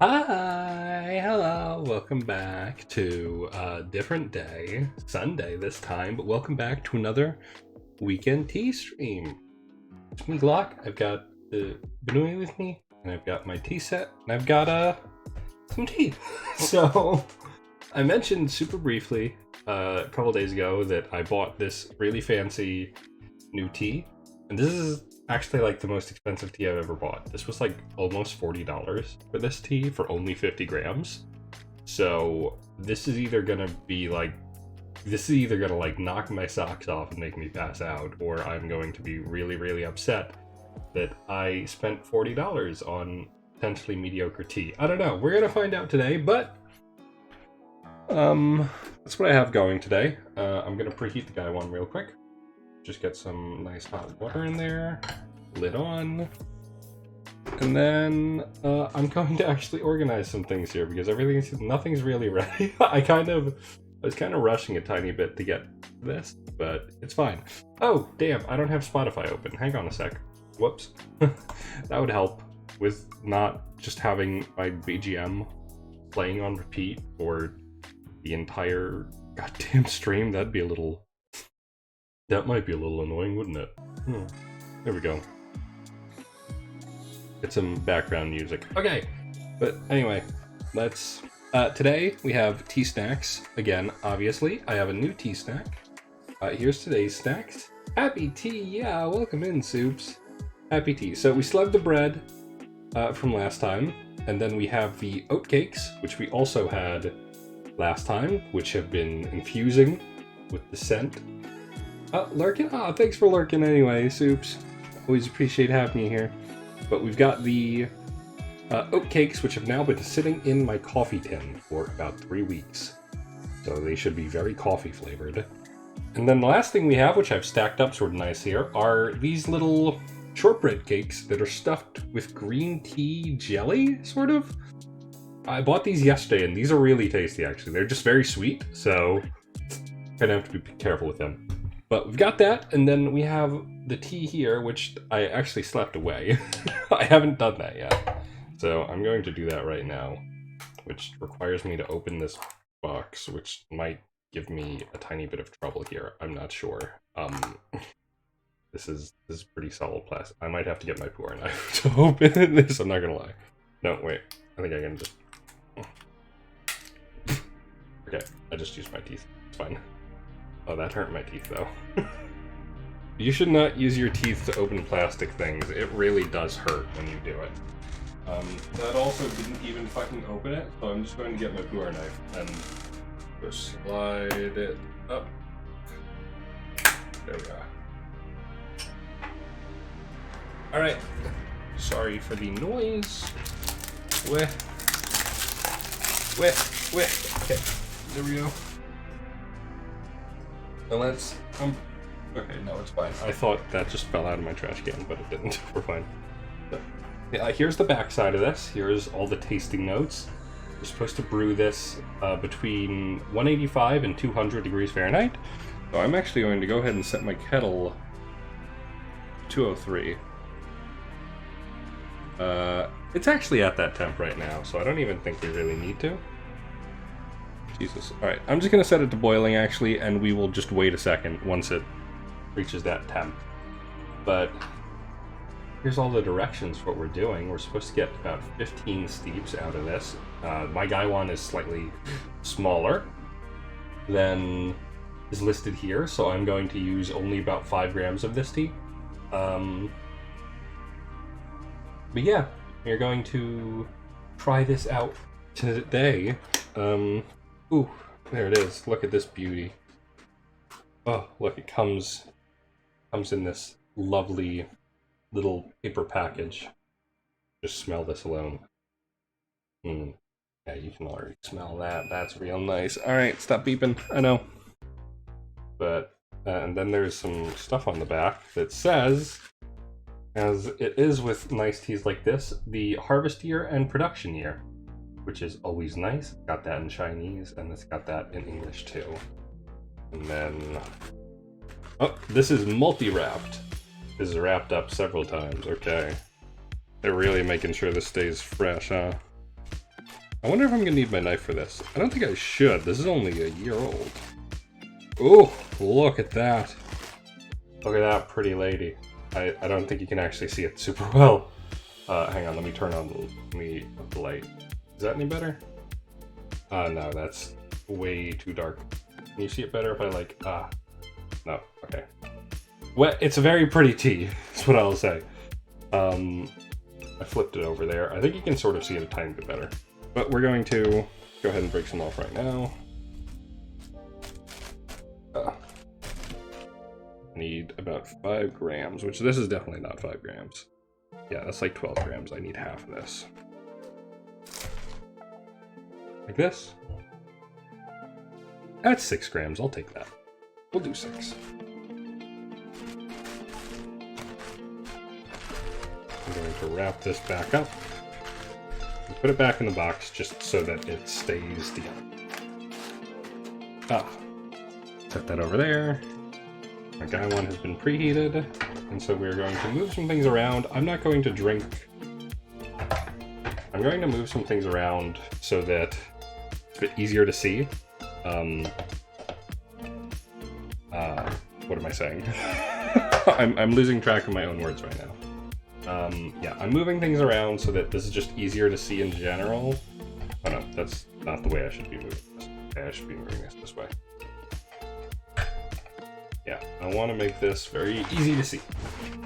Hi, hello, welcome back to a different day, Sunday this time, but welcome back to another weekend tea stream. It's me, Glock. I've got the Benui with me, and I've got my tea set, and I've got some tea. So, I mentioned super briefly a couple days ago that I bought this really fancy new tea, and this is actually like the most expensive tea I've ever bought. This was like almost $40 for this tea for only 50 grams. So this is either gonna knock my socks off and make me pass out, or I'm going to be really, really upset that I spent $40 on potentially mediocre tea. I don't know. We're gonna find out today, but that's what I have going today. I'm gonna preheat the guy one real quick. Just get some nice hot water in there, lid on, and then I'm going to actually organize some things here because nothing's really ready. I was kind of rushing a tiny bit to get this, but it's fine. Oh, damn, I don't have Spotify open. Hang on a sec. Whoops. That would help with not just having my BGM playing on repeat for the entire goddamn stream. That might be a little annoying, wouldn't it? There we go. Get some background music. Okay, but anyway, let's... today, we have tea snacks. Again, obviously, I have a new tea snack. Here's today's snacks. Happy tea, yeah, welcome in, soups. Happy tea. So we slugged the bread from last time, and then we have the oat cakes, which we also had last time, which have been infusing with the scent. Lurkin? Thanks for lurking anyway, soups. Always appreciate having you here. But we've got the oat cakes, which have now been sitting in my coffee tin for about 3 weeks. So they should be very coffee flavored. And then the last thing we have, which I've stacked up sort of nice here, are these little shortbread cakes that are stuffed with green tea jelly, sort of. I bought these yesterday, and these are really tasty, actually. They're just very sweet, so gonna have to be careful with them. But we've got that, and then we have the tea here, which I actually slept away. I haven't done that yet. So I'm going to do that right now, which requires me to open this box, which might give me a tiny bit of trouble here. I'm not sure. This is pretty solid plastic. I might have to get my pour knife to open this, I'm not gonna lie. No, wait. I think I can just... Okay, I just used my teeth. It's fine. Oh, that hurt my teeth, though. You should not use your teeth to open plastic things. It really does hurt when you do it. That also didn't even fucking open it, so I'm just going to get my pour knife and just slide it up. There we go. Alright. Sorry for the noise. Okay, there we go. And let's, okay, no, it's fine. I thought that just fell out of my trash can, but it didn't. We're fine. So, yeah, here's the back side of this. Here's all the tasting notes. You're supposed to brew this between 185 and 200 degrees Fahrenheit. So I'm actually going to go ahead and set my kettle to 203. It's actually at that temp right now, so I don't even think we really need to. Jesus. Alright, I'm just going to set it to boiling, actually, and we will just wait a second once it reaches that temp. But here's all the directions for what we're doing. We're supposed to get about 15 steeps out of this. My guy one is slightly smaller than is listed here, so I'm going to use only about 5 grams of this tea. But yeah, we're going to try this out today. Ooh, there it is. Look at this beauty. Oh, look, it comes in this lovely little paper package. Just smell this alone. Yeah, you can already smell that. That's real nice. Alright, stop beeping. I know. But, and then there's some stuff on the back that says, as it is with nice teas like this, the harvest year and production year, which is always nice. It's got that in Chinese, and it's got that in English too. And then, oh, this is multi-wrapped. This is wrapped up several times, okay. They're really making sure this stays fresh, huh? I wonder if I'm gonna need my knife for this. I don't think I should. This is only a year old. Oh, look at that. Look at that pretty lady. I don't think you can actually see it super well. Hang on, let me turn on the light. Is that any better? No, that's way too dark. Can you see it better if I like, no, okay. Well, it's a very pretty tea, that's what I'll say. I flipped it over there. I think you can sort of see it a tiny bit better. But we're going to go ahead and break some off right now. Need about 5 grams, which this is definitely not 5 grams. Yeah, that's like 12 grams. I need half of this. Like this. That's 6 grams. I'll take that. We'll do 6. I'm going to wrap this back up and put it back in the box just so that it stays together. Set that over there. My guy one has been preheated, and so we're going to move some things around. I'm not going to drink. I'm going to move some things around so that it's a bit easier to see. What am I saying? I'm losing track of my own words right now. Yeah, I'm moving things around so that this is just easier to see in general. Oh no, that's not the way I should be moving this. Okay, I should be moving this way. Yeah, I want to make this very easy to see.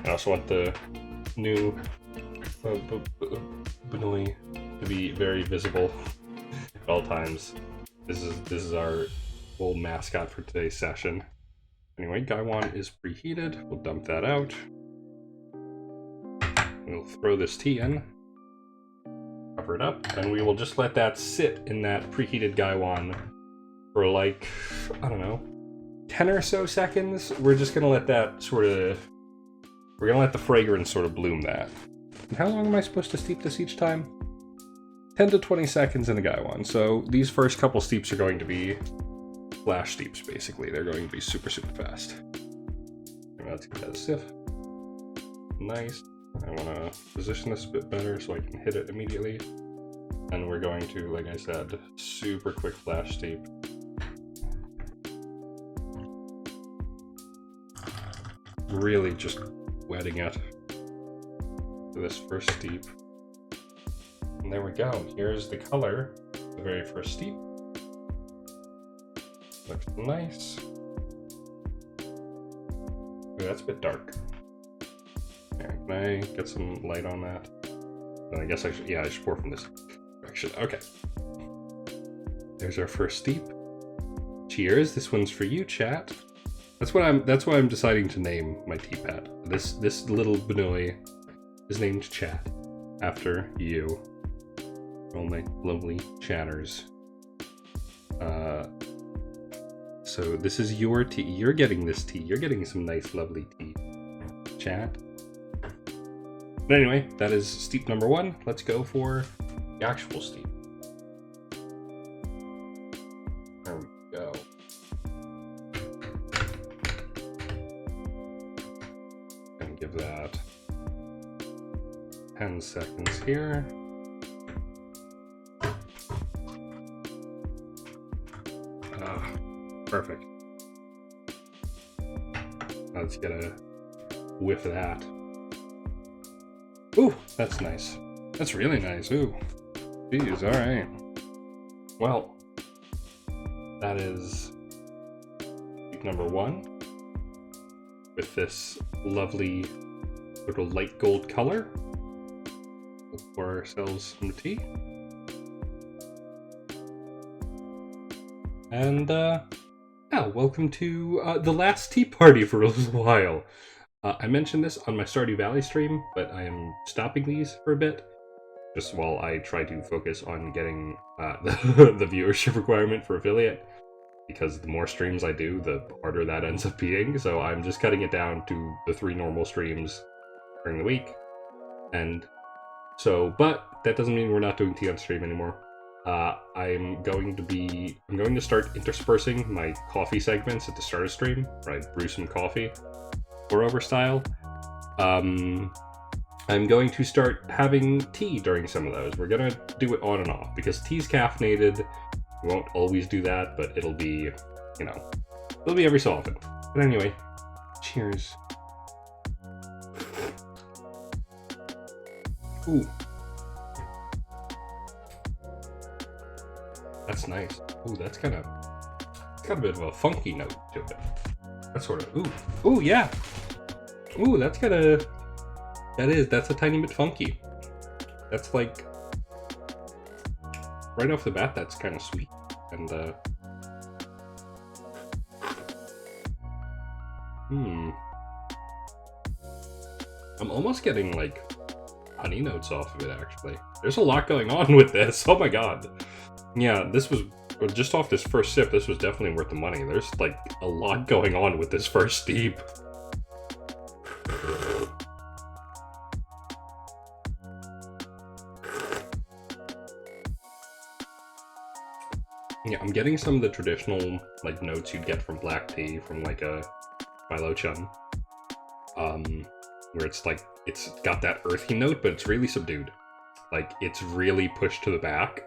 I also want the new Benoi to be very visible at all times. This is our old mascot for today's session. Anyway, Gaiwan is preheated. We'll dump that out. We'll throw this tea in, cover it up, and we will just let that sit in that preheated Gaiwan for like, I don't know, 10 or so seconds. We're just gonna let that we're gonna let the fragrance sort of bloom that. And how long am I supposed to steep this each time? 10 to 20 seconds in a Gaiwan. So these first couple steeps are going to be flash steeps, basically. They're going to be super, super fast. Let's get that stiff. Nice. I want to position this a bit better so I can hit it immediately. And we're going to, like I said, super quick flash steep. Really just wetting it for this first steep. And there we go. Here's the color of the very first steep. Looks nice. Ooh, that's a bit dark. There, can I get some light on that? And I guess I should, yeah, I should pour from this direction. Okay. There's our first steep. Cheers. This one's for you, chat. That's why I'm deciding to name my teapot. This little Benoi is named Chat after you. All my lovely chatters. So this is your tea. You're getting this tea. You're getting some nice, lovely tea, chat. But anyway, that is steep number 1. Let's go for the actual steep. There we go. And give that 10 seconds here. Perfect. Let's get a whiff of that. Ooh, that's nice. That's really nice. Ooh. Geez, alright. Well, that is number 1 with this lovely little light gold color. We'll pour ourselves some tea. And, welcome to the last tea party for a little while. I mentioned this on my Stardew Valley stream, but I am stopping these for a bit, just while I try to focus on getting the viewership requirement for affiliate, because the more streams I do, the harder that ends up being, so I'm just cutting it down to the 3 normal streams during the week. And so, but that doesn't mean we're not doing tea on stream anymore. I'm going to start interspersing my coffee segments at the start of stream, where I brew some coffee, pour over style. I'm going to start having tea during some of those. We're gonna do it on and off because tea's caffeinated. We won't always do that, but it'll be, you know, it'll be every so often. But anyway, cheers. Ooh. That's nice. Ooh, that's got a bit of a funky note to it. That's sort of, ooh, yeah. Ooh, that's a tiny bit funky. That's like, right off the bat, that's kind of sweet. And, I'm almost getting, like, honey notes off of it, actually. There's a lot going on with this. Oh my god. Yeah, this was, just off this first sip, this was definitely worth the money. There's, like, a lot going on with this first steep. Yeah, I'm getting some of the traditional, like, notes you'd get from black tea, from, like, a Milo Chun. Where it's, like, it's got that earthy note, but it's really subdued. Like, it's really pushed to the back.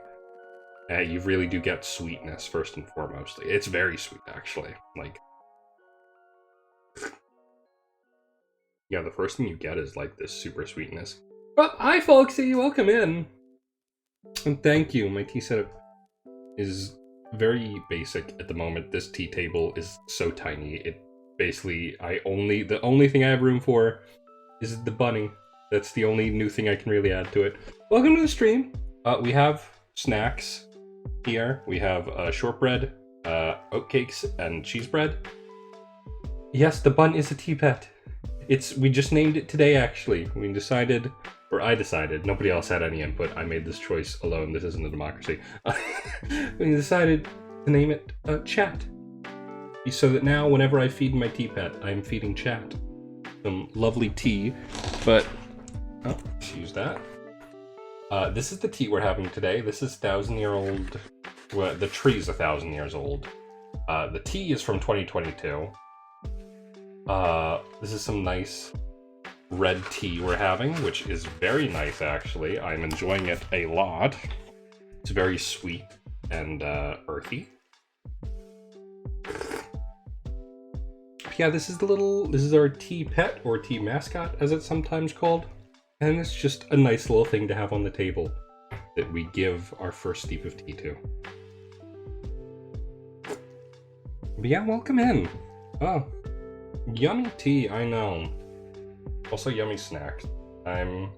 You really do get sweetness, first and foremost. It's very sweet, actually. Like, yeah, the first thing you get is, like, this super sweetness. Well, hi, folksy! Welcome in! And thank you. My tea setup is very basic at the moment. This tea table is so tiny. It basically, the only thing I have room for is the bunny. That's the only new thing I can really add to it. Welcome to the stream. We have snacks here. We have shortbread, oatcakes, and cheese bread. Yes, the bun is a tea pet. We just named it today, actually. I decided, nobody else had any input. I made this choice alone. This isn't a democracy. We decided to name it Chat. So that now, whenever I feed my tea pet, I'm feeding Chat. Some lovely tea, but excuse that. This is the tea we're having today. This is 1,000-year-old. Well, the tree's 1,000 years old. The tea is from 2022. This is some nice red tea we're having, which is very nice, actually. I'm enjoying it a lot. It's very sweet and earthy. Yeah, this is our tea pet, or tea mascot, as it's sometimes called. And it's just a nice little thing to have on the table that we give our first steep of tea to. But yeah, welcome in. Oh, yummy tea, I know. Also yummy snacks. I'm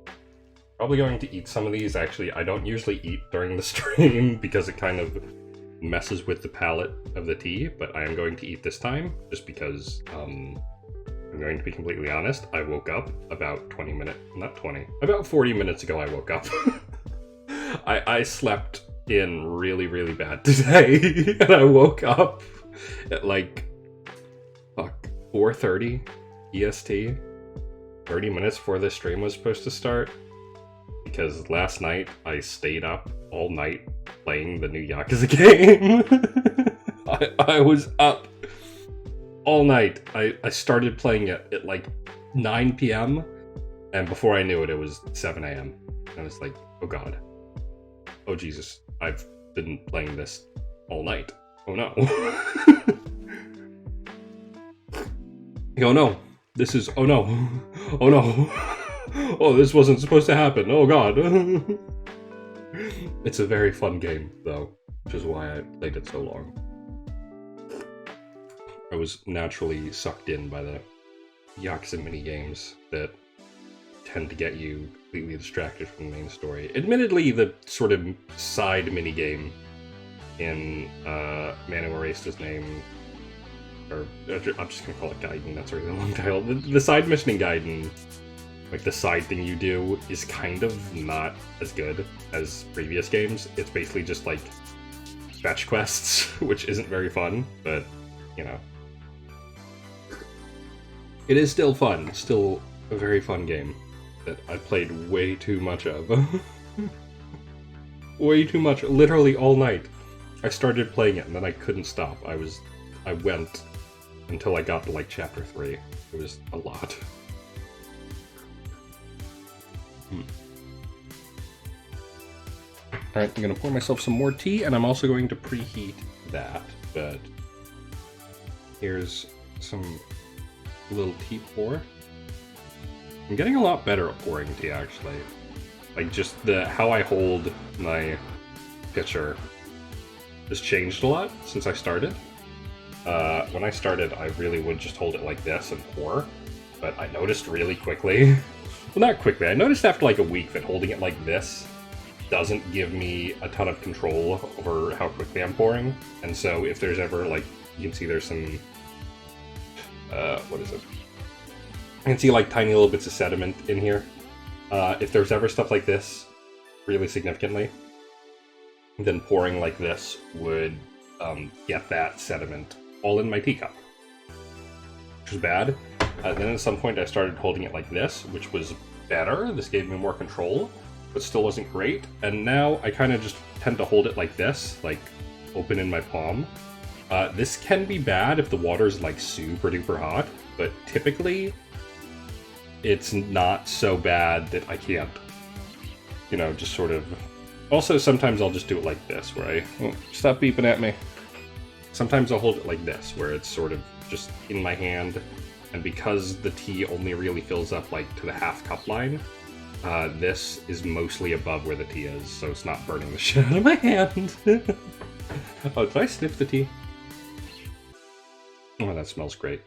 probably going to eat some of these. Actually, I don't usually eat during the stream because it kind of messes with the palate of the tea, but I am going to eat this time just because, I'm going to be completely honest, I woke up about about 40 minutes ago I woke up. I slept in really, really bad today, and I woke up at like, 4:30 EST, 30 minutes before the stream was supposed to start, because last night I stayed up all night playing the new Yakuza game. I was up all night. I started playing it at like 9 p.m. and before I knew it, it was 7 a.m. I was like, oh god. Oh Jesus, I've been playing this all night. Oh no. Oh no. Oh no. Oh no. Oh, this wasn't supposed to happen. Oh god. It's a very fun game, though, which is why I played it so long. I was naturally sucked in by the Yakuza minigames that tend to get you completely distracted from the main story. Admittedly, the sort of side minigame in Man Who Erased His Name, or I'm just gonna call it Gaiden, that's a really long title. The side mission in Gaiden, like the side thing you do, is kind of not as good as previous games. It's basically just like fetch quests, which isn't very fun, but you know. It is still fun. It's still a very fun game that I played way too much of. Way too much, literally all night. I started playing it and then I couldn't stop. I went until I got to like chapter 3. It was a lot. Alright, I'm gonna pour myself some more tea, and I'm also going to preheat that, but here's some little tea pour. I'm getting a lot better at pouring tea, actually. Like, just how I hold my pitcher has changed a lot since I started. When I started, I really would just hold it like this and pour, but I noticed really quickly, well, not quickly, I noticed after like a week that holding it like this doesn't give me a ton of control over how quickly I'm pouring. And so if there's ever, like, you can see there's some, what is it? I can see like tiny little bits of sediment in here. If there's ever stuff like this really significantly, then pouring like this would get that sediment all in my teacup, which was bad. Then at some point I started holding it like this, which was better. This gave me more control, but still wasn't great. And now I kind of just tend to hold it like this, like open in my palm. This can be bad if the water's like super duper hot, but typically it's not so bad that I can't, you know, just sort of... Also, sometimes I'll just do it like this, where I... Oh, stop beeping at me. Sometimes I'll hold it like this, where it's sort of just in my hand, and because the tea only really fills up like to the half cup line, this is mostly above where the tea is, so it's not burning the shit out of my hand. Oh, did I sniff the tea? Oh, that smells great.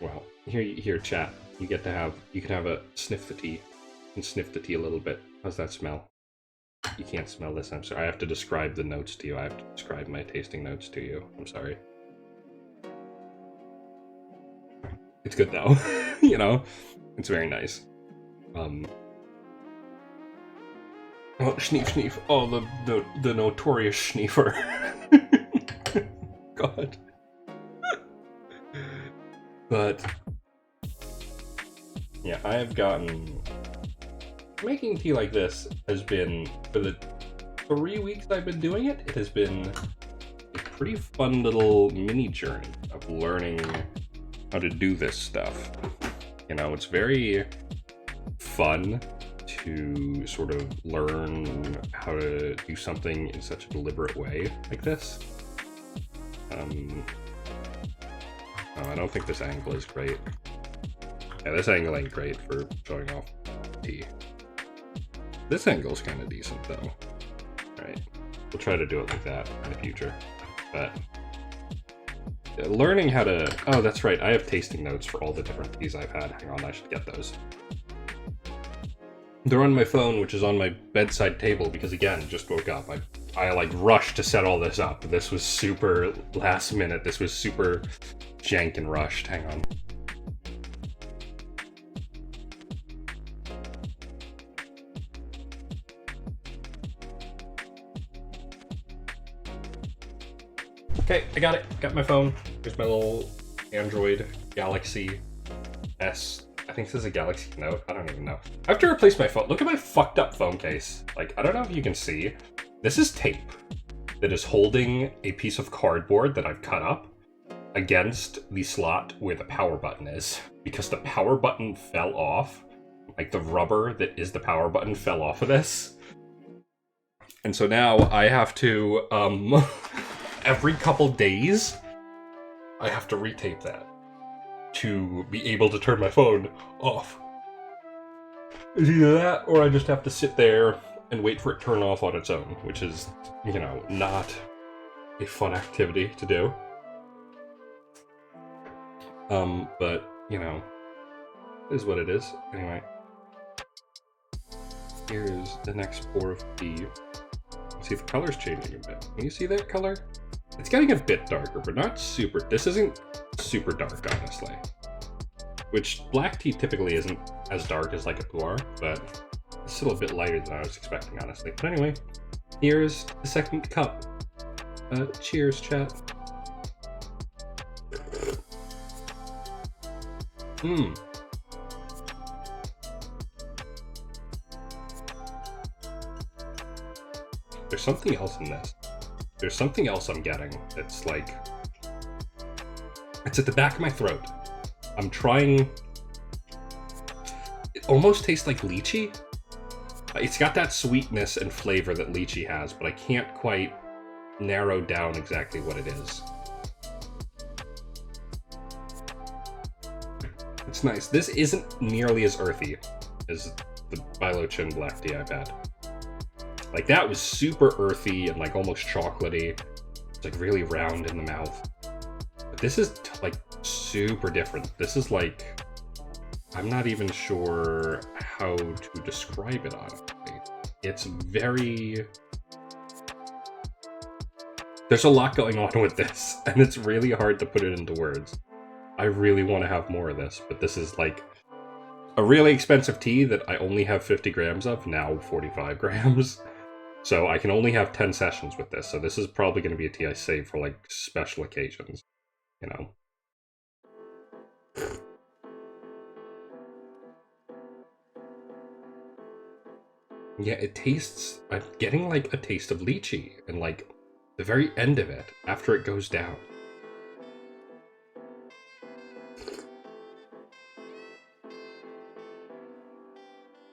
Wow. Here, chat. You can have a sniff the tea, and sniff the tea a little bit. How's that smell? You can't smell this, I'm sorry. I have to describe the notes to you. I have to describe my tasting notes to you. I'm sorry. It's good though. You know? It's very nice. Oh, schneef schneef. Oh, the notorious schneefer. God. But yeah, I have gotten... Making tea like this has been, for the 3 weeks I've been doing it, it has been a pretty fun little mini journey of learning how to do this stuff. You know, it's very fun to sort of learn how to do something in such a deliberate way like this. Oh, I don't think this angle is great. Yeah, this angle ain't great for showing off tea. This angle's kind of decent, though. Alright, we'll try to do it like that in the future. But learning how to... Oh, that's right, I have tasting notes for all the different teas I've had. Hang on, I should get those. They're on my phone, which is on my bedside table, because again, just woke up. I like rushed to set all this up. This was super last minute. This was super jank and rushed. Hang on. Okay, I got it. Got my phone. Here's my little Android Galaxy S. I think this is a Galaxy Note. I don't even know. I have to replace my phone. Look at my fucked up phone case. Like, I don't know if you can see. This is tape that is holding a piece of cardboard that I've cut up against the slot where the power button is. Because the power button fell off. Like, the rubber that is the power button fell off of this. And so now I have to, every couple days, I have to retape that to be able to turn my phone off. It's either that, or I just have to sit there and wait for it to turn off on its own, which is, you know, not a fun activity to do. But, you know, it is what it is. Anyway, here's the next pour of tea. See, the color's changing a bit. Can you see that color? It's getting a bit darker, but not super. This isn't super dark, honestly. Which black tea typically isn't as dark as like a pu'er, but it's still a bit lighter than I was expecting, honestly. But anyway, here's the second cup. Cheers, chat. There's something else in this. There's something else I'm getting. It's like... It's at the back of my throat. I'm trying... It almost tastes like lychee. It's got that sweetness and flavor that lychee has, but I can't quite narrow down exactly what it is. It's nice. This isn't nearly as earthy as the Bilo Chin black tea I've had. Like, that was super earthy and like almost chocolatey. It's like really round in the mouth. But this is like super different. This is like, I'm not even sure how to describe it, honestly. It's very... There's a lot going on with this, and it's really hard to put it into words. I really want to have more of this, but this is like a really expensive tea that I only have 50 grams of, now 45 grams. So I can only have 10 sessions with this, so this is probably going to be a tea I save for like special occasions, you know. Yeah, it tastes... I'm getting like a taste of lychee, and like the very end of it, after it goes down.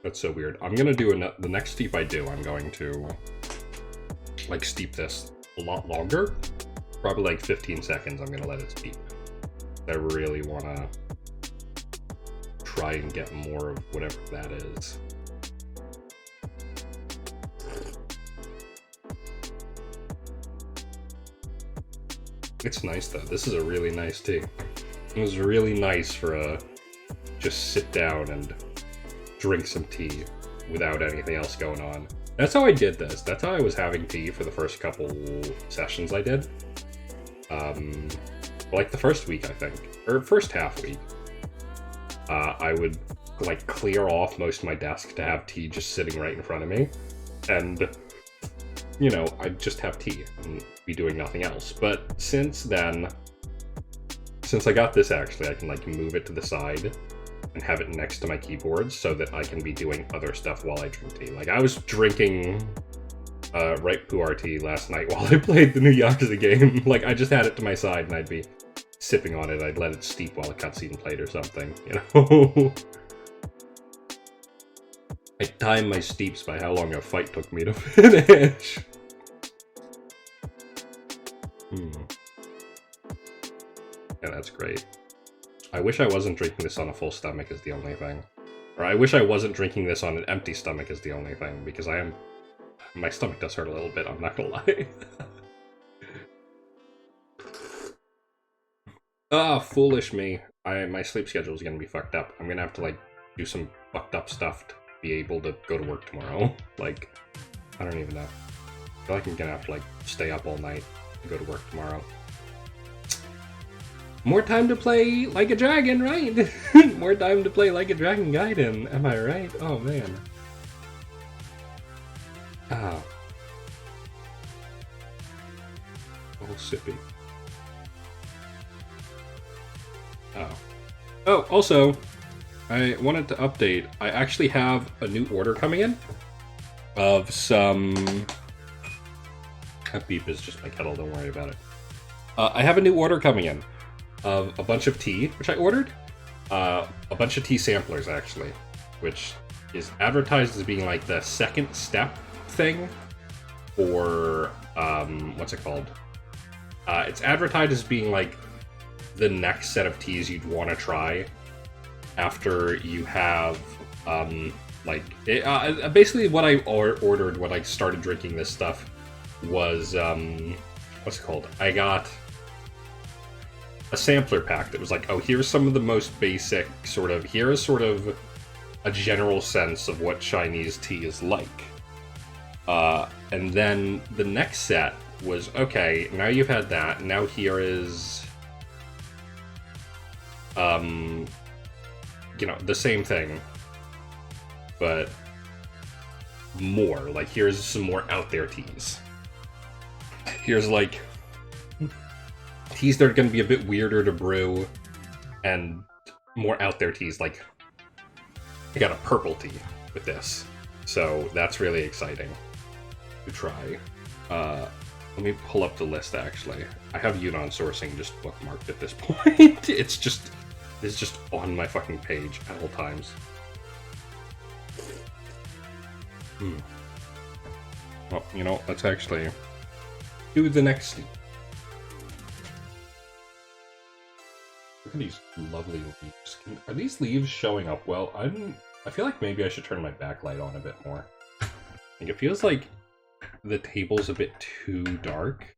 That's so weird. I'm gonna do the next steep I do, I'm going to like steep this a lot longer. Probably like 15 seconds I'm gonna let it steep. I really wanna try and get more of whatever that is. It's nice though. This is a really nice tea. It was really nice for a just sit down and drink some tea without anything else going on. That's how I did this. That's how I was having tea for the first couple sessions I did. Like the first week, I think, or first half week. I would like clear off most of my desk to have tea just sitting right in front of me, and you know, I'd just have tea and be doing nothing else. But since then, since I got this, actually, I can like move it to the side and have it next to my keyboard so that I can be doing other stuff while I drink tea. Like, I was drinking ripe pu'er tea last night while I played the new Yakuza game. Like, I just had it to my side and I'd be sipping on it. I'd let it steep while a cutscene played or something, you know? I time my steeps by how long a fight took me to finish. Yeah, that's great. I wish I wasn't drinking this on a full stomach is the only thing. Or I wish I wasn't drinking this on an empty stomach is the only thing, because I am... My stomach does hurt a little bit, I'm not gonna lie. Ah, foolish me. My sleep schedule is gonna be fucked up. I'm gonna have to, like, do some fucked up stuff to be able to go to work tomorrow. Like, I don't even know. I feel like I'm gonna have to, like, stay up all night to go to work tomorrow. More time to play Like a Dragon, right? More time to play Like a Dragon Gaiden, am I right? Oh, man. Ah. Oh, sippy. Oh. Oh, also, I wanted to update. I actually have a new order coming in of some... That beep is just my kettle, don't worry about it. I have a new order coming in of a bunch of tea, which I ordered. A bunch of tea samplers, actually, which is advertised as being like the second step thing for, what's it called? It's advertised as being like the next set of teas you'd want to try after you have, basically what I ordered when I started drinking this stuff was, what's it called? I got a sampler pack that was like, oh, here's some of the most basic here's sort of a general sense of what Chinese tea is like. And then the next set was, okay, now you've had that, now here is, you know, the same thing, but more. Like, here's some more out there teas. Here's, like, teas that are going to be a bit weirder to brew, and more out there teas. Like, I got a purple tea with this, so that's really exciting to try. Let me pull up the list, actually. I have Yunnan sourcing just bookmarked at this point. It's just on my fucking page at all times. Well, you know, let's actually do the next steep. Look at these lovely leaves. Are these leaves showing up well? I feel like maybe I should turn my backlight on a bit more. Like, it feels like the table's a bit too dark.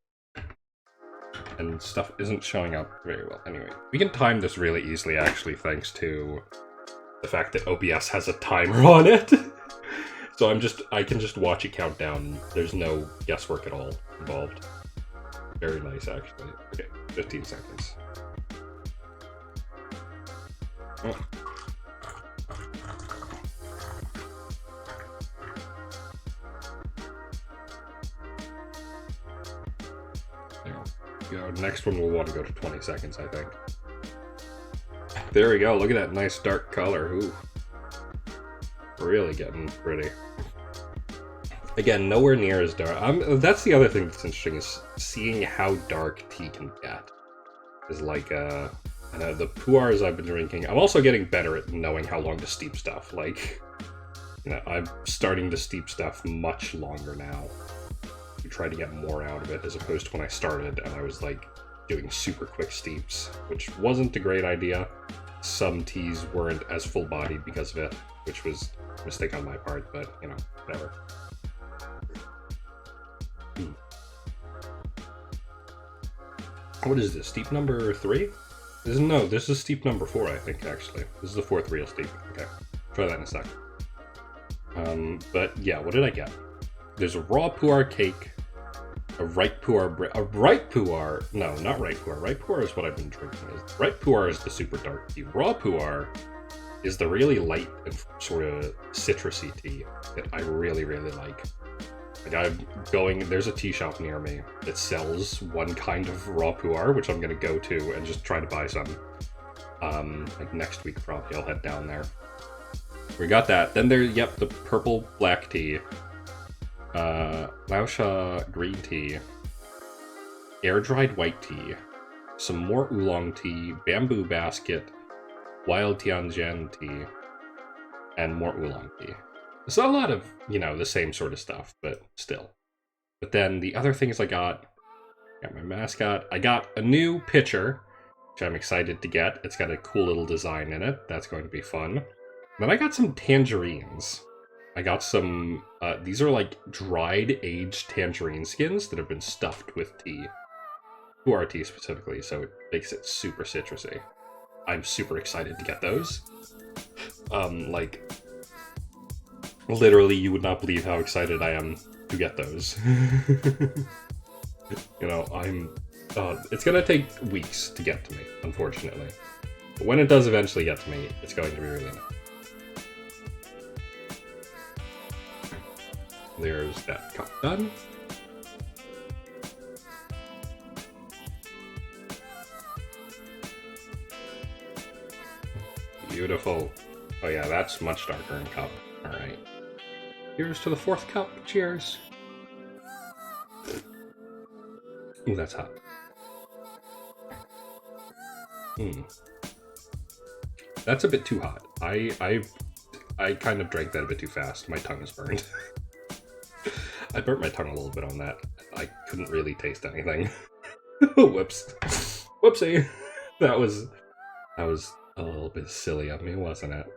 And stuff isn't showing up very well. Anyway, we can time this really easily, actually, thanks to the fact that OBS has a timer on it. So I can just watch it count down. There's no guesswork at all involved. Very nice, actually. Okay, 15 seconds. Oh. There we go. Next one will want to go to 20 seconds, I think. There we go. Look at that nice dark color. Ooh. Really getting pretty. Again, nowhere near as dark. That's the other thing that's interesting, is seeing how dark tea can get. Is like, the pu'ers I've been drinking. I'm also getting better at knowing how long to steep stuff. Like, you know, I'm starting to steep stuff much longer now. To try to get more out of it, as opposed to when I started and I was like doing super quick steeps, which wasn't a great idea. Some teas weren't as full-bodied because of it, which was a mistake on my part, but, you know, whatever. What is this? Steep number 3? No, this is steep number 4, I think, actually. This is the 4th real steep. Okay, try that in a sec. But yeah, what did I get? There's a raw pu'er cake, a ripe pu'er, no, not ripe pu'er. Ripe pu'er is what I've been drinking. Ripe pu'er is the super dark tea. Raw pu'er is the really light and sort of citrusy tea that I really, really like. Like, there's a tea shop near me that sells one kind of raw pu'er, which I'm going to go to and just try to buy some. Like next week probably I'll head down there. We got that. Then there's, yep, the purple black tea. Laosha green tea. Air-dried white tea. Some more oolong tea. Bamboo basket. Wild Tianjin tea. And more oolong tea. It's a lot of, you know, the same sort of stuff, but still. But then the other things I got my mascot. I got a new pitcher, which I'm excited to get. It's got a cool little design in it. That's going to be fun. Then I got some tangerines. I got some, these are like dried, aged tangerine skins that have been stuffed with tea. Pu'er tea specifically, so it makes it super citrusy. I'm super excited to get those. Like, literally, you would not believe how excited I am to get those. You know, it's gonna take weeks to get to me, unfortunately. But when it does eventually get to me, it's going to be really nice. There's that cup done. Beautiful. Oh yeah, that's much darker in cup. Alright. Here's to the 4th cup. Cheers. Ooh, that's hot. That's a bit too hot. I kind of drank that a bit too fast. My tongue is burned. I burnt my tongue a little bit on that. I couldn't really taste anything. Whoops. Whoopsie. That was a little bit silly of me, wasn't it?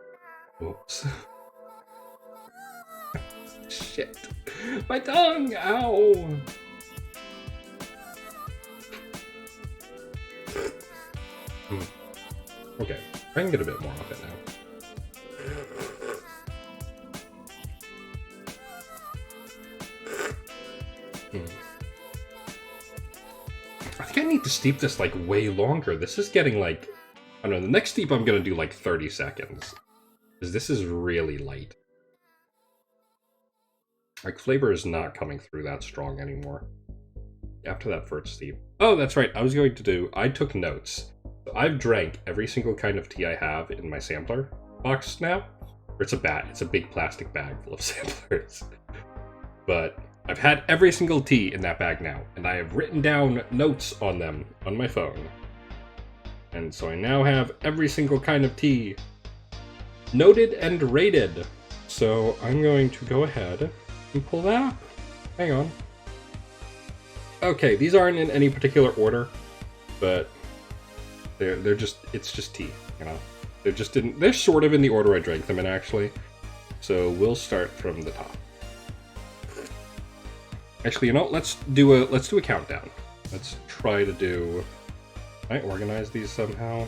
Whoops. Shit. My tongue! Ow! Okay, I can get a bit more off it now. I think I need to steep this like way longer. This is getting like, I don't know, the next steep I'm gonna do like 30 seconds. Because this is really light. Like, flavor is not coming through that strong anymore. After that first steep. Oh, that's right, I took notes. I've drank every single kind of tea I have in my sampler box now. Or it's a big plastic bag full of samplers. But I've had every single tea in that bag now, and I have written down notes on them on my phone. And so I now have every single kind of tea noted and rated. So I'm going to go ahead and pull that up. Hang on. Okay, these aren't in any particular order, but they're just, it's just tea, you know. They're sort of in the order I drank them in, actually. So we'll start from the top. Actually, you know, let's do a countdown. Let's try to do. Can I organize these somehow?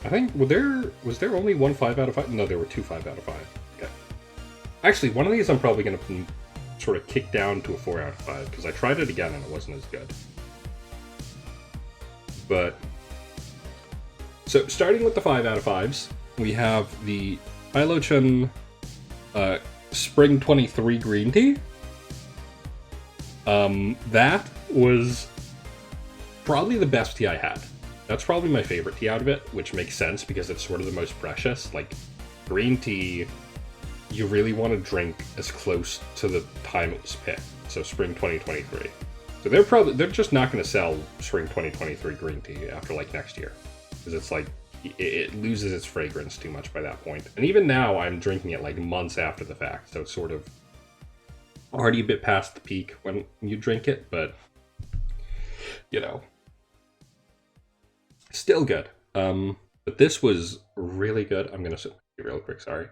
I think was there only one 5 out of 5? No, there were two 5 out of 5. Okay. Actually, one of these I'm probably gonna sort of kick down to a 4 out of 5 because I tried it again and it wasn't as good. But so starting with the 5 out of 5s, we have the Bigotry Spring 23 green tea. That was probably the best tea I had. That's probably my favorite tea out of it, which makes sense because it's sort of the most precious. Like, green tea, you really want to drink as close to the time it was picked. So spring 2023. So they're just not going to sell spring 2023 green tea after like next year, because it's like it loses its fragrance too much by that point. And even now, I'm drinking it like months after the fact, so it's sort of already a bit past the peak when you drink it, but you know, still good. But this was really good. I'm gonna sit real quick. Sorry.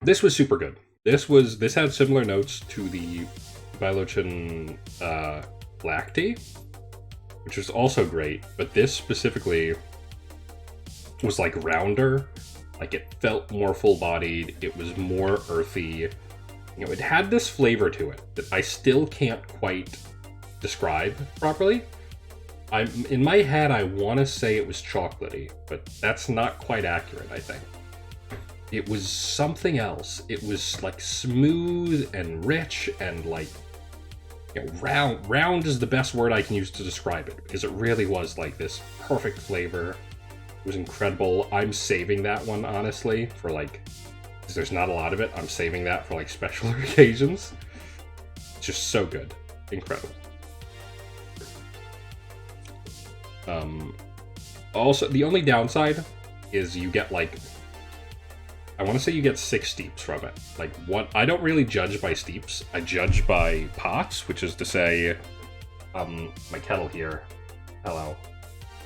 This was super good. This had similar notes to the Bigotry black tea, which was also great. But this specifically was like rounder. Like, it felt more full-bodied. It was more earthy. You know, it had this flavor to it that I still can't quite describe properly. In my head, I want to say it was chocolatey, but that's not quite accurate, I think. It was something else. It was like smooth and rich and like, you know, round. Round is the best word I can use to describe it, because it really was like this perfect flavor. It was incredible. I'm saving that one, honestly, for like, because there's not a lot of it. I'm saving that for like special occasions. It's just so good. Incredible. Also, the only downside is you get like, I want to say you get 6 steeps from it. Like, what, I don't really judge by steeps. I judge by pots, which is to say, my kettle here. Hello.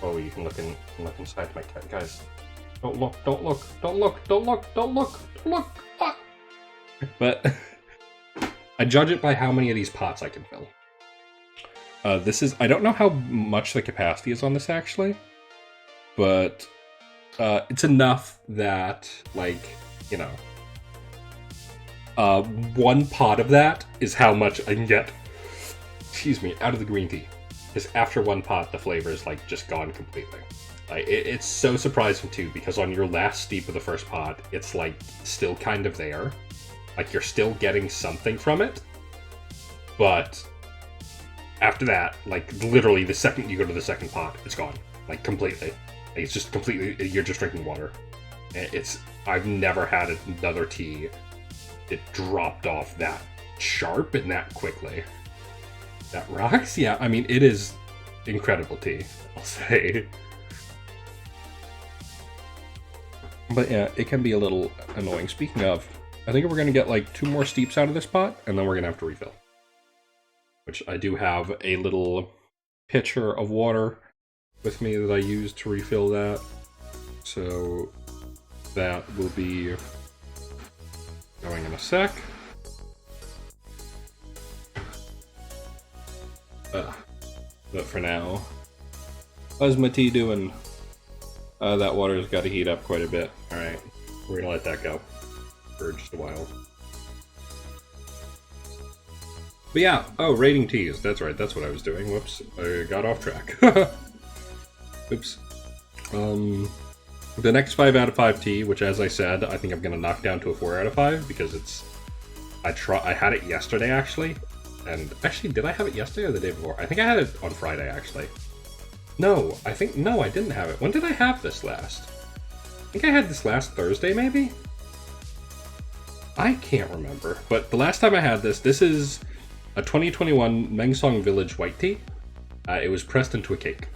Oh, you can look inside my kettle, guys. Don't look, don't look, don't look, don't look, don't look, don't look. Ah! But I judge it by how many of these pots I can fill. This is, I don't know how much the capacity is on this actually, but it's enough that, like, you know, one pot of that is how much I can get, excuse me, out of the green tea. Because after one pot, the flavor is like just gone completely. It's so surprising too, because on your last steep of the first pot, it's like still kind of there. Like, you're still getting something from it, but after that, like literally the second you go to the second pot, it's gone, like completely. Like, it's just completely, you're just drinking water. I've never had another tea that dropped off that sharp and that quickly. That rocks? Yeah, I mean, it is incredible tea, I'll say. But yeah, it can be a little annoying. Speaking of, I think we're going to get like 2 more steeps out of this pot, and then we're going to have to refill. Which I do have a little pitcher of water with me that I use to refill that. So that will be going in a sec. But for now, how's my tea doing? That water's got to heat up quite a bit. Alright, we're gonna let that go for just a while. But yeah, oh, rating teas. That's right, that's what I was doing. Whoops, I got off track. Oops. The next 5 out of 5 tea, which, as I said, I think I'm gonna knock down to a 4 out of 5 because it's. I had it yesterday actually, and actually, did I have it yesterday or the day before? I think I had it on Friday actually. No, I didn't have it. When did I have this last? I think I had this last Thursday, maybe? I can't remember. But the last time I had this is a 2021 Mengsong Village white tea. It was pressed into a cake.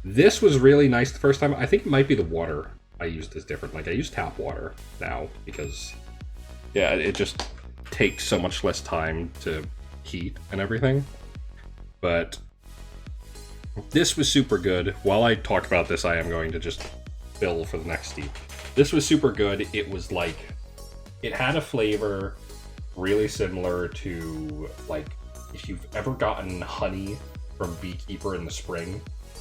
This was really nice the first time. I think it might be the water I use this different. Like I use tap water now because yeah, it just takes so much less time to heat and everything. But this was super good. While I talk about this, I am going to just fill for the next steep. This was super good. It was like, it had a flavor really similar to like if you've ever gotten honey from Beekeeper in the spring,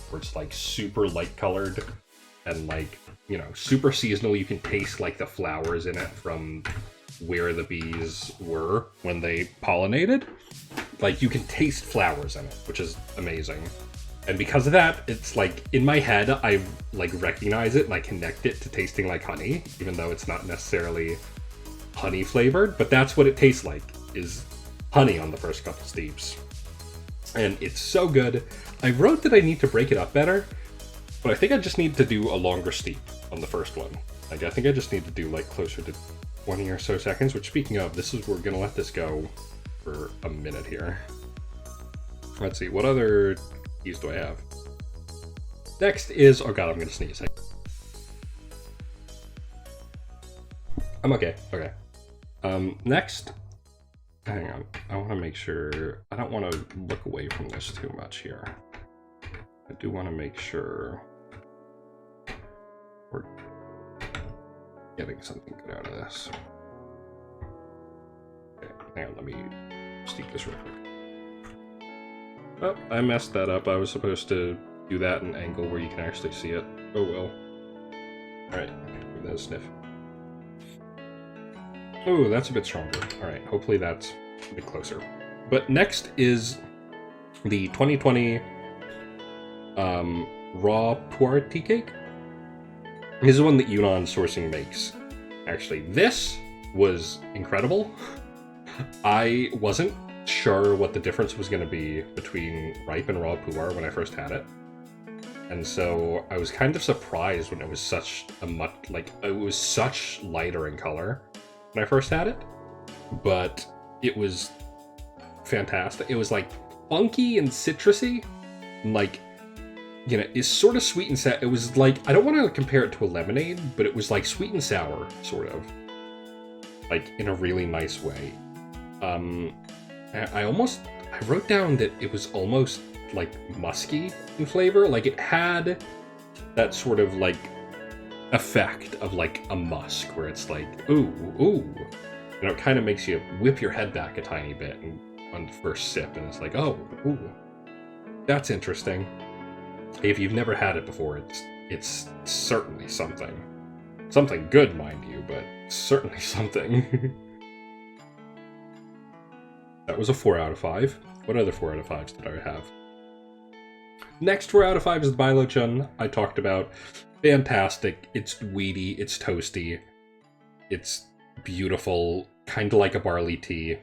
where it's like super light colored and like, you know, super seasonal. You can taste like the flowers in it from where the bees were when they pollinated. Like you can taste flowers in it, which is amazing. And because of that, it's like in my head, I like recognize it and I connect it to tasting like honey, even though it's not necessarily honey flavored, but that's what it tastes like, is honey on the first couple steeps. And it's so good. I wrote that I need to break it up better, but I think I just need to do a longer steep on the first one. Like I think I just need to do like closer to 20 or so seconds, which speaking of, we're gonna let this go for a minute here. Let's see, what other keys do I have? Next is, oh god, I'm gonna sneeze. I'm okay, okay. Next, hang on, I wanna make sure, I don't wanna look away from this too much here. I do wanna make sure we're getting something good out of this. Okay, hang on, let me steep this real quick. Oh, I messed that up. I was supposed to do that in an angle where you can actually see it. Oh well. Alright, give that a sniff. Oh, that's a bit stronger. Alright, hopefully that's a bit closer. But next is the 2020 raw pu'er tea cake. This is the one that Yunnan Sourcing makes. Actually, this was incredible. I wasn't sure what the difference was going to be between ripe and raw pu'er when I first had it. And so I was kind of surprised when it was such lighter in color when I first had it. But it was fantastic. It was like funky and citrusy. Like, you know, it's sort of sweet and sour. It was like, I don't want to compare it to a lemonade, but it was like sweet and sour, sort of. Like, in a really nice way. I wrote down that it was almost like musky in flavor. Like it had that sort of like effect of like a musk where it's like, ooh. You know, it kind of makes you whip your head back a tiny bit on the first sip, and it's like, oh, ooh, that's interesting. If you've never had it before, it's certainly something. Something good, mind you, but certainly something. That was a 4 out of 5. What other 4 out of 5s did I have? Next 4 out of 5 is the Bailochun I talked about. Fantastic. It's weedy. It's toasty. It's beautiful. Kind of like a barley tea.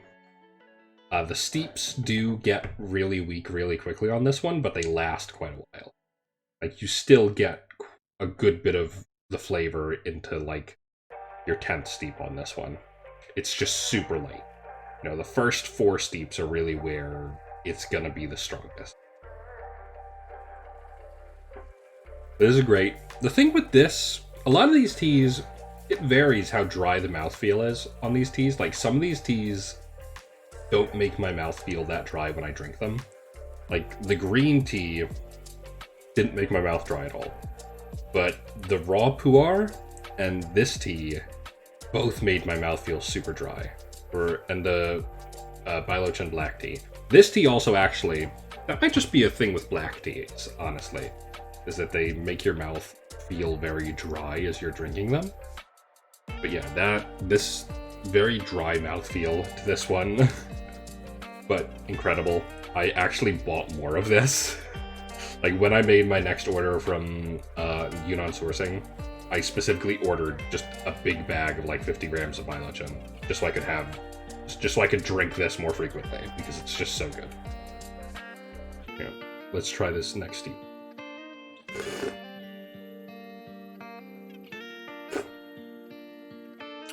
The steeps do get really weak really quickly on this one, but they last quite a while. Like, you still get a good bit of the flavor into, like, your 10th steep on this one. It's just super light. You know, the first 4 steeps are really where it's gonna be the strongest. This is great. The thing with this, a lot of these teas, it varies how dry the mouthfeel is on these teas. Like, some of these teas don't make my mouth feel that dry when I drink them. Like, the green tea didn't make my mouth dry at all. But the raw pu'er and this tea both made my mouth feel super dry. And the Bailochun black tea. This tea also actually, that might just be a thing with black teas, honestly, is that they make your mouth feel very dry as you're drinking them. But yeah, this very dry mouthfeel to this one, but incredible. I actually bought more of this. Like when I made my next order from Yunnan Sourcing, I specifically ordered just a big bag of like 50 grams of Bailochun, just so I could drink this more frequently, because it's just so good. Yeah, let's try this next tea.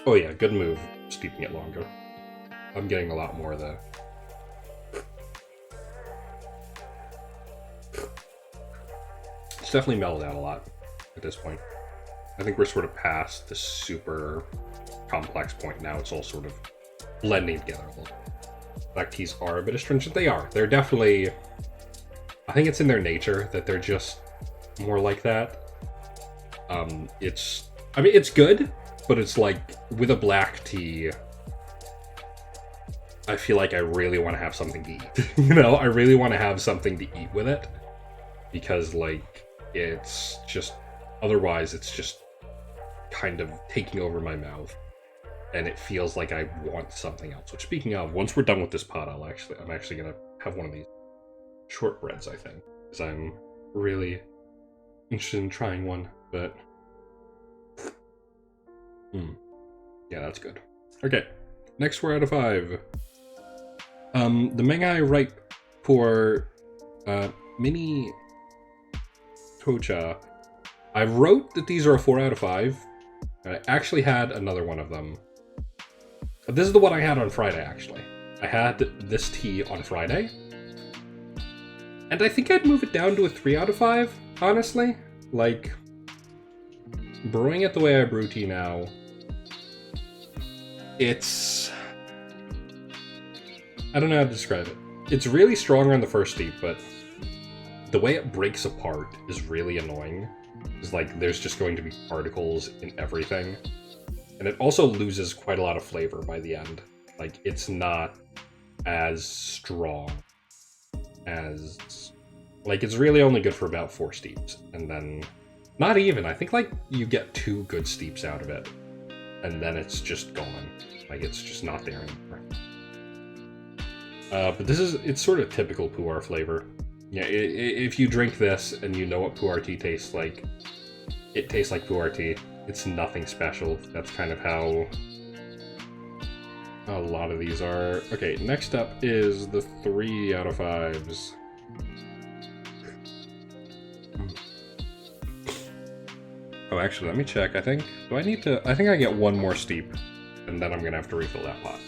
Oh yeah, good move, steeping it longer. I'm getting a lot more of the... It's definitely mellowed out a lot at this point. I think we're sort of past the super complex point now. It's all sort of blending together a little bit. Black teas are a bit astringent. They are. They're definitely... I think it's in their nature that they're just more like that. I mean, it's good, but it's like, with a black tea, I feel like I really want to have something to eat. You know, I really want to have something to eat with it. Because, like, it's just... Otherwise, it's just kind of taking over my mouth. And it feels like I want something else. Which, speaking of, once we're done with this pot, I'm actually going to have one of these shortbreads, I think. Because I'm really interested in trying one, but... Yeah, that's good. Okay, next 4 out of 5. The Mengai Ripe for Mini Tocha. I wrote that these are a 4 out of 5. I actually had another one of them. This is the one I had on Friday, actually. I had this tea on Friday. And I think I'd move it down to a 3 out of 5, honestly. Like, brewing it the way I brew tea now, it's... I don't know how to describe it. It's really strong on the first steep, but the way it breaks apart is really annoying. It's like there's just going to be particles in everything. And it also loses quite a lot of flavor by the end. Like, it's not as strong as... Like, it's really only good for about 4 steeps. And then... Not even. I think, like, you get 2 good steeps out of it. And then it's just gone. Like, it's just not there anymore. But this is... It's sort of typical pu'er flavor. Yeah, if you drink this and you know what pu'er tea tastes like, it tastes like pu'er tea. It's nothing special. That's kind of how a lot of these are. Okay, next up is the 3 out of 5s. Oh, actually, let me check. I think I get 1 more steep, and then I'm gonna have to refill that pot.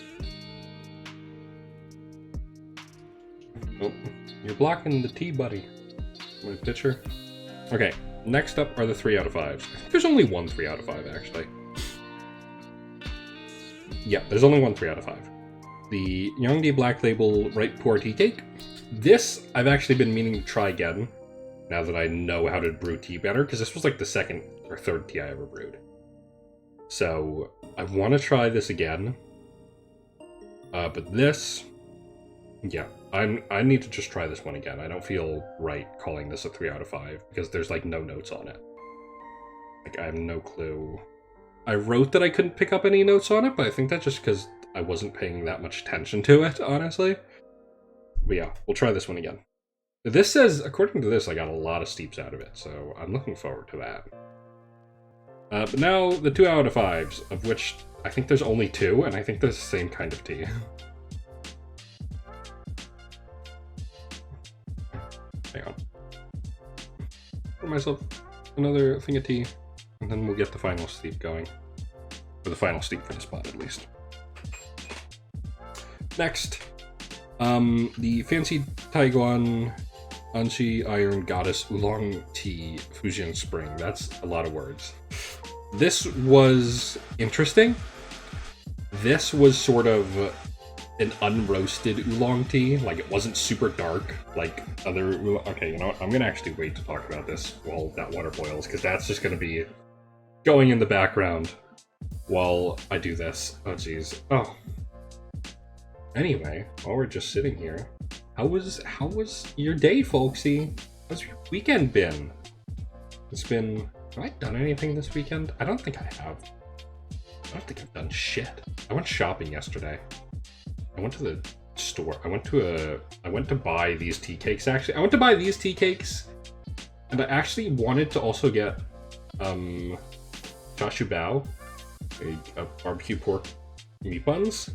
Oh, you're blocking the tea, buddy. My pitcher. Okay, next up are the 3 out of 5s. I think there's only 1 3 out of 5, actually. Yeah, there's only 1 3 out of 5. The Yongdi Black Label Ripe Pu'er Tea Cake. This, I've actually been meaning to try again, now that I know how to brew tea better, because this was like the 2nd or 3rd tea I ever brewed. So, I want to try this again. But this... Yeah, I need to just try this one again. I don't feel right calling this a 3 out of 5, because there's like no notes on it. Like, I have no clue. I wrote that I couldn't pick up any notes on it, but I think that's just because I wasn't paying that much attention to it, honestly. But yeah, we'll try this one again. This says, according to this, I got a lot of steeps out of it, so I'm looking forward to that. But now, the 2 out of 5s, of which I think there's only 2, and I think they're the same kind of tea. Hang on. Pour myself another thing of tea, and then we'll get the final steep going. Or the final steep for this pot, at least. Next, the Fancy Taiguan Anshi Iron Goddess Oolong Tea Fujian Spring. That's a lot of words. This was interesting. This was sort of an unroasted oolong tea. Like, it wasn't super dark like other oolong. Okay, you know what? I'm gonna actually wait to talk about this while that water boils, because that's just gonna be going in the background while I do this. Oh, jeez. Oh. Anyway, while we're just sitting here, how was your day, folksy? How's your weekend been? It's been... Have I done anything this weekend? I don't think I have. I don't think I've done shit. I went shopping yesterday. I went to the store. I went to buy these tea cakes, actually. I went to buy these tea cakes, and I actually wanted to also get chashu bao, a barbecue pork meat buns,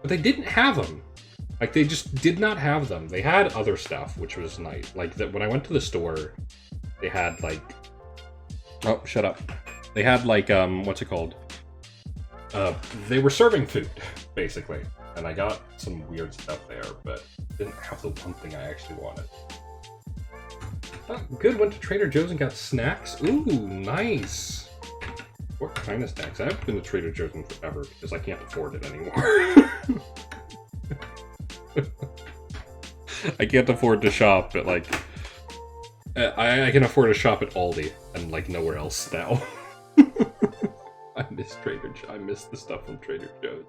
but they didn't have them. Like, they just did not have them. They had other stuff, which was nice. Like, when I went to the store, they had, like... Oh, shut up. They had, like, what's it called? They were serving food, basically. And I got some weird stuff there, but didn't have the one thing I actually wanted. Oh, good, went to Trader Joe's and got snacks. Ooh, nice. What kind of snacks? I haven't been to Trader Joe's in forever because I can't afford it anymore. I can't afford to shop at, like... I can afford to shop at Aldi and, like, nowhere else now. I miss Trader Joe's. I miss the stuff from Trader Joe's.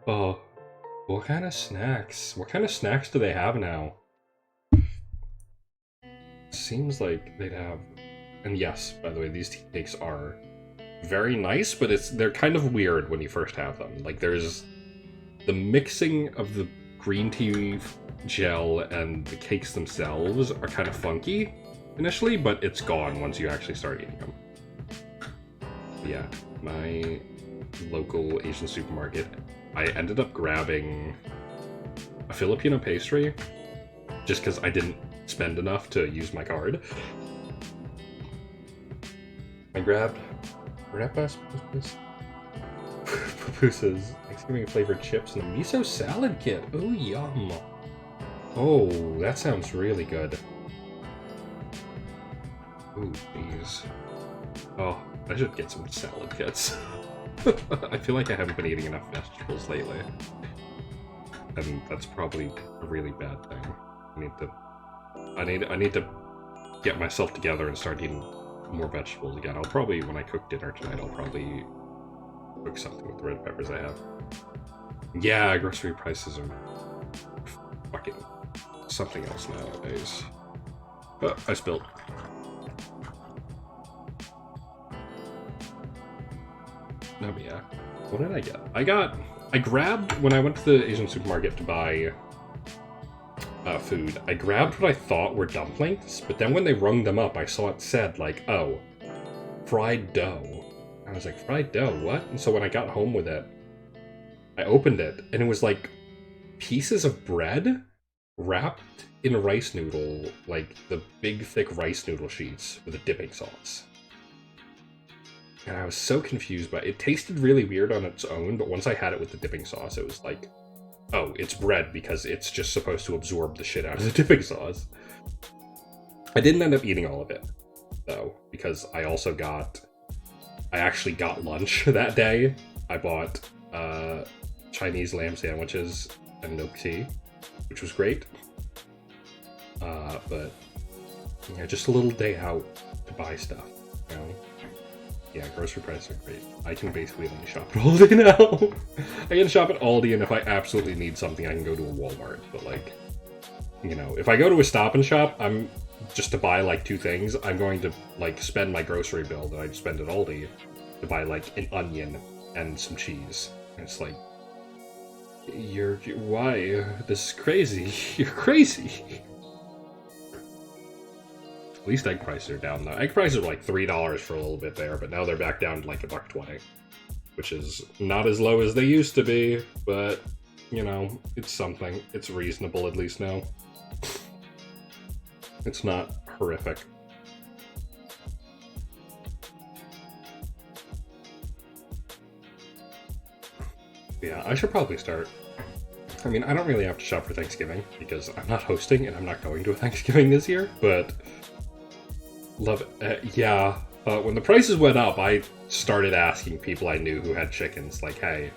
Oh, what kind of snacks? What kind of snacks do they have now? Seems like they'd have... And yes, by the way, these tea cakes are very nice, but they're kind of weird when you first have them. Like, there's the mixing of the green tea gel and the cakes themselves are kind of funky initially, but it's gone once you actually start eating them. Yeah, my local Asian supermarket, I ended up grabbing a Filipino pastry just because I didn't spend enough to use my card. I grabbed pupusas, Thanksgiving flavored chips, and a miso salad kit. Oh, yum. Oh, that sounds really good. Ooh, jeez. Oh, I should get some salad kits. I feel like I haven't been eating enough vegetables lately. And that's probably a really bad thing. I need to get myself together and start eating more vegetables again. I'll probably, when I cook dinner tonight, I'll probably cook something with the red peppers I have. Yeah, grocery prices are fucking something else nowadays. Oh, I spilled. No, but yeah. What did I get? I grabbed, when I went to the Asian supermarket to buy food, I grabbed what I thought were dumplings, but then when they rung them up, I saw it said, like, oh, fried dough. I was like, fried dough, what? And so when I got home with it, I opened it, and it was like pieces of bread wrapped in rice noodle, like the big thick rice noodle sheets with a dipping sauce. And I was so confused by it. It tasted really weird on its own, but once I had it with the dipping sauce, it was like, oh, it's bread because it's just supposed to absorb the shit out of the dipping sauce. I didn't end up eating all of it, though, because I actually got lunch that day. I bought Chinese lamb sandwiches and milk tea, which was great. But yeah, just a little day out to buy stuff, you know? Yeah, grocery prices are great. I can basically only shop at Aldi now. I can shop at Aldi, and if I absolutely need something, I can go to a Walmart. But, like, you know, if I go to a Stop and Shop, I'm just to buy, like, 2 things, I'm going to, like, spend my grocery bill that I'd spend at Aldi to buy, like, an onion and some cheese. And it's like, why? This is crazy. You're crazy. At least egg prices are down, though. Egg prices were like $3 for a little bit there, but now they're back down to like $1.20, which is not as low as they used to be, but, you know, it's something. It's reasonable at least now. It's not horrific. Yeah, I should probably start. I mean, I don't really have to shop for Thanksgiving, because I'm not hosting and I'm not going to a Thanksgiving this year, but... Love it. Yeah. When the prices went up, I started asking people I knew who had chickens, like, hey,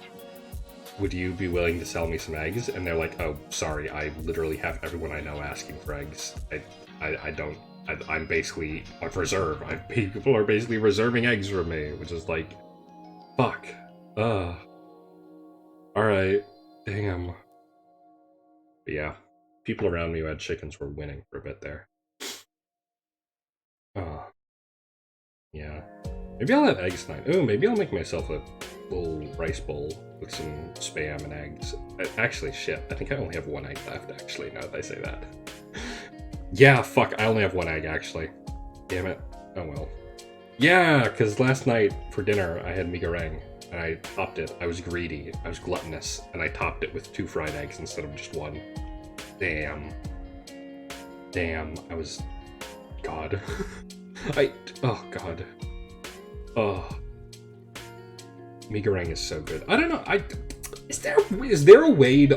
would you be willing to sell me some eggs? And they're like, oh, sorry, I literally have everyone I know asking for eggs. I'm basically a reserve. People are basically reserving eggs from me, which is like, fuck. Alright. Damn. But yeah. People around me who had chickens were winning for a bit there. Yeah. Maybe I'll have eggs tonight. Oh, maybe I'll make myself a little rice bowl with some Spam and eggs. Actually, shit. I think I only have 1 egg left, actually, now that I say that. Yeah, fuck. I only have 1 egg, actually. Damn it. Oh, well. Yeah, because last night for dinner, I had mi goreng, and I topped it. I was greedy. I was gluttonous, and I topped it with 2 fried eggs instead of just 1. Damn. Damn. I was... God. Oh, God. Oh. Mi goreng is so good. I don't know, is there a way to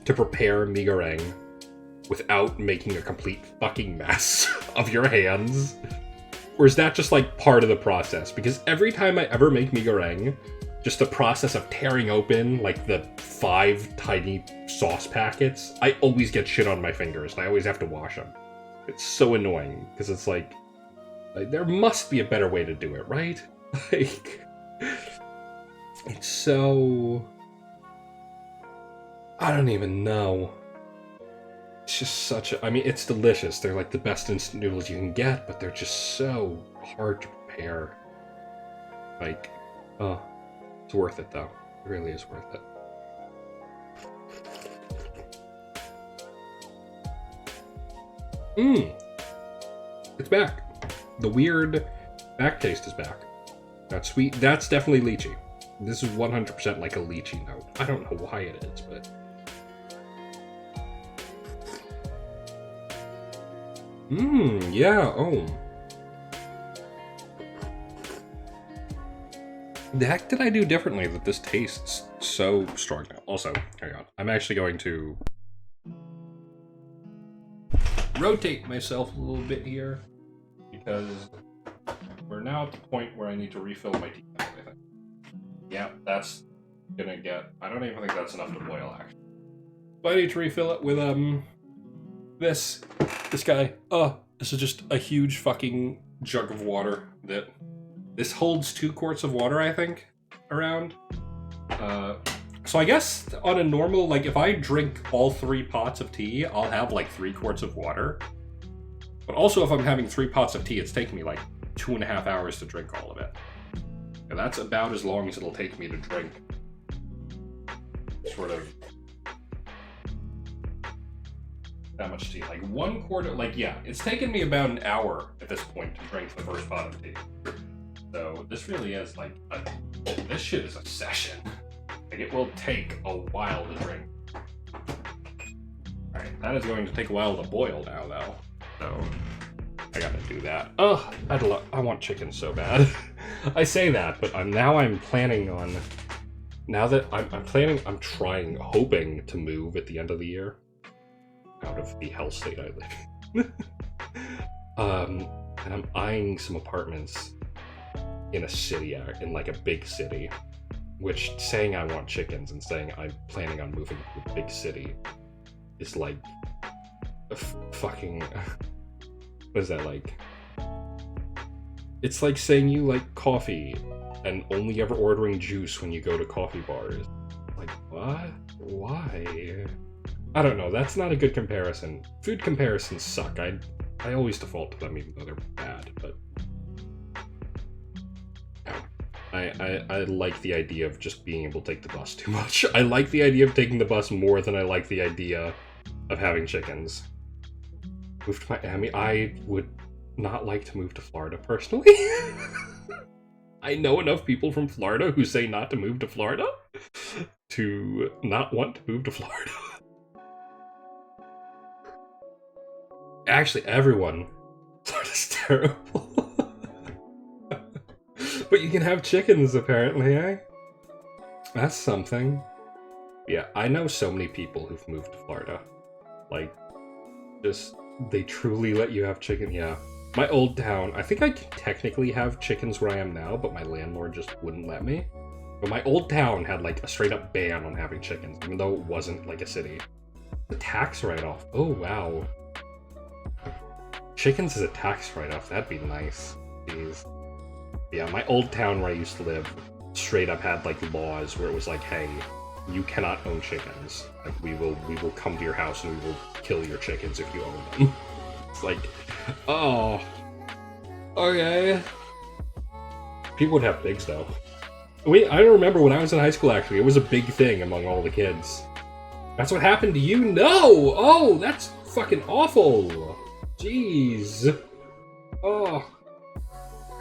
prepare mi goreng without making a complete fucking mess of your hands? Or is that just like part of the process? Because every time I ever make mee goreng, just the process of tearing open like the 5 tiny sauce packets, I always get shit on my fingers and I always have to wash them. It's so annoying because it's like there must be a better way to do it, right? Like, it's so... I don't even know. It's just such a... I mean, it's delicious. They're like the best instant noodles you can get, but they're just so hard to prepare. Like, oh, it's worth it though. It really is worth it. It's back. The weird back taste is back. That's sweet. That's definitely lychee. This is 100% like a lychee note. I don't know why it is, but... yeah, oh. The heck did I do differently that this tastes so strong now? Also, hang on. I'm actually going to rotate myself a little bit here because we're now at the point where I need to refill my tea bag, I think. Yeah, that's gonna get... I don't even think that's enough to boil, actually. But I need to refill it with, this guy. Oh, this is just a huge fucking jug of water that... This holds 2 quarts of water, I think, around. So I guess on a normal, like, if I drink all 3 pots of tea, I'll have, like, 3 quarts of water. But also, if I'm having 3 pots of tea, it's taking me, like, 2.5 hours to drink all of it. And that's about as long as it'll take me to drink. Sort of... that much tea. Like, 1 quart of... Like, yeah, it's taken me about an hour at this point to drink the first pot of tea. So, this really is, like, this shit is a session. Like, it will take a while to drink. Alright, that is going to take a while to boil now, though. So, I gotta do that. Ugh, I want chicken so bad. I say that, but I'm planning on... Now that I'm hoping to move at the end of the year. Out of the hell state I live in. And I'm eyeing some apartments in a city, in like a big city, which saying I want chickens and saying I'm planning on moving to a big city is like a fucking... What is that like? It's like saying you like coffee and only ever ordering juice when you go to coffee bars. Like, what? Why? I don't know, that's not a good comparison. Food comparisons suck. I always default to them even though they're bad, but... I like the idea of just being able to take the bus too much. I like the idea of taking the bus more than I like the idea of having chickens. Move to Miami. I would not like to move to Florida, personally. I know enough people from Florida who say not to move to Florida to not want to move to Florida. Actually, everyone. Florida's terrible. But you can have chickens, apparently, eh? That's something. Yeah, I know so many people who've moved to Florida. Like, just, they truly let you have chicken, yeah. My old town, I think I can technically have chickens where I am now, but my landlord just wouldn't let me. But my old town had, like, a straight-up ban on having chickens, even though it wasn't, like, a city. The tax write-off. Oh, wow. Chickens is a tax write-off. That'd be nice. Jeez. Yeah, my old town where I used to live straight up had like laws where it was like, hey, you cannot own chickens. Like we will come to your house and we will kill your chickens if you own them. It's like, oh, okay. People would have pigs though. I remember when I was in high school actually, it was a big thing among all the kids. That's what happened to you? No! Oh, that's fucking awful. Jeez. Oh.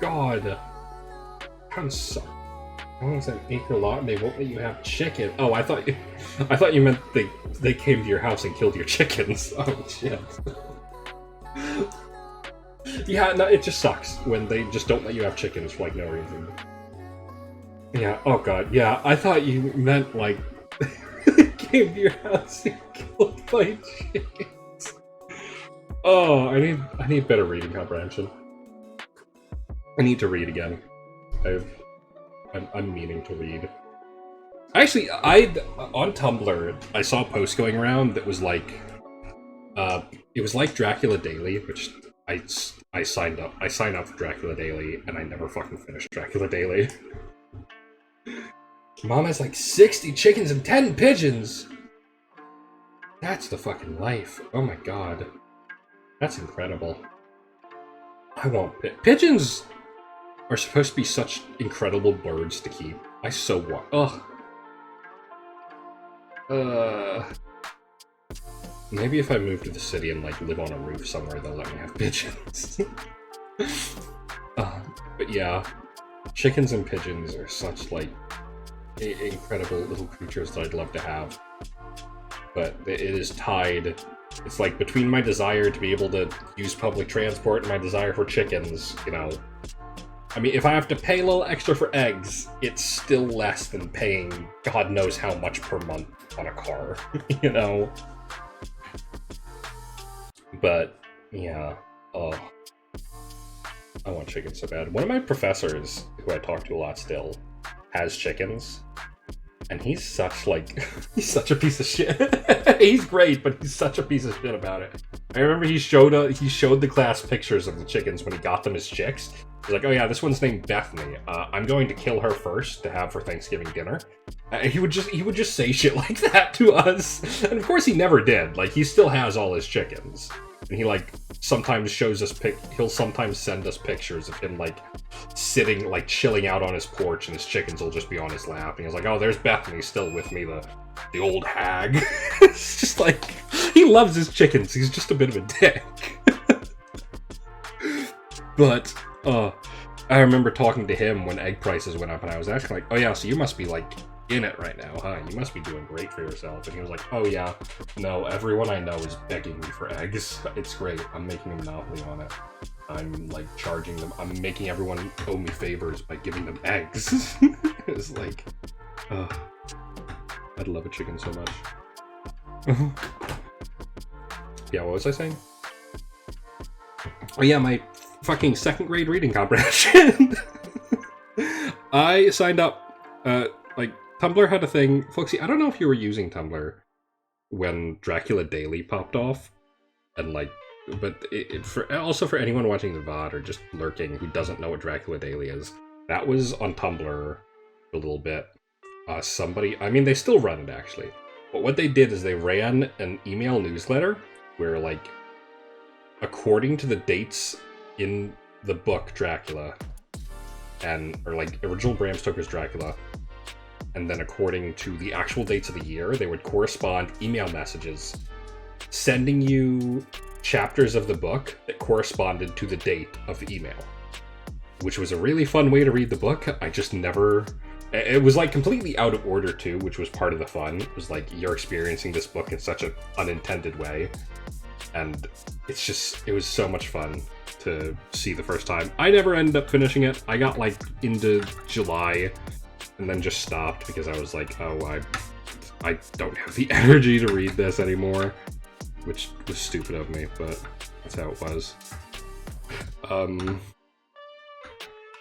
God. Kind of suck. I want to say an acre lot and they won't let you have chicken. Oh, I thought you meant they came to your house and killed your chickens. Oh shit. Yeah, no, it just sucks when they just don't let you have chickens for like no reason. Yeah, oh god, yeah, I thought you meant like they came to your house and killed my chickens. Oh, I need better reading comprehension. I need to read again. I'm meaning to read. Actually, on Tumblr, I saw a post going around that was like, it was like Dracula Daily, which I signed up. I signed up for Dracula Daily, and I never fucking finished Dracula Daily. Mom has like 60 chickens and 10 pigeons! That's the fucking life. Oh my god. That's incredible. I want pigeons are supposed to be such incredible birds to keep. I so want. Ugh. Maybe if I move to the city and like live on a roof somewhere, they'll let me have pigeons. But yeah, chickens and pigeons are such like incredible little creatures that I'd love to have. But it is tied. It's like between my desire to be able to use public transport and my desire for chickens, you know. I mean, if I have to pay a little extra for eggs, it's still less than paying God knows how much per month on a car, you know? But, yeah. Oh. I want chickens so bad. One of my professors, who I talk to a lot still, has chickens. And he's such, like, he's such a piece of shit. He's great, but he's such a piece of shit about it. I remember he showed the class pictures of the chickens when he got them as chicks. He's like, oh yeah, this one's named Bethany. I'm going to kill her first to have for Thanksgiving dinner. He would just say shit like that to us. And of course he never did. Like, he still has all his chickens. And he, like, sometimes shows us he'll sometimes send us pictures of him, like, sitting, like, chilling out on his porch, and his chickens will just be on his lap. And he's like, oh, there's Bethany still with me, the old hag. It's just like, he loves his chickens. He's just a bit of a dick. But, I remember talking to him when egg prices went up, and I was asking, like, oh yeah, so you must be, like, in it right now, huh? You must be doing great for yourself. And he was like, oh yeah, no, everyone I know is begging me for eggs. It's great. I'm making a monopoly on it. I'm, like, charging them. I'm making everyone owe me favors by giving them eggs. It's like, I'd love a chicken so much. Yeah, what was I saying? Oh yeah, my fucking second grade reading comprehension. I signed up, like, Tumblr had a thing. Folksy, I don't know if you were using Tumblr when Dracula Daily popped off, and like, but also for anyone watching the VOD or just lurking who doesn't know what Dracula Daily is, that was on Tumblr a little bit. I mean, they still run it actually, but what they did is they ran an email newsletter where, like, according to the dates in the book Dracula, or like original Bram Stoker's Dracula, and then according to the actual dates of the year, they would correspond email messages sending you chapters of the book that corresponded to the date of the email, which was a really fun way to read the book. I just never... It was, like, completely out of order, too, which was part of the fun. It was like, you're experiencing this book in such an unintended way, and it was so much fun to see the first time. I never ended up finishing it. I got, like, into July, and then just stopped because I was like, oh, I don't have the energy to read this anymore, which was stupid of me, but that's how it was.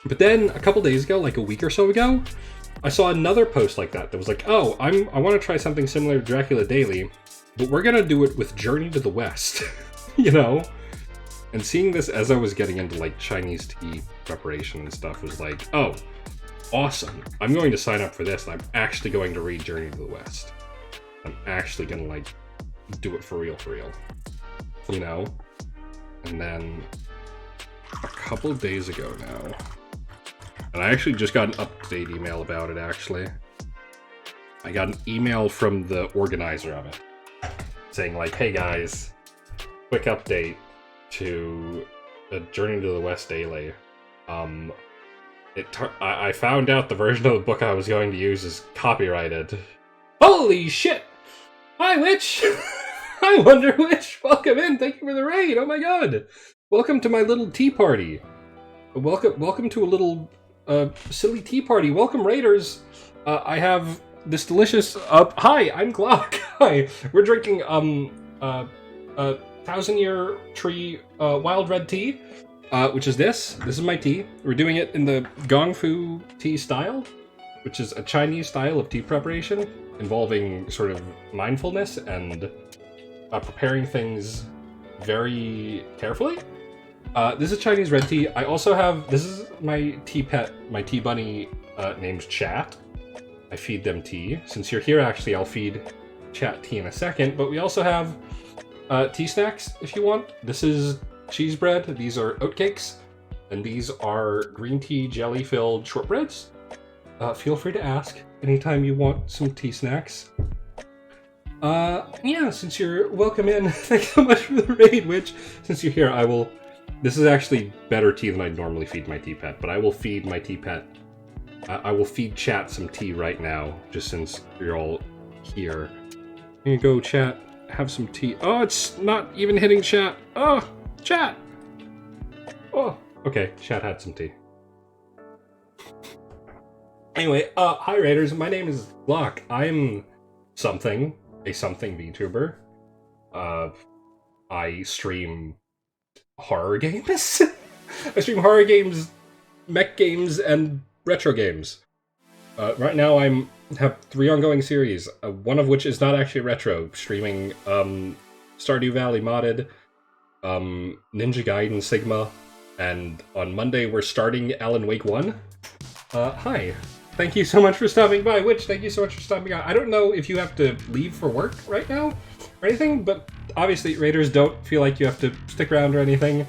But then a couple days ago, like a week or so ago, I saw another post like that was like, oh, I want to try something similar to Dracula Daily, but we're gonna do it with Journey to the West, you know? And seeing this as I was getting into, like, Chinese tea preparation and stuff was like, oh, awesome. I'm going to sign up for this, and I'm actually going to read Journey to the West. I'm actually going to, like, do it for real, you know? And then a couple days ago now, and I actually just got an up-to-date email about it, actually. I got an email from the organizer of it saying, like, hey guys, quick update to the Journey to the West Daily. I found out the version of the book I was going to use is copyrighted. Holy shit! Hi, Witch! I wonder which. Welcome in. Thank you for the raid. Oh my god. Welcome to my little tea party. Welcome to a little silly tea party. Welcome, raiders. I have this delicious. Hi, I'm Glock. Hi. We're drinking 1,000-year tree wild red tea. which is this. This is my tea. We're doing it in the Gong Fu tea style, which is a Chinese style of tea preparation involving sort of mindfulness and preparing things very carefully. This is Chinese red tea. I also have, this is my tea pet, my tea bunny named Chat. I feed them tea. Since you're here, actually, I'll feed Chat tea in a second, but we also have tea snacks if you want. This is cheese bread, these are oatcakes, and these are green tea jelly-filled shortbreads. Feel free to ask anytime you want some tea snacks. Yeah, since you're welcome in, thanks so much for the raid, which, since you're here, I will... This is actually better tea than I'd normally feed my tea pet, but I will feed my tea pet. I will feed Chat some tea right now, just since you're all here. Here you go, Chat. Have some tea. Oh, it's not even hitting Chat. Oh, Chat! Oh, okay, Chat had some tea. Anyway, hi Raiders, my name is Glock. I'm something, a something VTuber. I stream horror games? I stream horror games, mech games, and retro games. Right now I have 3 ongoing series, one of which is not actually retro, streaming Stardew Valley modded, Ninja Gaiden Sigma, and on Monday we're starting Alan Wake 1. Hi. Thank you so much for stopping by. Witch, thank you so much for stopping by. I don't know if you have to leave for work right now or anything, but obviously Raiders don't feel like you have to stick around or anything.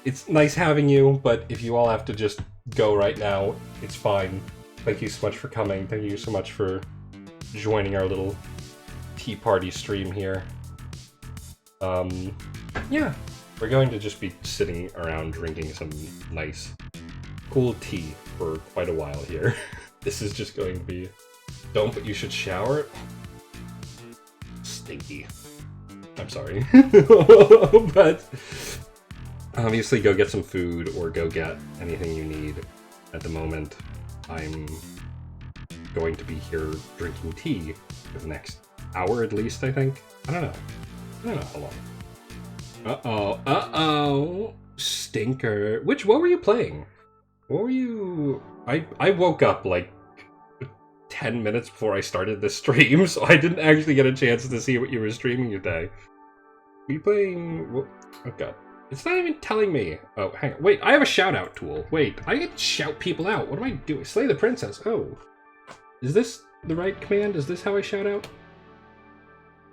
It's nice having you, but if you all have to just go right now, it's fine. Thank you so much for coming. Thank you so much for joining our little tea party stream here. Yeah, we're going to just be sitting around drinking some nice, cool tea for quite a while here. This is just going to be... Don't, but you should shower? Stinky. I'm sorry. But obviously go get some food or go get anything you need. At the moment, I'm going to be here drinking tea for the next hour at least, I think. I don't know how long. Uh-oh. Stinker. What were you playing? What were you... I woke up like 10 minutes before I started the stream, so I didn't actually get a chance to see what you were streaming today. Were you playing... Oh god. It's not even telling me. Oh, hang on. Wait, I have a shout-out tool. Wait, I can shout people out. What am I doing? Slay the princess. Oh. Is this the right command? Is this how I shout out?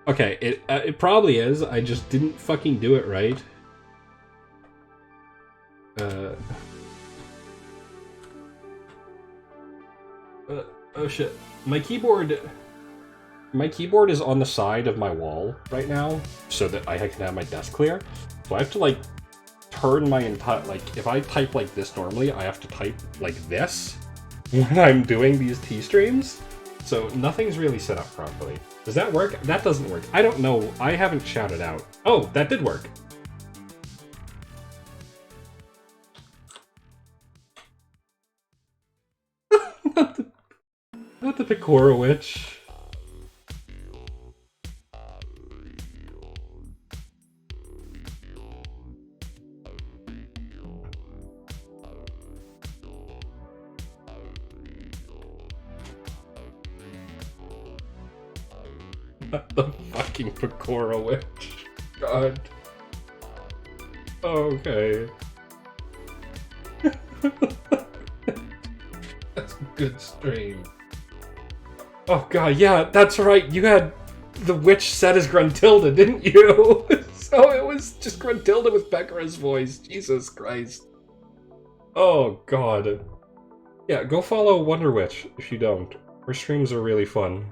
Okay, it probably is. I just didn't fucking do it right. Oh shit. My keyboard is on the side of my wall right now, so that I can have my desk clear. So I have to, like, turn my entire... Like, if I type like this normally, I have to type like this when I'm doing these tea streams. So nothing's really set up properly. Does that work? That doesn't work. I don't know. I haven't shouted out. Oh, that did work. Not the Picora Witch. Not the fucking Picora Witch. God. Okay. That's a good stream. Oh god, yeah, that's right. You had the witch set as Gruntilda, didn't you? So it was just Gruntilda with Becca's voice. Jesus Christ. Oh god. Yeah, go follow Wonder Witch if you don't. Her streams are really fun.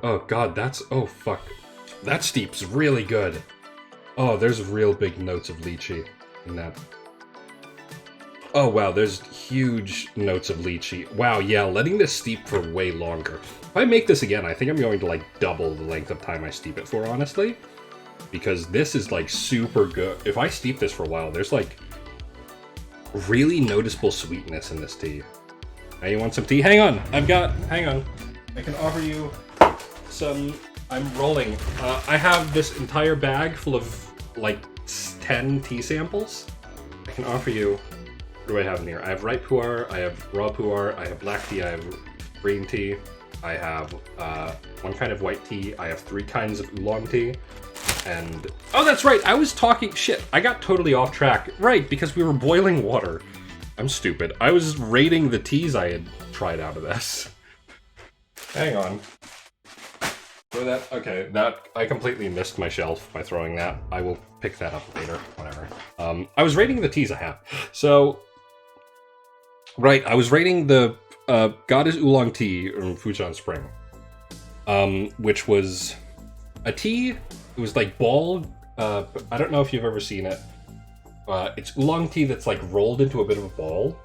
Oh god, that's... Oh fuck. That steep's really good. Oh, there's real big notes of lychee in that. Oh wow, there's huge notes of lychee. Wow, yeah, letting this steep for way longer. If I make this again, I think I'm going to like double the length of time I steep it for, honestly. Because this is like super good. If I steep this for a while, there's like really noticeable sweetness in this tea. Now you want some tea? Hang on, hang on. I can offer you some I'm rolling. I have this entire bag full of like 10 tea samples. I can offer you. What do I have in here? I have ripe pu'er, I have raw pu'er, I have black tea, I have green tea, I have one kind of white tea, I have 3 kinds of oolong tea, and... Oh, that's right! I was talking... Shit, I got totally off track. Right, because we were boiling water. I'm stupid. I was rating the teas I had tried out of this. Hang on. For that... Okay, that... I completely missed my shelf by throwing that. I will pick that up later. Whatever. I was rating the teas I have. So... Right, I was rating the Goddess Oolong Tea from Fujian Spring. Which was a tea. It was like ball. I don't know if you've ever seen it. It's oolong tea that's like rolled into a bit of a ball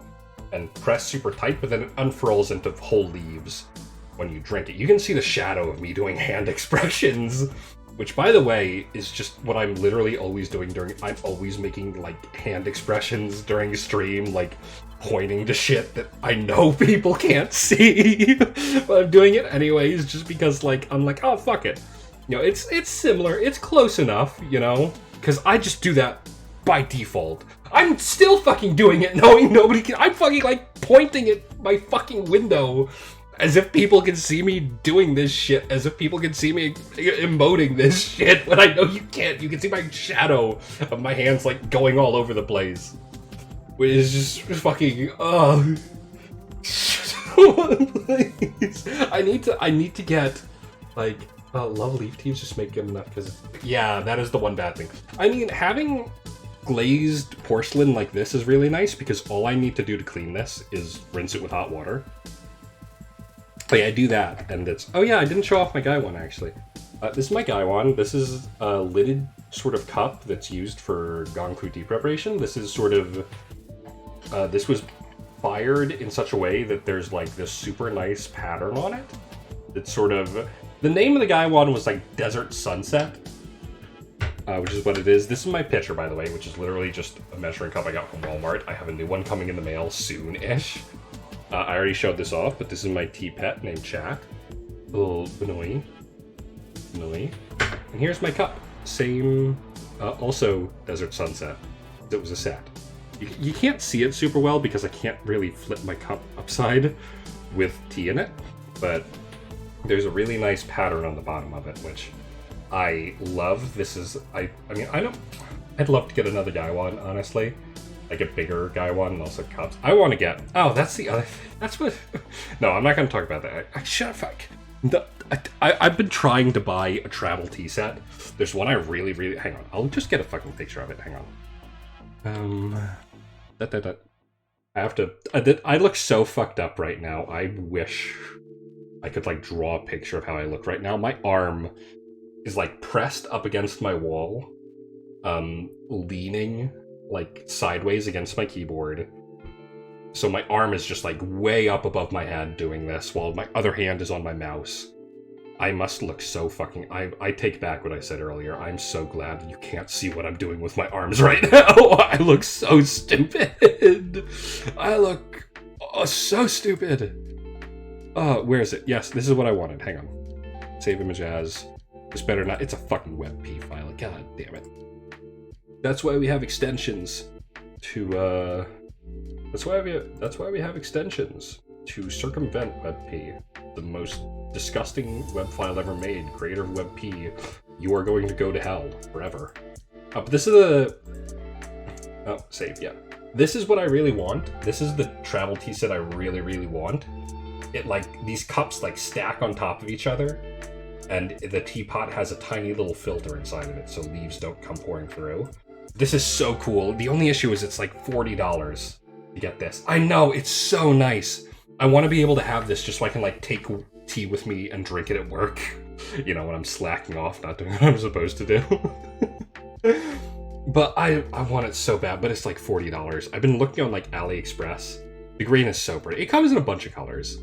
and pressed super tight, but then it unfurls into whole leaves when you drink it. You can see the shadow of me doing hand expressions, which, by the way, is just what I'm literally always doing during... I'm always making, like, hand expressions during stream, like, pointing to shit that I know people can't see. But I'm doing it anyways, just because, like, I'm like, oh, fuck it. You know, it's similar. It's close enough, you know? Because I just do that by default. I'm still fucking doing it knowing nobody can... I'm fucking, like, pointing at my fucking window as if people can see me doing this shit, as if people can see me emoting this shit, when I know you can't. You can see my shadow of my hands, like, going all over the place. Which is just fucking, please. I need to get, like, love leaf teas just make good enough, because, yeah, that is the one bad thing. I mean, having glazed porcelain like this is really nice, because all I need to do to clean this is rinse it with hot water. But yeah, I do that, and it's... Oh yeah, I didn't show off my Gaiwan, actually. This is my Gaiwan. This is a lidded sort of cup that's used for gongfu tea preparation. This is sort of... this was fired in such a way that there's, like, this super nice pattern on it. It's sort of... The name of the Gaiwan was, like, Desert Sunset, which is what it is. This is my pitcher, by the way, which is literally just a measuring cup I got from Walmart. I have a new one coming in the mail soon-ish. I already showed this off, but this is my tea pet named Chat. Little Benoi. And here's my cup. Same, also Desert Sunset. It was a set. You can't see it super well because I can't really flip my cup upside with tea in it, but there's a really nice pattern on the bottom of it, which I love. This is, I mean, I'd love to get another Gaiwan, honestly. Like a bigger Gaiwan and also cups. I want to get... Oh, that's the other... That's what... No, I'm not going to talk about that. Shut up. I've been trying to buy a travel tea set. There's one I really... Hang on. I'll just get a fucking picture of it. Hang on. I have to... I look so fucked up right now. I wish I could, like, draw a picture of how I look right now. My arm is, like, pressed up against my wall. Leaning... like sideways against my keyboard. So my arm is just like way up above my head doing this while my other hand is on my mouse. I must look so fucking... I take back what I said earlier. I'm so glad you can't see what I'm doing with my arms right now. I look so stupid. I look so stupid. Where is it? Yes, this is what I wanted. Hang on. Save image as. This better not... It's a fucking WebP file. God damn it. That's why we have extensions to, that's why we have extensions to circumvent WebP, the most disgusting web file ever made. Creator of WebP, you are going to go to hell forever. But this is save, yeah. This is what I really want. This is the travel tea set I really want. It, like, these cups, like, stack on top of each other, and the teapot has a tiny little filter inside of it, so leaves don't come pouring through. This is so cool. The only issue is it's like $40 to get this. I know, it's so nice. I want to be able to have this just so I can, like, take tea with me and drink it at work. You know, when I'm slacking off, not doing what I'm supposed to do. But I want it so bad, but it's like $40. I've been looking on, like, AliExpress. The green is so pretty. It comes in a bunch of colors,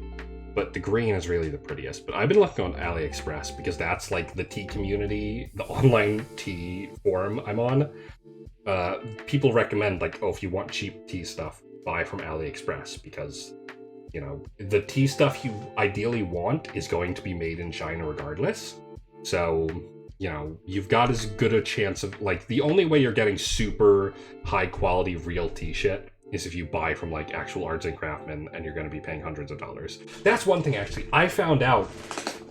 but the green is really the prettiest. But I've been looking on AliExpress because that's, like, the tea community, the online tea forum I'm on. People recommend, like, oh, if you want cheap tea stuff, buy from AliExpress, because, you know, the tea stuff you ideally want is going to be made in China regardless. So, you know, you've got as good a chance of, like, the only way you're getting super high quality real tea shit is if you buy from, like, actual arts and craftsmen, and you're going to be paying hundreds of dollars. That's one thing, actually. I found out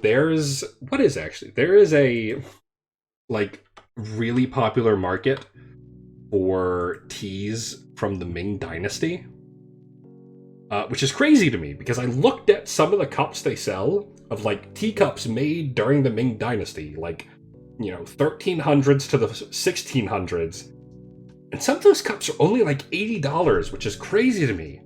there is a, like, really popular market for teas from the Ming Dynasty. Which is crazy to me, because I looked at some of the cups they sell of, like, teacups made during the Ming Dynasty, like, you know, 1300s to the 1600s. And some of those cups are only, like, $80, which is crazy to me.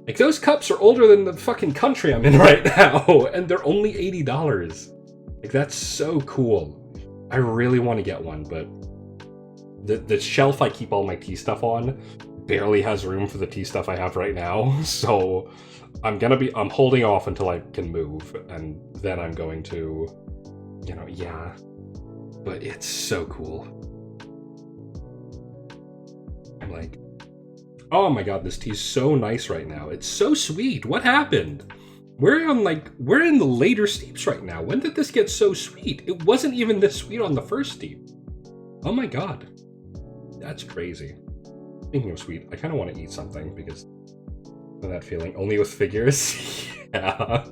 Like, those cups are older than the fucking country I'm in right now, and they're only $80. Like, that's so cool. I really want to get one, but the shelf I keep all my tea stuff on barely has room for the tea stuff I have right now, so I'm holding off until I can move, and then I'm going to, you know, yeah. But it's so cool. I'm like, oh my god, this tea's so nice right now. It's so sweet. What happened? We're in the later steeps right now. When did this get so sweet? It wasn't even this sweet on the first steep. Oh my god. That's crazy. Speaking of sweet, I kind of want to eat something because of that feeling. Only with figures? Yeah.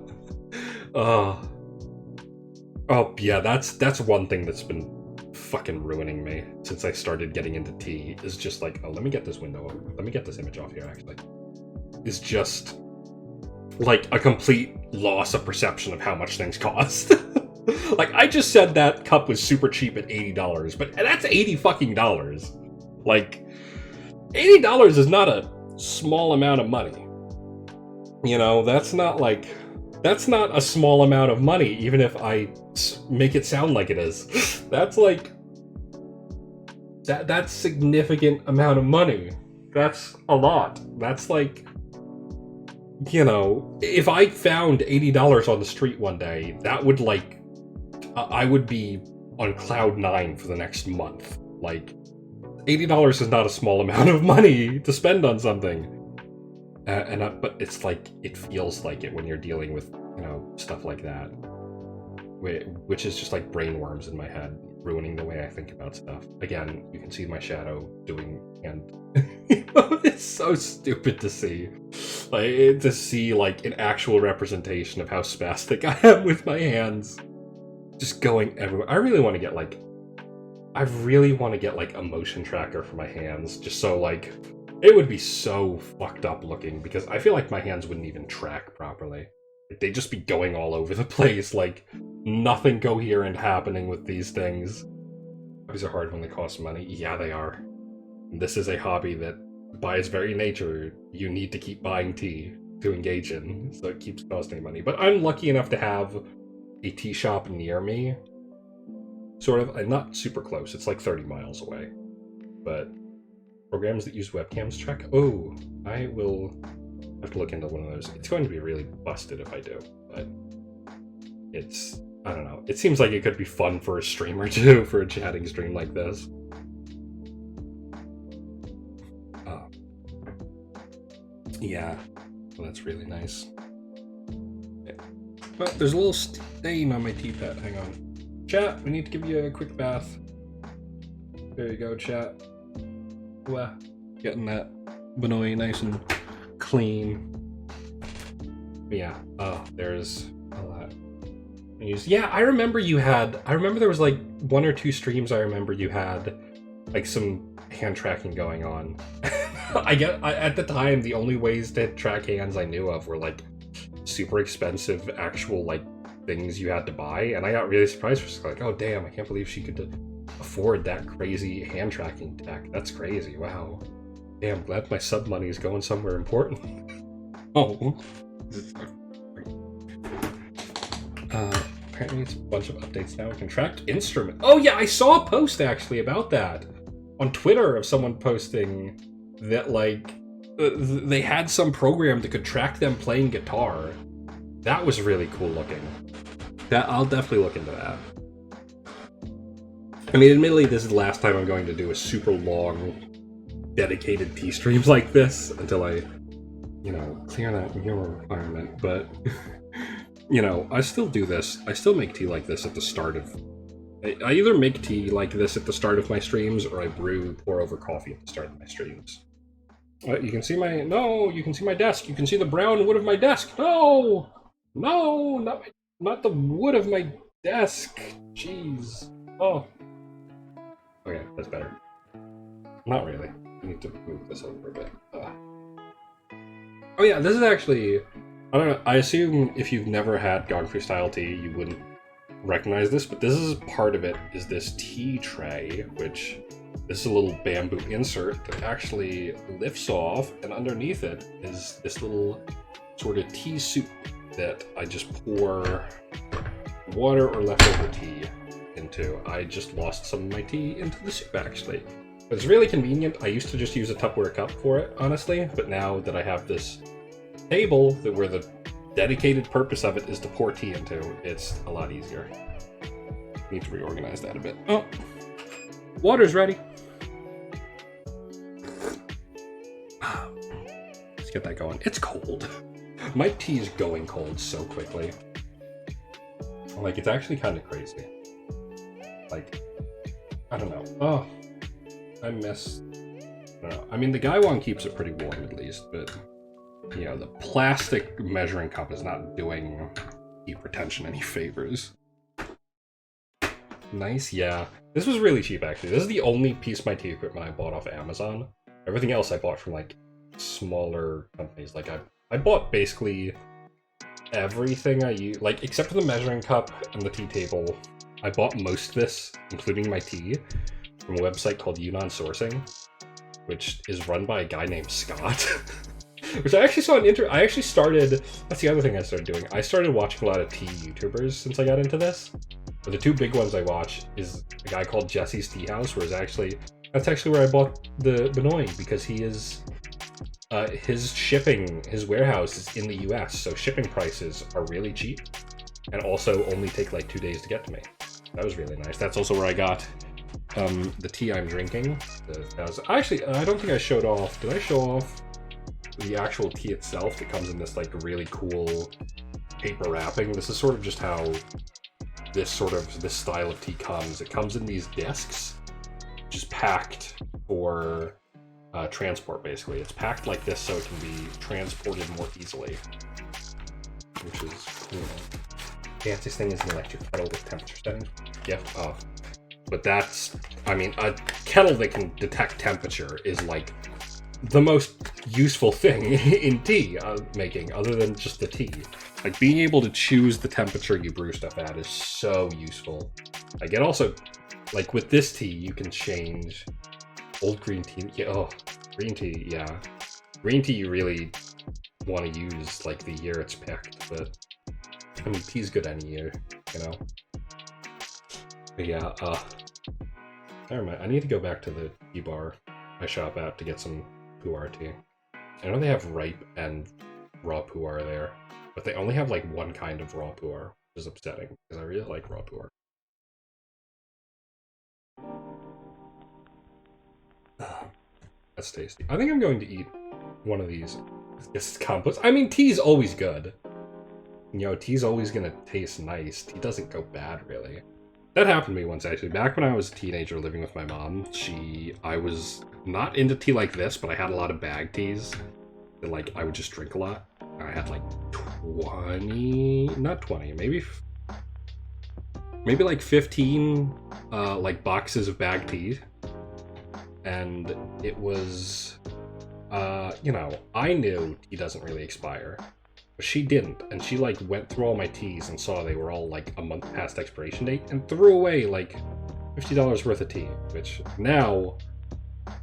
Oh, yeah, that's one thing that's been fucking ruining me since I started getting into tea, is just like, oh, let me get this window over. Let me get this image off here, actually. It's just like a complete loss of perception of how much things cost. Like, I just said that cup was super cheap at $80, but that's $80 fucking dollars. Like, $80 is not a small amount of money. You know, that's not a small amount of money, even if I make it sound like it is. That's like, that's significant amount of money. That's a lot. That's like, you know, if I found $80 on the street one day, that would, like, I would be on cloud 9 for the next month. Like, $80 is not a small amount of money to spend on something. But it's like, it feels like it when you're dealing with, you know, stuff like that. Which is just like brain worms in my head, ruining the way I think about stuff. Again, you can see my shadow doing, and it's so stupid to see. Like, an actual representation of how spastic I am with my hands. Just going everywhere. I really want to get, like, a motion tracker for my hands, just so, like, it would be so fucked up looking, because I feel like my hands wouldn't even track properly. Like, they'd just be going all over the place, like, nothing coherent happening with these things. Hobbies are hard when they cost money. Yeah, they are. And this is a hobby that, by its very nature, you need to keep buying tea to engage in, so it keeps costing money. But I'm lucky enough to have a tea shop near me. Sort of. I'm not super close. It's like 30 miles away. But programs that use webcams check? Oh, I will have to look into one of those. It's going to be really busted if I do, but it's, I don't know. It seems like it could be fun for a streamer too, for a chatting stream like this. Yeah, well, that's really nice. Yeah. But there's a little stain on my teapot. Hang on. Chat, we need to give you a quick bath. There you go, chat. Wow. Getting that Benoi nice and clean. Yeah. Oh, there's a lot. Yeah, I remember there was like 1 or 2 streams I remember you had like some hand tracking going on. At the time, the only ways to track hands I knew of were like super expensive actual like things you had to buy, and I got really surprised. Just like, oh damn, I can't believe she could afford that crazy hand tracking tech. That's crazy. Wow. Damn, glad my sub money is going somewhere important. Oh. Apparently it's a bunch of updates now. We can track instrument. Oh yeah, I saw a post actually about that on Twitter of someone posting that like they had some program that could track them playing guitar. That was really cool looking. I'll definitely look into that. I mean, admittedly, this is the last time I'm going to do a super long, dedicated tea streams like this until I, you know, clear that viewer requirement. But you know, I still do this. I still make tea like this at the start of... I either make tea like this at the start of my streams, or I pour over coffee at the start of my streams. You can see my... No! You can see my desk! You can see the brown wood of my desk! No! No! Not the wood of my desk! Jeez. Oh. Okay, that's better. Not really. I need to move this over a bit. Oh yeah, this is actually... I don't know, I assume if you've never had Godfrey style tea, you wouldn't recognize this, but this is part of it, is this tea tray, which this is a little bamboo insert that actually lifts off, and underneath it is this little sort of tea soup that I just pour water or leftover tea into. I just lost some of my tea into the soup, actually. It's really convenient. I used to just use a Tupperware cup for it, honestly, but now that I have this table where the dedicated purpose of it is to pour tea into, it's a lot easier. Need to reorganize that a bit. Oh, water's ready. Let's get that going. It's cold. My tea is going cold so quickly. Like, it's actually kind of crazy. Like, I don't know. Oh, I miss... I don't know. I mean, the Gaiwan keeps it pretty warm at least, but... You know, the plastic measuring cup is not doing heat retention any favors. Nice, yeah. This was really cheap, actually. This is the only piece of my tea equipment I bought off Amazon. Everything else I bought from, like, smaller companies. Like, I bought basically everything I use, like, except for the measuring cup and the tea table. I bought most of this, including my tea, from a website called Yunnan Sourcing, which is run by a guy named Scott. Which I actually saw on I actually started, that's the other thing I started doing. I started watching a lot of tea YouTubers since I got into this. But the two big ones I watch is a guy called Jesse's Tea House, that's actually where I bought the Benoit, because he is, his warehouse is in the US, so shipping prices are really cheap, and also only take like 2 days to get to me. That was really nice. That's also where I got the tea I'm drinking. Actually, I don't think I showed off. Did I show off the actual tea itself? It comes in this like really cool paper wrapping. This is sort of just how this style of tea comes. It comes in these discs, just packed for transport, basically. It's packed like this so it can be transported more easily, which is cool. Fanciest thing is an electric kettle with temperature settings. Gift off. But that's, I mean, a kettle that can detect temperature is like the most useful thing in tea making, other than just the tea. Like, being able to choose the temperature you brew stuff at is so useful. Like, it also, like, with this tea, you can change old green tea. Yeah, oh, green tea, yeah. Green tea you really want to use, like, the year it's picked, but, I mean, tea's good any year, you know? But yeah, never mind. I need to go back to the tea bar I shop at to get some pu'er tea. I know they have ripe and raw pu'er there, but they only have like one kind of raw pu'er, which is upsetting, because I really like raw pu'er. That's tasty. I think I'm going to eat one of these. This is compost. I mean, tea's always good. You know, tea's always gonna taste nice. Tea doesn't go bad, really. That happened to me once, actually. Back when I was a teenager living with my mom, I was not into tea like this, but I had a lot of bag teas that, like, I would just drink a lot. I had, like, 20... Not 20, maybe like 15, like, boxes of bag tea. And it was, you know, I knew tea doesn't really expire. But she didn't, and she, like, went through all my teas and saw they were all, like, a month past expiration date, and threw away, like, $50 worth of tea, which now,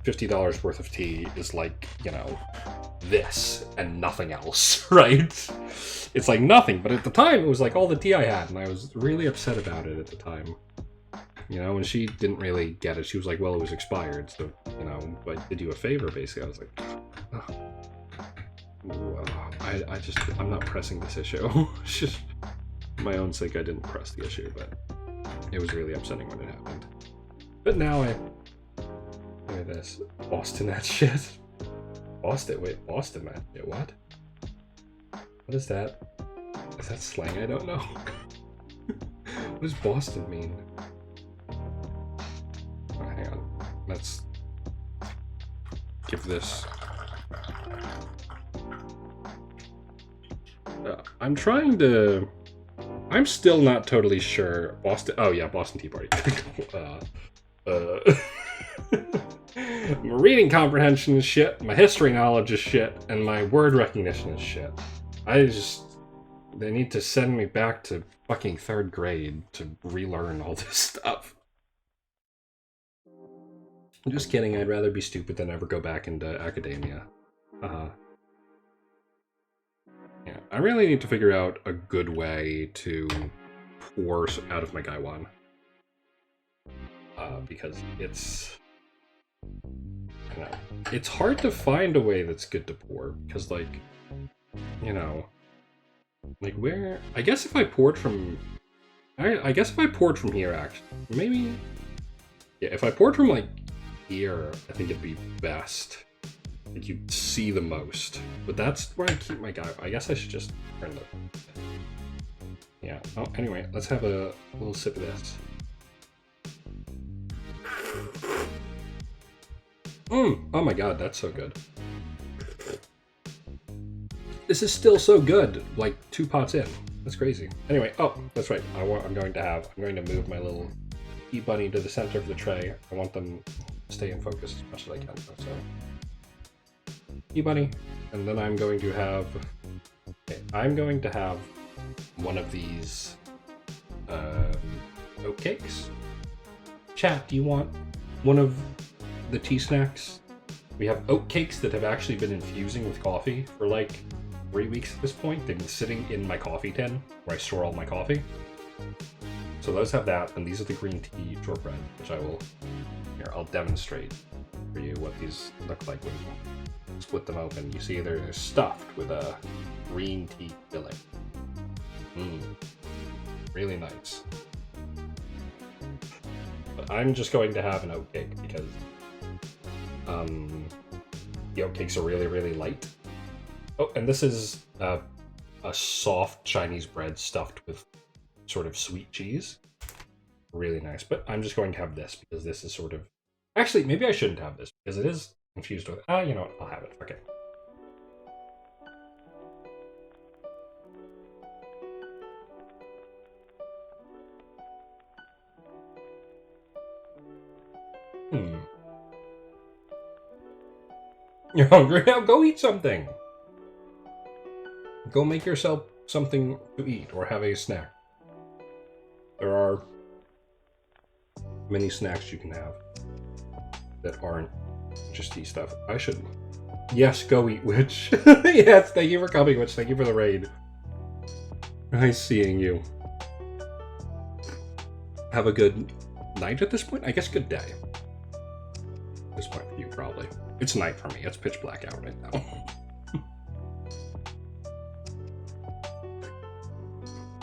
$50 worth of tea is, like, you know, this and nothing else, right? It's, like, nothing, but at the time, it was, like, all the tea I had, and I was really upset about it at the time. You know, and she didn't really get it. She was like, well, it was expired, so, you know, I did you a favor, basically. I was like, oh. I'm not pressing this issue. It's just for my own sake, I didn't press the issue, but it was really upsetting when it happened. But now look at this. Boston that shit. Boston that shit, what? What is that? Is that slang? I don't know. What does Boston mean? Oh, hang on. Let's give this... I'm trying to... I'm still not totally sure. Boston... Oh, yeah, Boston Tea Party. My reading comprehension is shit, my history knowledge is shit, and my word recognition is shit. They need to send me back to fucking 3rd grade to relearn all this stuff. I'm just kidding, I'd rather be stupid than ever go back into academia. Yeah, I really need to figure out a good way to pour out of my Gaiwan. Because it's... I don't know. It's hard to find a way that's good to pour, because, like, you know... Like, where... I guess if I poured from... I guess if I poured from here, actually. Maybe... Yeah, if I poured from, like, here, I think it'd be best. Like, you'd see the most. But that's where I keep my guy. I guess I should just turn the... Yeah. Oh, anyway, let's have a little sip of this. Oh my god, that's so good. This is still so good, like 2 pots in. That's crazy. Anyway, oh, that's right. I'm going to move my little tea bunny to the center of the tray. I want them to stay in focus as much as I can. So, tea bunny, and then I'm going to have one of these oat cakes. Chat, do you want one of the tea snacks? We have oat cakes that have actually been infusing with coffee for like 3 weeks at this point. They've been sitting in my coffee tin where I store all my coffee. So those have that, and these are the green tea shortbread, which I'll demonstrate for you what these look like when you split them open. You see they're stuffed with a green tea filling. Really nice. But I'm just going to have an oat cake because the oat cakes are really, really light. Oh, and this is a soft Chinese bread stuffed with sort of sweet cheese. Really nice. But I'm just going to have this because this is sort of... Actually, maybe I shouldn't have this because it is infused with... you know what? I'll have it. Okay. You're hungry now? Go eat something! Go make yourself something to eat or have a snack. There are many snacks you can have that aren't just tea stuff. I should... Yes, go eat, Witch. Yes, thank you for coming, Witch. Thank you for the raid. Nice seeing you. Have a good night at this point? I guess good day. At this point for you, probably. It's night for me. It's pitch black out right now.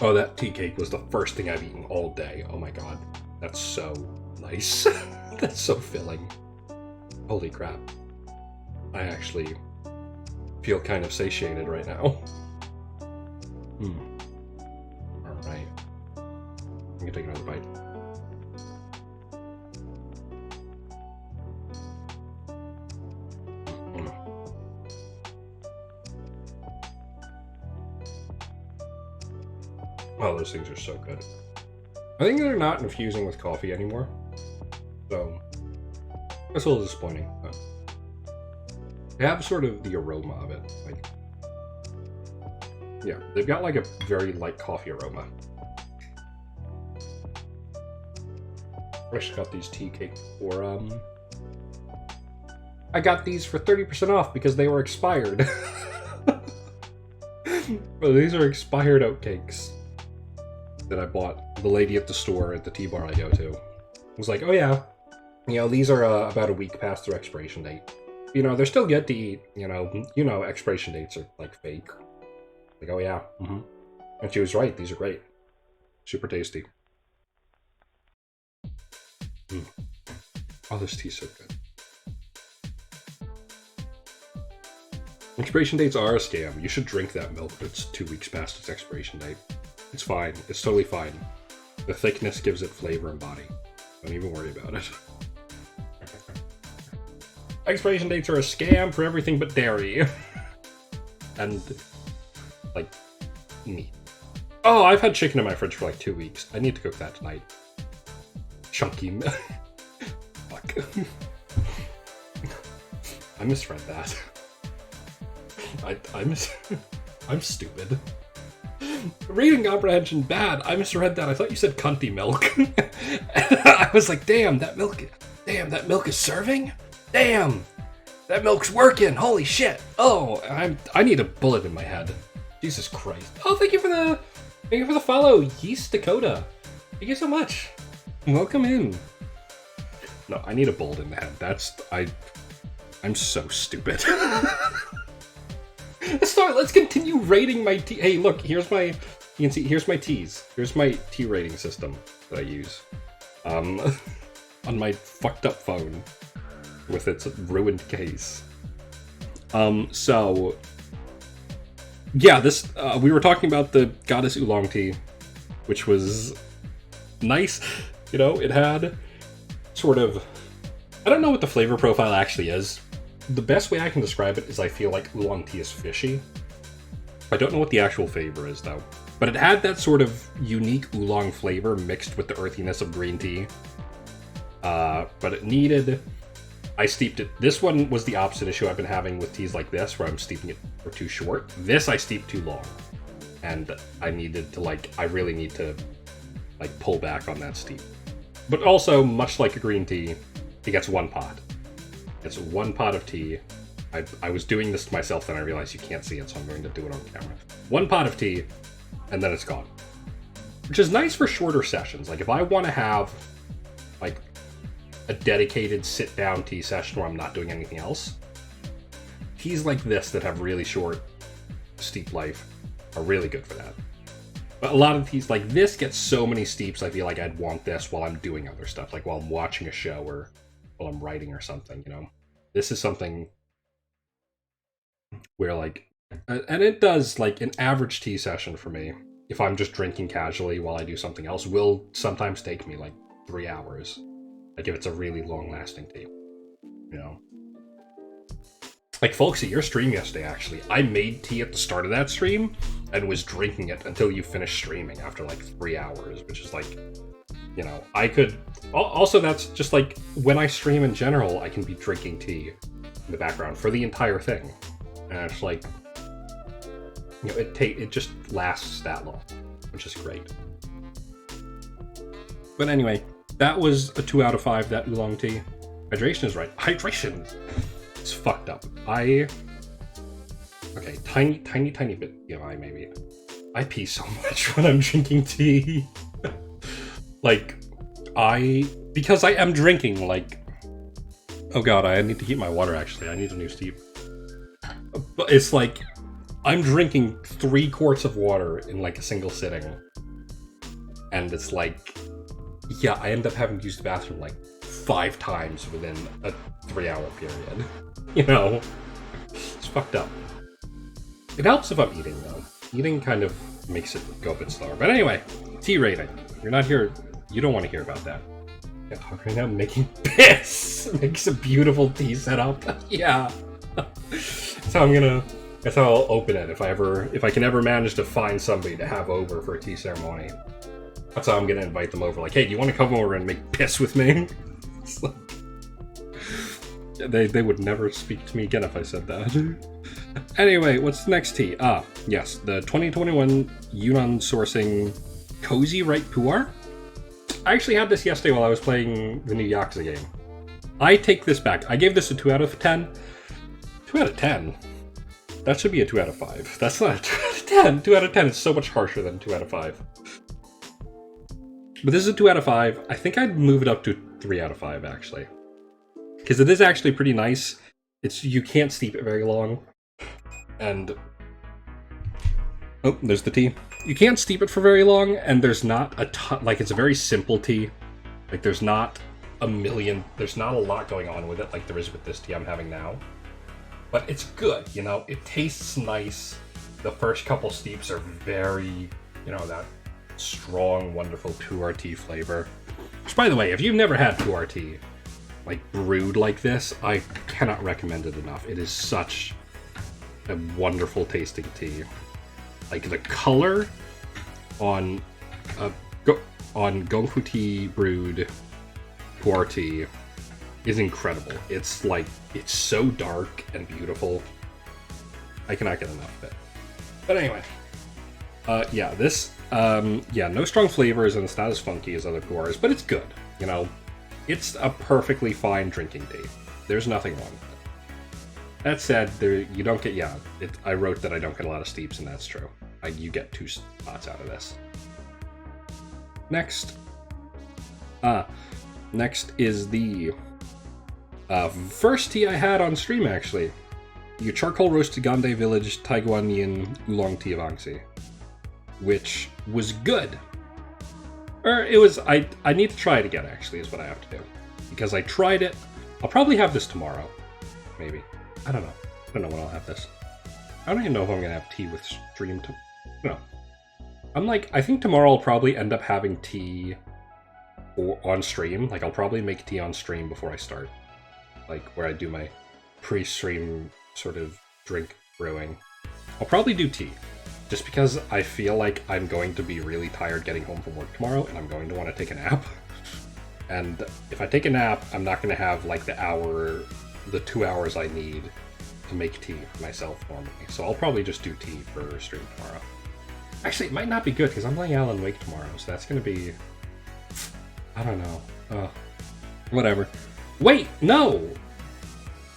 Oh, that tea cake was the first thing I've eaten all day. Oh my god. That's so nice. That's so filling. Holy crap. I actually feel kind of satiated right now. Alright. I'm gonna take another bite. Oh, those things are so good. I think they're not infusing with coffee anymore. So, that's a little disappointing. But they have sort of the aroma of it. Like, yeah, they've got like a very light coffee aroma. I just got these tea cakes for, I got these for 30% off because they were expired. Well, these are expired oat cakes that I bought the lady at the store at the tea bar I go to. Was like, oh yeah, you know, these are about a week past their expiration date. You know, they're still good to eat. You know, expiration dates are like fake. Like, oh yeah, And she was right. These are great, super tasty. Oh, this tea's so good. Expiration dates are a scam. You should drink that milk that's 2 weeks past its expiration date. It's fine. It's totally fine. The thickness gives it flavor and body. Don't even worry about it. Expiration dates are a scam for everything but dairy. And, like, meat. Oh, I've had chicken in my fridge for like 2 weeks. I need to cook that tonight. Chunky. Fuck. I misread that. I'm stupid. Reading comprehension bad. I misread that. I thought you said cunty milk. I was like, damn, that milk is serving? Damn, that milk's working. Holy shit. Oh, I need a bullet in my head. Jesus Christ. Oh, thank you for the follow, Yeast Dakota. Thank you so much. Welcome in. No, I need a bullet in the head. I'm so stupid. Let's continue rating my tea. Hey, look, you can see, here's my teas. Here's my tea rating system that I use. On my fucked up phone with its ruined case. So, yeah, we were talking about the Goddess Oolong tea, which was nice. You know, it had sort of, I don't know what the flavor profile actually is. The best way I can describe it is I feel like oolong tea is fishy. I don't know what the actual flavor is, though. But it had that sort of unique oolong flavor mixed with the earthiness of green tea. But it needed... I steeped it... This one was the opposite issue I've been having with teas like this, where I'm steeping it for too short. This I steeped too long. And I needed to, I really need to, pull back on that steep. But also, much like a green tea, it gets one pot. It's one pot of tea. I was doing this to myself, then I realized you can't see it, so I'm going to do it on camera. One pot of tea, and then it's gone. Which is nice for shorter sessions. Like, if I want to have, a dedicated sit-down tea session where I'm not doing anything else, teas like this that have really short, steep life are really good for that. But a lot of teas like this get so many steeps, I feel like I'd want this while I'm doing other stuff, like while I'm watching a show or while I'm writing or something, you know? This is something where, and it does, an average tea session for me, if I'm just drinking casually while I do something else, will sometimes take me, 3 hours. If it's a really long-lasting tea, you know? Folksy, your stream yesterday, actually, I made tea at the start of that stream and was drinking it until you finished streaming after, 3 hours, which is, you know, I could... Also, that's just, when I stream in general, I can be drinking tea in the background for the entire thing. And it's you know, it just lasts that long, which is great. But anyway, that was a 2 out of 5, that oolong tea. Hydration is right. Hydration! It's fucked up. Okay, tiny bit TMI maybe. I pee so much when I'm drinking tea. Because I am drinking, oh god, I need to keep my water, actually. I need a new steep. But it's I'm drinking 3 quarts of water in, a single sitting. And it's yeah, I end up having to use the bathroom, 5 times within a 3-hour period. You know? It's fucked up. It helps if I'm eating, though. Eating kind of makes it go a bit slower. But anyway, tea rating. You're not here... You don't want to hear about that. Yeah, right now I'm making piss! Makes a beautiful tea setup. Yeah. That's how I'll open it if I can ever manage to find somebody to have over for a tea ceremony. That's how I'm gonna invite them over. Hey, do you want to come over and make piss with me? They would never speak to me again if I said that. Anyway, what's the next tea? Yes, the 2021 Yunnan sourcing Cozy Right Pu'er. I actually had this yesterday while I was playing the new Yakuza game. I take this back. I gave this a 2 out of 10. 2 out of 10? That should be a 2 out of 5. That's not a 2 out of 10. 2 out of 10 is so much harsher than 2 out of 5. But this is a 2 out of 5. I think I'd move it up to 3 out of 5, actually. Because it is actually pretty nice. You can't steep it very long. And... oh, there's the tea. You can't steep it for very long, and there's not a ton... it's a very simple tea. There's not a lot going on with it like there is with this tea I'm having now. but it's good, you know, it tastes nice. The first couple steeps are very, you know, that strong, wonderful pu'er tea flavor. Which, by the way, if you've never had pu'er tea, like brewed like this, I cannot recommend it enough. It is such a wonderful tasting tea. Like the color on Gongfu tea brewed pu'er tea is incredible. It's like, it's so dark and beautiful. I cannot get enough of it. But anyway, yeah, this, yeah, no strong flavors and it's not as funky as other pu'ers, but it's good, you know. It's a perfectly fine drinking tea. There's nothing wrong with it. That said, you don't get, yeah, I wrote that I don't get a lot of steeps, and that's true. You get 2 spots out of this. Next. Next is the first tea I had on stream, actually. Your charcoal roasted Gande Village Taiguanian Oolong Tea of Angxi, which was good. Or it was, I need to try it again, actually, is what I have to do. Because I tried it. I'll probably have this tomorrow. Maybe. I don't know. I don't know when I'll have this. I don't even know if I'm going to have tea with stream. No. I'm like, I think tomorrow I'll probably end up having tea on stream. Like, I'll probably make tea on stream before I start. Like, where I do my pre-stream sort of drink brewing. I'll probably do tea. Just because I feel like I'm going to be really tired getting home from work tomorrow, and I'm going to want to take a nap. And if I take a nap, I'm not going to have like the 2 hours I need to make tea for myself normally. So I'll probably just do tea for stream tomorrow. Actually, it might not be good because I'm playing Alan Wake tomorrow, so that's going to be, I don't know. Whatever. Wait, no!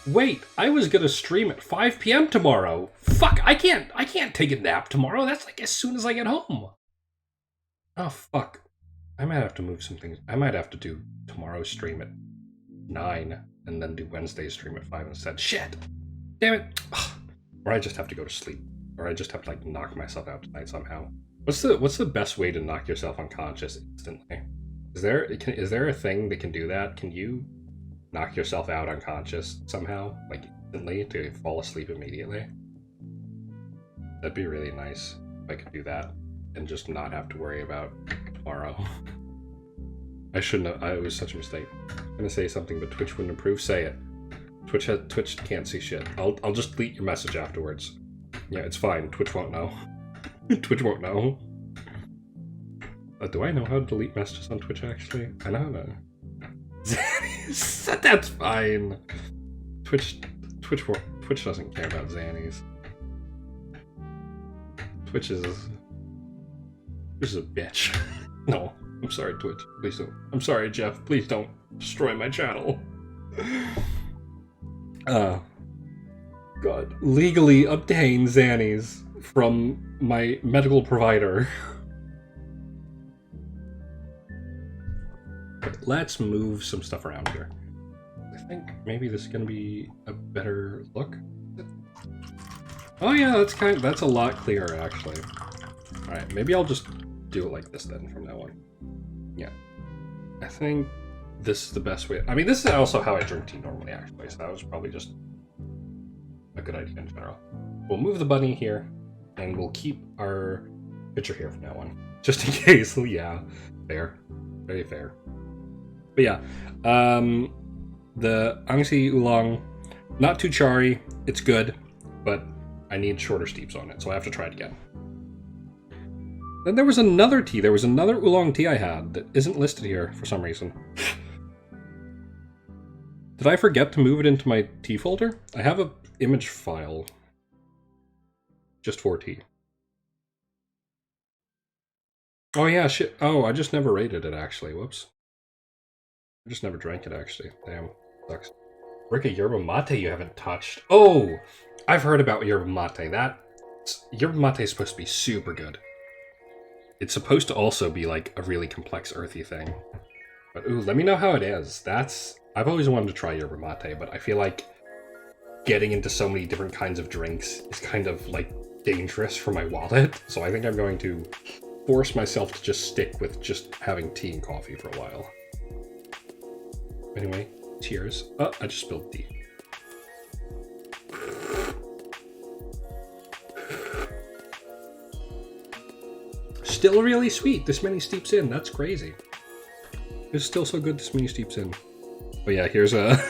Wait, I was gonna stream at 5 p.m. tomorrow. Fuck, I can't take a nap tomorrow. That's like as soon as I get home. Oh, fuck. I might have to move some things. I might have to do tomorrow's stream at 9 and then do Wednesday's stream at 5 instead. Shit! Damn it! Ugh. Or I just have to go to sleep. Or I just have to like knock myself out tonight somehow. What's the best way to knock yourself unconscious instantly? Is there a thing that can do that? Can you knock yourself out unconscious somehow, like instantly, to fall asleep immediately? That'd be really nice if I could do that and just not have to worry about tomorrow. I shouldn't have. It was such a mistake. I'm gonna say something, but Twitch wouldn't approve. Say it. Twitch can't see shit. I'll just delete your message afterwards. Yeah, it's fine. Twitch won't know. Twitch won't know. Do I know how to delete messages on Twitch, actually? I know how to. That's fine. Twitch doesn't care about Xannies. Twitch is a bitch. No, I'm sorry, Twitch. Please don't. I'm sorry, Jeff. Please don't destroy my channel. God. Legally obtain Xannies from my medical provider. Let's move some stuff around here. I think maybe this is gonna be a better look. Oh yeah, that's a lot clearer actually. Alright, maybe I'll just do it like this then from now on. Yeah. I think this is the best way. I mean, this is also how I drink tea normally actually, so that was probably just a good idea in general. We'll move the bunny here, and we'll keep our picture here from now on. Just in case. Yeah, fair. Very fair. But yeah, the Angxi Oolong, not too charry, it's good, but I need shorter steeps on it, so I have to try it again. Then there was another tea, there was another Oolong tea I had that isn't listed here for some reason. Did I forget to move it into my tea folder? I have an image file just for tea. Oh yeah, shit. Oh, I just never rated it actually, whoops. I just never drank it, actually. Damn. Sucks. Rika, yerba mate you haven't touched. Oh! I've heard about yerba mate. Yerba mate is supposed to be super good. It's supposed to also be, like, a really complex, earthy thing. But, ooh, let me know how it is. I've always wanted to try yerba mate, but I feel like getting into so many different kinds of drinks is kind of, like, dangerous for my wallet. So I think I'm going to force myself to just stick with just having tea and coffee for a while. Anyway, cheers. Oh, I just spilled tea. still really sweet this many steeps in. That's crazy. It's still so good this many steeps in. But yeah, here's a...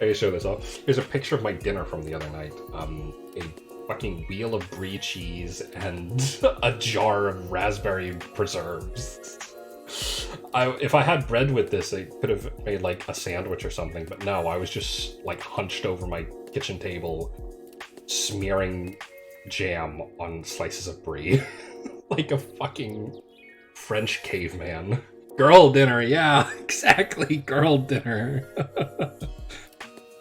I can show this off. Here's a picture of my dinner from the other night. A fucking wheel of brie cheese and a jar of raspberry preserves. If I had bread with this, I could have made like a sandwich or something, but no, I was just like hunched over my kitchen table, smearing jam on slices of brie. Like a fucking French caveman. Girl dinner, yeah, exactly, girl dinner.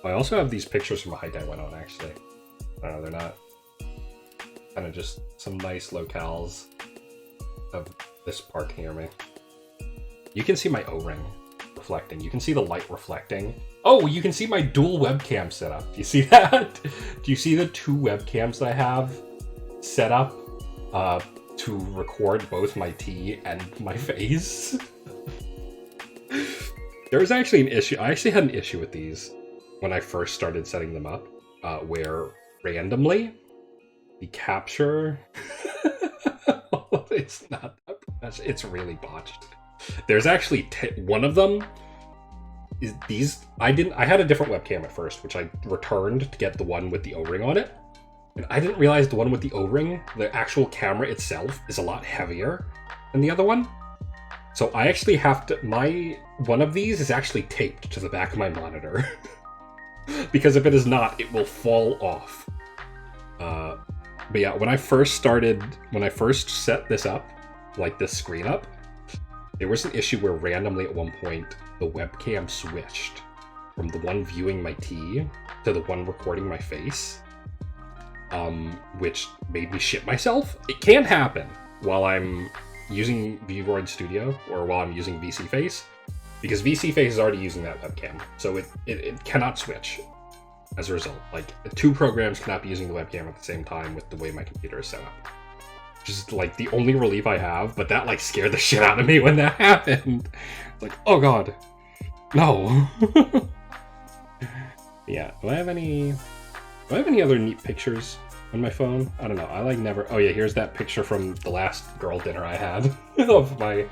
I also have these pictures from a hike I went on, actually. I don't know, they're not... kind of just some nice locales of this park near me. You can see my O-ring reflecting. You can see the light reflecting. Oh, you can see my dual webcam setup. Do you see that? Do you see the 2 webcams that I have set up to record both my tea and my face? There was actually an issue. I actually had an issue with these when I first started setting them up, where randomly the capture... it's not that much. It's really botched. There's actually one of them is these. I had a different webcam at first, which I returned to get the one with the O-ring on it. And I didn't realize the one with the O-ring, the actual camera itself, is a lot heavier than the other one. So I actually have to, one of these is actually taped to the back of my monitor. Because if it is not, it will fall off. But yeah, when I first set this up, like this screen up, there was an issue where randomly at one point, the webcam switched from the one viewing my tea to the one recording my face, which made me shit myself. It can happen while I'm using VOD Studio or while I'm using VC Face, because VC Face is already using that webcam, so it cannot switch as a result. Like, 2 programs cannot be using the webcam at the same time with the way my computer is set up. Which is like the only relief I have, but that like scared the shit out of me when that happened. It's like, oh god, no. Yeah, do I have any other neat pictures on my phone? I don't know. I like never. Oh yeah, here's that picture from the last girl dinner I had of my.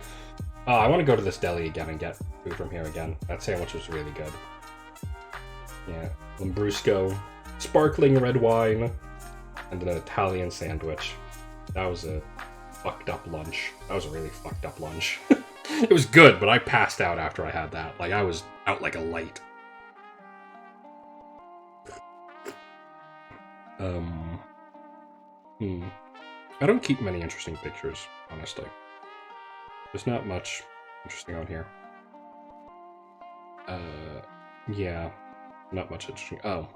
I want to go to this deli again and get food from here again. That sandwich was really good. Yeah, Lambrusco, sparkling red wine, and an Italian sandwich. That was a fucked up lunch. That was a really fucked up lunch. It was good, but I passed out after I had that. Like, I was out like a light. I don't keep many interesting pictures, honestly. There's not much interesting on here. Yeah, not much interesting. Oh,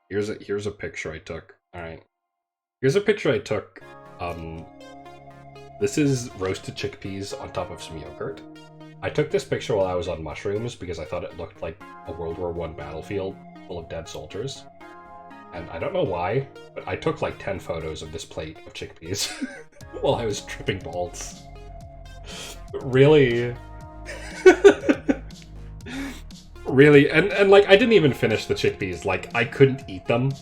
here's a picture I took. All right, here's a picture I took. This is roasted chickpeas on top of some yogurt. I took this picture while I was on mushrooms because I thought it looked like a World War I battlefield full of dead soldiers. And I don't know why, but I took like 10 photos of this plate of chickpeas while I was tripping balls. Really? Really? And like, I didn't even finish the chickpeas. Like, I couldn't eat them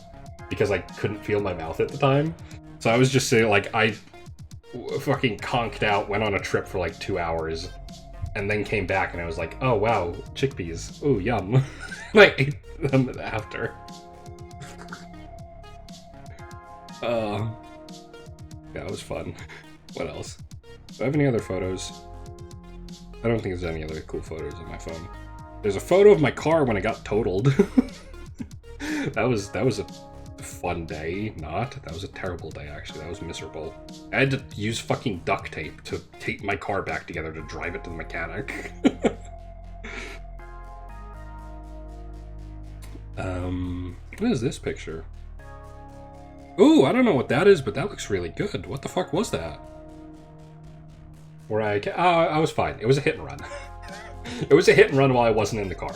because I couldn't feel my mouth at the time. So I was just saying, like, I fucking conked out, went on a trip for like 2 hours, and then came back and I was like, oh wow, chickpeas. Ooh, yum. And I ate them after. Yeah, it was fun. What else? Do I have any other photos? I don't think there's any other cool photos on my phone. There's a photo of my car when it got totaled. That was a fun day. That was a terrible day, actually. That was miserable. I had to use fucking duct tape to tape my car back together to drive it to the mechanic. What is this picture? Ooh, I don't know what that is, but that looks really good. What the fuck was that? Where I was fine. It was a hit and run. It was a hit and run while I wasn't in the car.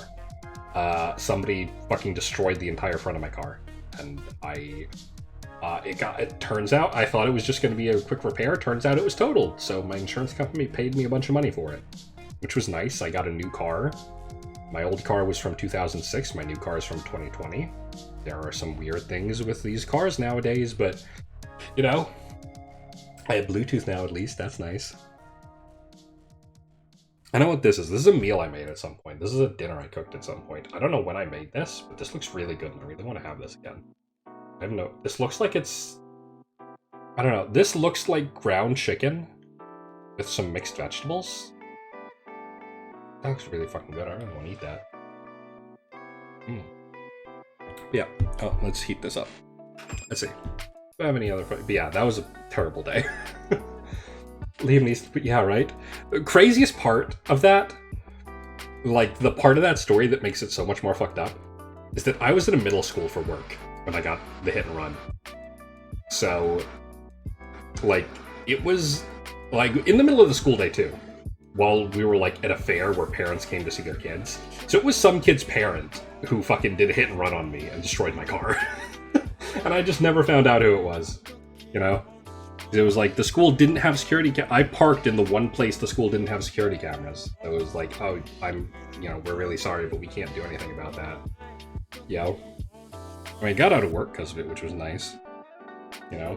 Somebody fucking destroyed the entire front of my car. And it turns out, I thought it was just going to be a quick repair. Turns out it was totaled. So my insurance company paid me a bunch of money for it, which was nice. I got a new car. My old car was from 2006. My new car is from 2020. There are some weird things with these cars nowadays, but, you know, I have Bluetooth now at least, that's nice. I know what this is. This is a meal I made at some point. This is a dinner I cooked at some point. I don't know when I made this, but this looks really good and I really want to have this again. I have no... This looks like it's... I don't know. This looks like ground chicken with some mixed vegetables. That looks really fucking good. I really want to eat that. Yeah. Oh, let's heat this up. Let's see. Do I have any other... But yeah, that was a terrible day. Liam needs to... Yeah, right? The craziest part of that, like, the part of that story that makes it so much more fucked up, is that I was in a middle school for work when I got the hit and run. So, like, it was, like, in the middle of the school day, too. While we were, like, at a fair where parents came to see their kids. So it was some kid's parent who fucking did a hit and run on me and destroyed my car. And I just never found out who it was, you know? It was like, the school didn't have security I parked in the one place the school didn't have security cameras. It was like, oh, we're really sorry, but we can't do anything about that. Yo. I mean, I got out of work because of it, which was nice. You know?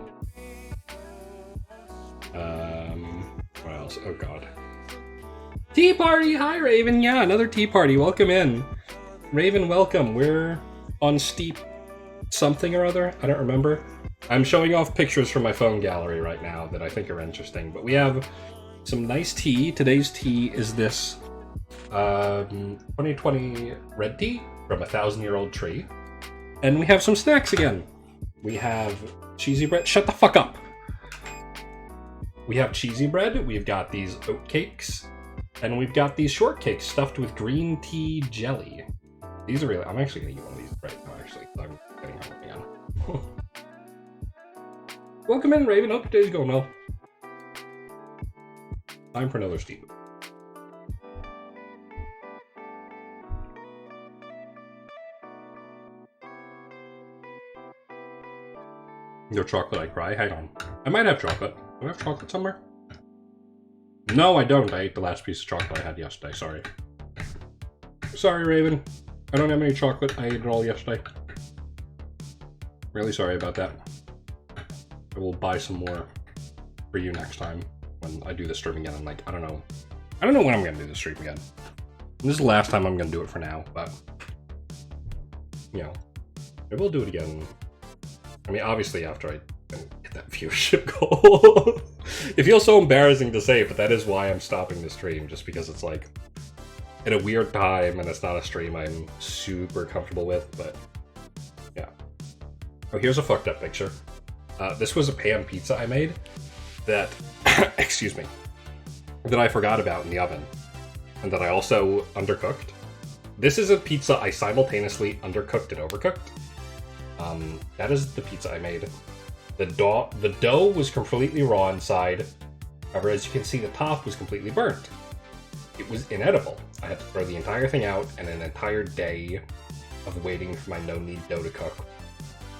What else? Oh, God. Tea party! Hi, Raven! Yeah, another tea party. Welcome in. Raven, welcome. We're on Steep something or other. I don't remember. I'm showing off pictures from my phone gallery right now that I think are interesting. But we have some nice tea. Today's tea is this 2020 red tea from a 1,000-year-old tree. And we have some snacks again. We have cheesy bread. Shut the fuck up! We have cheesy bread. We've got these oat cakes. And we've got these shortcakes stuffed with green tea jelly. These are really... I'm actually going to eat one of these right now, actually. I'm getting hungry again. Welcome in, Raven. Hope today's going well. Time for another steep. Your chocolate, I cry. Hang on. I might have chocolate. Do I have chocolate somewhere? No, I don't. I ate the last piece of chocolate I had yesterday. Sorry. Sorry, Raven. I don't have any chocolate. I ate it all yesterday. Really sorry about that. I will buy some more for you next time when I do the stream again. I'm like, I don't know when I'm going to do the stream again. This is the last time I'm going to do it for now, but, you know, maybe we'll do it again. I mean, obviously after I hit that viewership goal. It feels so embarrassing to say, but that is why I'm stopping the stream, just because it's like at a weird time and it's not a stream I'm super comfortable with, but yeah. Oh, here's a fucked up picture. This was a pan pizza I made that, excuse me, that I forgot about in the oven and that I also undercooked. This is a pizza I simultaneously undercooked and overcooked. That is the pizza I made. The dough was completely raw inside. However, as you can see, the top was completely burnt. It was inedible. I had to throw the entire thing out, and an entire day of waiting for my no-knead dough to cook,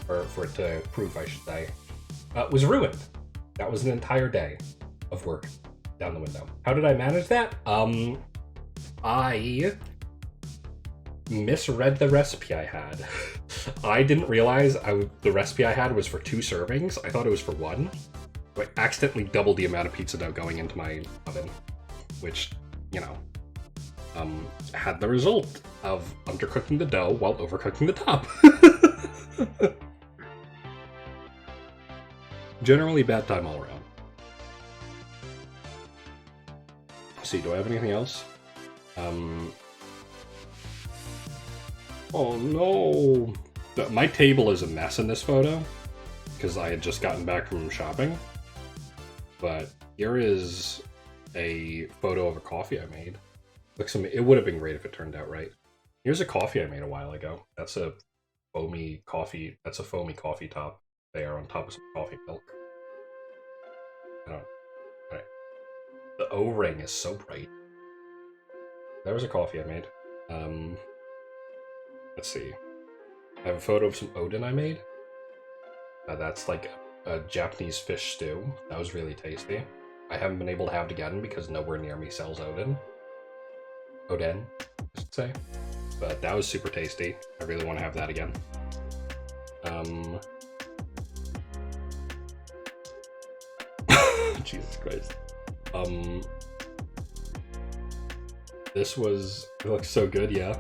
or for it to proof, I should say, was ruined. That was an entire day of work down the window. How did I manage that? I misread the recipe I had. I didn't realize the recipe I had was for 2 servings. I thought it was for 1. So I accidentally doubled the amount of pizza dough going into my oven, which, you know, had the result of undercooking the dough while overcooking the top. Generally bad time all around. Let's see, do I have anything else? Oh no! My table is a mess in this photo, because I had just gotten back from shopping. But here is a photo of a coffee I made. It would have been great if it turned out right. Here's a coffee I made a while ago. That's a foamy coffee. That's a foamy coffee top there on top of some coffee milk. Alright. The O-ring is so bright. There was a coffee I made. Let's see. I have a photo of some Odin I made. That's like a Japanese fish stew. That was really tasty. I haven't been able to have it again because nowhere near me sells Odin, I should say. But that was super tasty. I really want to have that again. Jesus Christ. This was, it looks so good, yeah.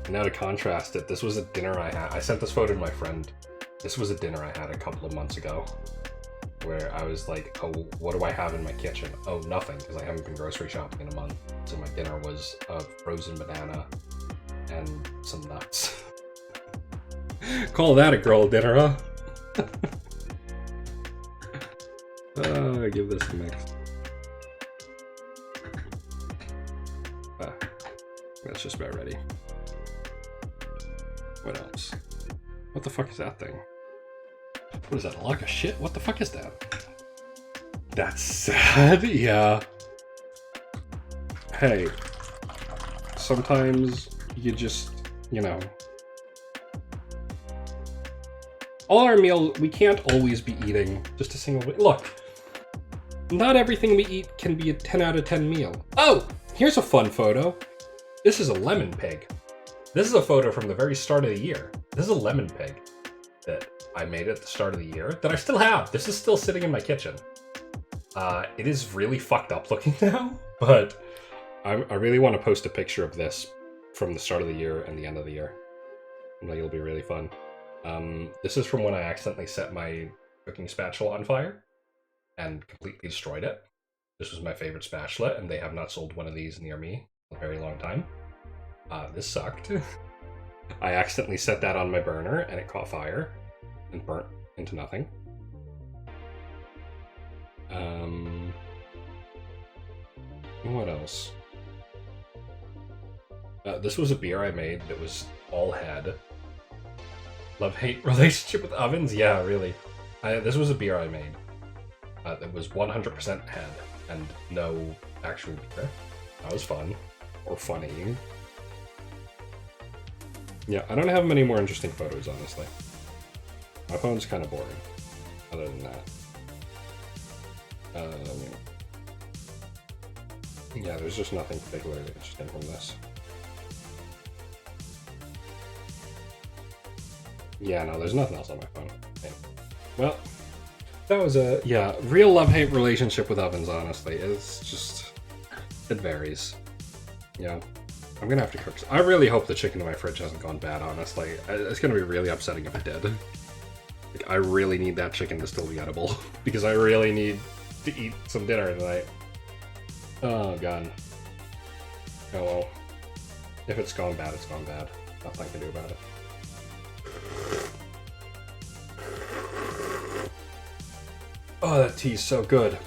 And now to contrast it, this was a dinner I had. I sent this photo to my friend. This was a dinner I had a couple of months ago where I was like, oh, what do I have in my kitchen? Oh, nothing, because I haven't been grocery shopping in a month. So my dinner was a frozen banana and some nuts. Call that a girl dinner, huh? I give this a mix. That's just about ready. What else? What the fuck is that thing? What is that, a lock of shit? What the fuck is that? That's sad, yeah. Hey, sometimes you just, you know. All our meals, we can't always be eating just a single. Look, not everything we eat can be a 10 out of 10 meal. Oh, here's a fun photo. This is a lemon pig. This is a photo from the very start of the year. This is a lemon pig that I made at the start of the year that I still have. This is still sitting in my kitchen. It is really fucked up looking now, but I really want to post a picture of this from the start of the year and the end of the year. I think it'll be really fun. This is from when I accidentally set my cooking spatula on fire and completely destroyed it. This was my favorite spatula, and they have not sold one of these near me in a very long time. This sucked. I accidentally set that on my burner, and it caught fire and burnt into nothing. What else? This was a beer I made that was all head. Love-hate relationship with ovens? Yeah, really. This was a beer I made that was 100% head and no actual beer. That was fun. Or funny. Yeah, I don't have many more interesting photos, honestly. My phone's kind of boring, other than that. Yeah, there's just nothing particularly interesting from this. Yeah, no, there's nothing else on my phone. Okay. Well, that was a, yeah, real love-hate relationship with ovens, honestly. It's just, it varies. Yeah, I'm gonna have to cook. I really hope the chicken in my fridge hasn't gone bad, honestly. It's gonna be really upsetting if it did. Like, I really need that chicken to still be edible, because I really need to eat some dinner tonight. Oh, God. Oh, well. If it's gone bad, it's gone bad. Nothing I can do about it. Oh, that tea's so good.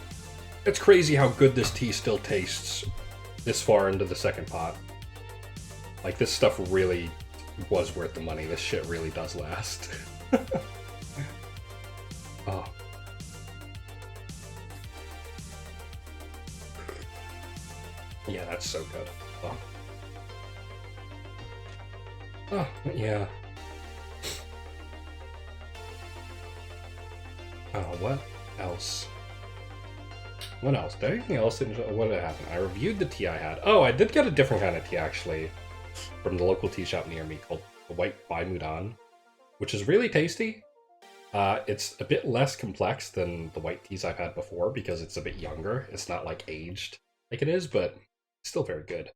It's crazy how good this tea still tastes this far into the second pot. Like, this stuff really was worth the money. This shit really does last. Oh. Yeah, that's so good. Oh. Oh, yeah. Oh, what else? What else? Did anything else? What did happen? I reviewed the tea I had. Oh, I did get a different kind of tea, actually, from the local tea shop near me called the White Baimudan, which is really tasty. It's a bit less complex than the white teas I've had before because it's a bit younger. It's not, like, aged like it is, but it's still very good.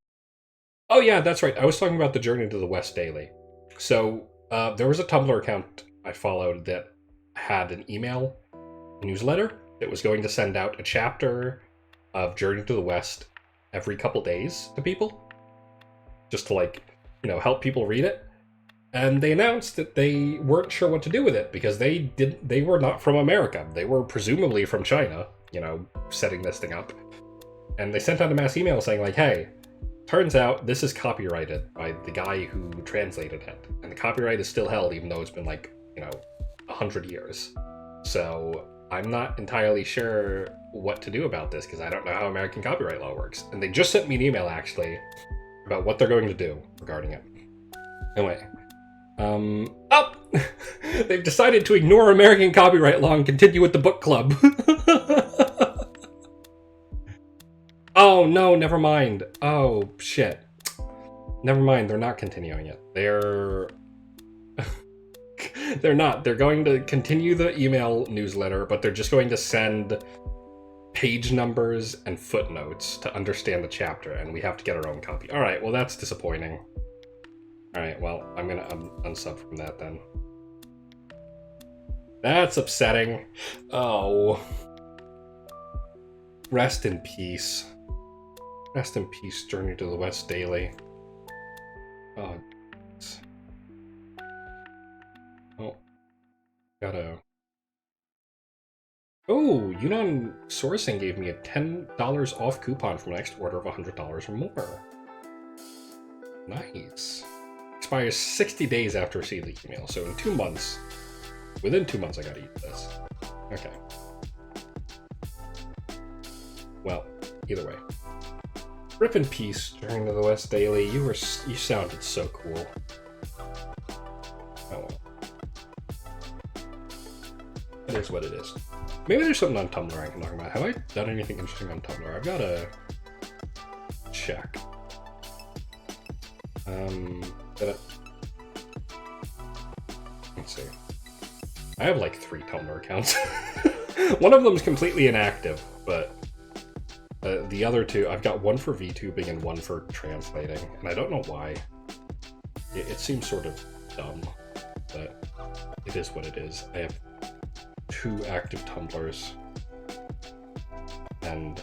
Oh, yeah, that's right. I was talking about the Journey to the West Daily. So, there was a Tumblr account I followed that had an email newsletter that was going to send out a chapter of Journey to the West every couple days to people, just to, like, you know, help people read it. And they announced that they weren't sure what to do with it because they were not from America. They were presumably from China, you know, setting this thing up. And they sent out a mass email saying, like, hey, turns out this is copyrighted by the guy who translated it. And the copyright is still held even though it's been, like, you know, 100 years. So I'm not entirely sure what to do about this because I don't know how American copyright law works. And they just sent me an email, actually, about what they're going to do regarding it. Anyway. Oh! They've decided to ignore American copyright law and continue with the book club. Oh, no, never mind. Oh, shit. Never mind, they're not continuing it. They're not. They're going to continue the email newsletter, but they're just going to send page numbers and footnotes to understand the chapter, and we have to get our own copy. All right, well, that's disappointing. All right, well, I'm gonna unsub from that then. That's upsetting. Oh. Rest in peace. Rest in peace, Journey to the West Daily. Oh. Oh. Gotta... Oh, Yunnan Sourcing gave me a $10 off coupon for my next order of $100 or more. Nice. Expires 60 days after receiving the email, so in 2 months, within 2 months I gotta use this. Okay. Well, either way. Rip in peace, Journey to the West Daily. You sounded so cool. Oh well. It is what it is. Maybe there's something on Tumblr I can talk about. Have I done anything interesting on Tumblr? I've got to check. Let's see. I have like 3 Tumblr accounts. One of them's completely inactive, but the other 2, I've got one for VTubing and one for translating, and I don't know why. It seems sort of dumb, but it is what it is. I have 2 active Tumblrs and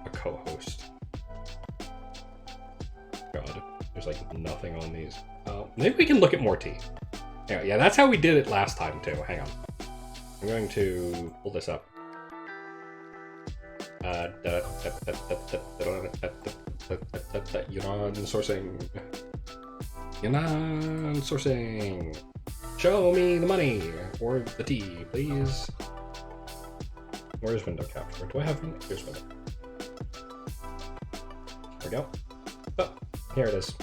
a co-host. God, there's like nothing on these. Maybe we can look at more tea. Yeah, that's how we did it last time too. Hang on. I'm going to pull this up. Yunnan Sourcing. Yunnan Sourcing. Show me the money or the tea, please. Where's window capture? Do I have one? Here's window. There we go. Oh, here it is.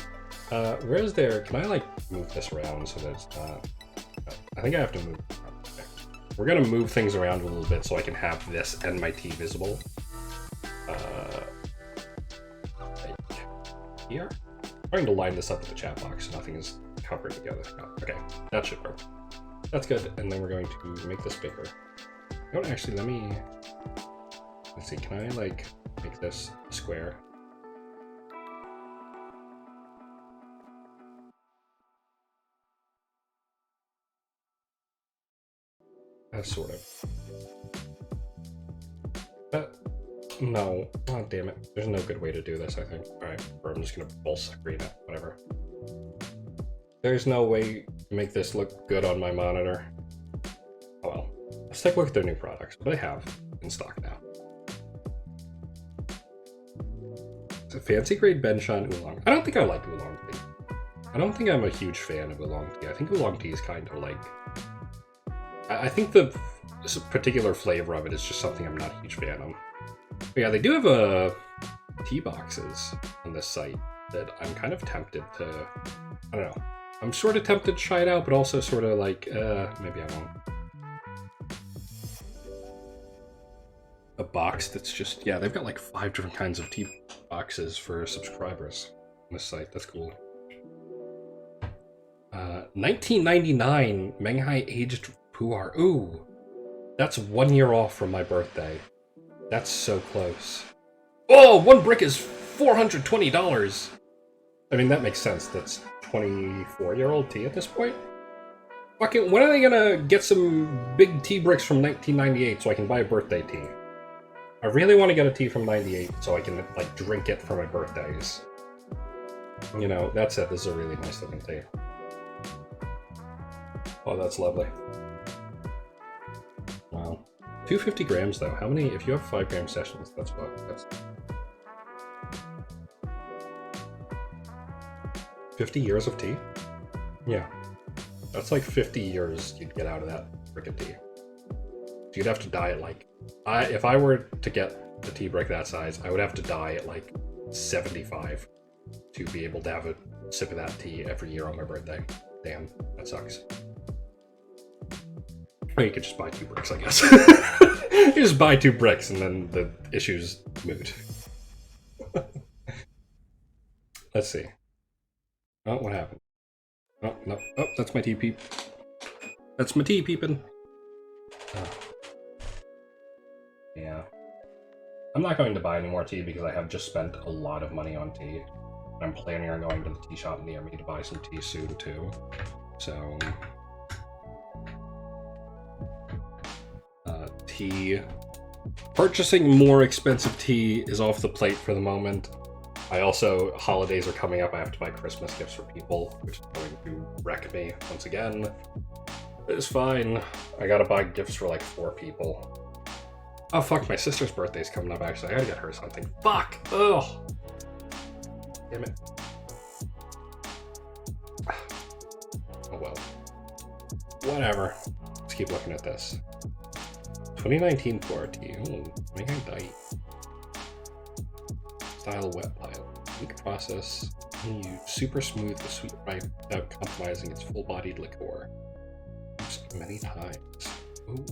Where is there? Can I like move this around so there's I think I have to move. Okay. We're gonna move things around a little bit so I can have this and my tea visible. Like here. I'm trying to line this up with the chat box so nothing is covered together. Oh, okay, that should work. That's good. And then we're going to make this bigger. You know what, actually, let's see, can I like make this a square? Sort of. No. Oh, damn it. There's no good way to do this, I think. Alright, or I'm just gonna full screen it. Whatever. There's no way to make this look good on my monitor. Oh well. Let's take a look at their new products. What do they have in stock now? It's a fancy grade Benchon Oolong. I don't think I like Oolong tea. I don't think I'm a huge fan of Oolong tea. I think Oolong tea is kind of like... I think the particular flavor of it is just something I'm not a huge fan of. But yeah, they do have tea boxes on this site that I'm kind of tempted to... I don't know. I'm sort of tempted to try it out, but also sort of like, maybe I won't. A box that's just... Yeah, they've got like 5 different kinds of tea boxes for subscribers on this site. That's cool. 1999 Menghai Aged Pu'er. Ooh, that's 1 year off from my birthday. That's so close. Oh, 1 brick is $420. I mean, that makes sense. That's 24-year-old tea at this point. Fucking, when are they gonna get some big tea bricks from 1998 so I can buy a birthday tea? I really want to get a tea from 98 so I can, like, drink it for my birthdays. You know, that's it. This is a really nice looking tea. Oh, that's lovely. Wow. 250 grams though. How many? If you have 5 gram sessions, that's what? That's 50 years of tea? Yeah. That's like 50 years you'd get out of that frickin' tea. So you'd have to die at like... if I were to get a tea brick that size, I would have to die at like 75 to be able to have a sip of that tea every year on my birthday. Damn, that sucks. Or you could just buy 2 bricks, I guess. You just buy 2 bricks and then the issue's moot. Let's see. Oh, what happened? Oh, no. Oh, that's my tea peep. That's my tea peeping. Oh. Yeah. I'm not going to buy any more tea because I have just spent a lot of money on tea. I'm planning on going to the tea shop near me to buy some tea soon too. So, tea. Purchasing more expensive tea is off the plate for the moment. I also, holidays are coming up, I have to buy Christmas gifts for people, which is going to wreck me once again. It's fine. I gotta buy gifts for like 4 people. Oh fuck, my sister's birthday's coming up actually. I gotta get her something. Fuck! Ugh! Damn it. Oh well. Whatever. Let's keep looking at this. 2019 4T. Ooh, Mega Dite. Style wet pile. Weak process. Use super smooth the sweet ripe without compromising its full-bodied liqueur. Used many times. Ooh.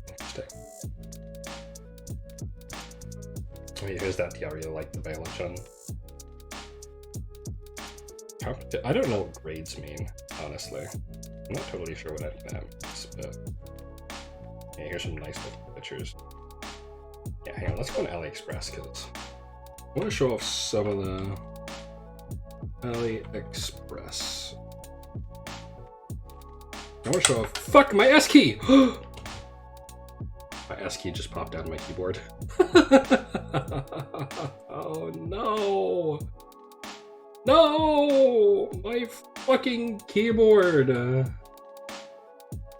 Interesting. Wait, here's that tea. I really like the Bailachun. I don't know what grades mean, honestly. I'm not totally sure what any of that means, but yeah, here's some nice looking pictures. Yeah, hang on, let's go on AliExpress because I want to show off some of the AliExpress. I want to show off. Fuck, my S key! My S key just popped out of my keyboard. Oh no! No! My fucking keyboard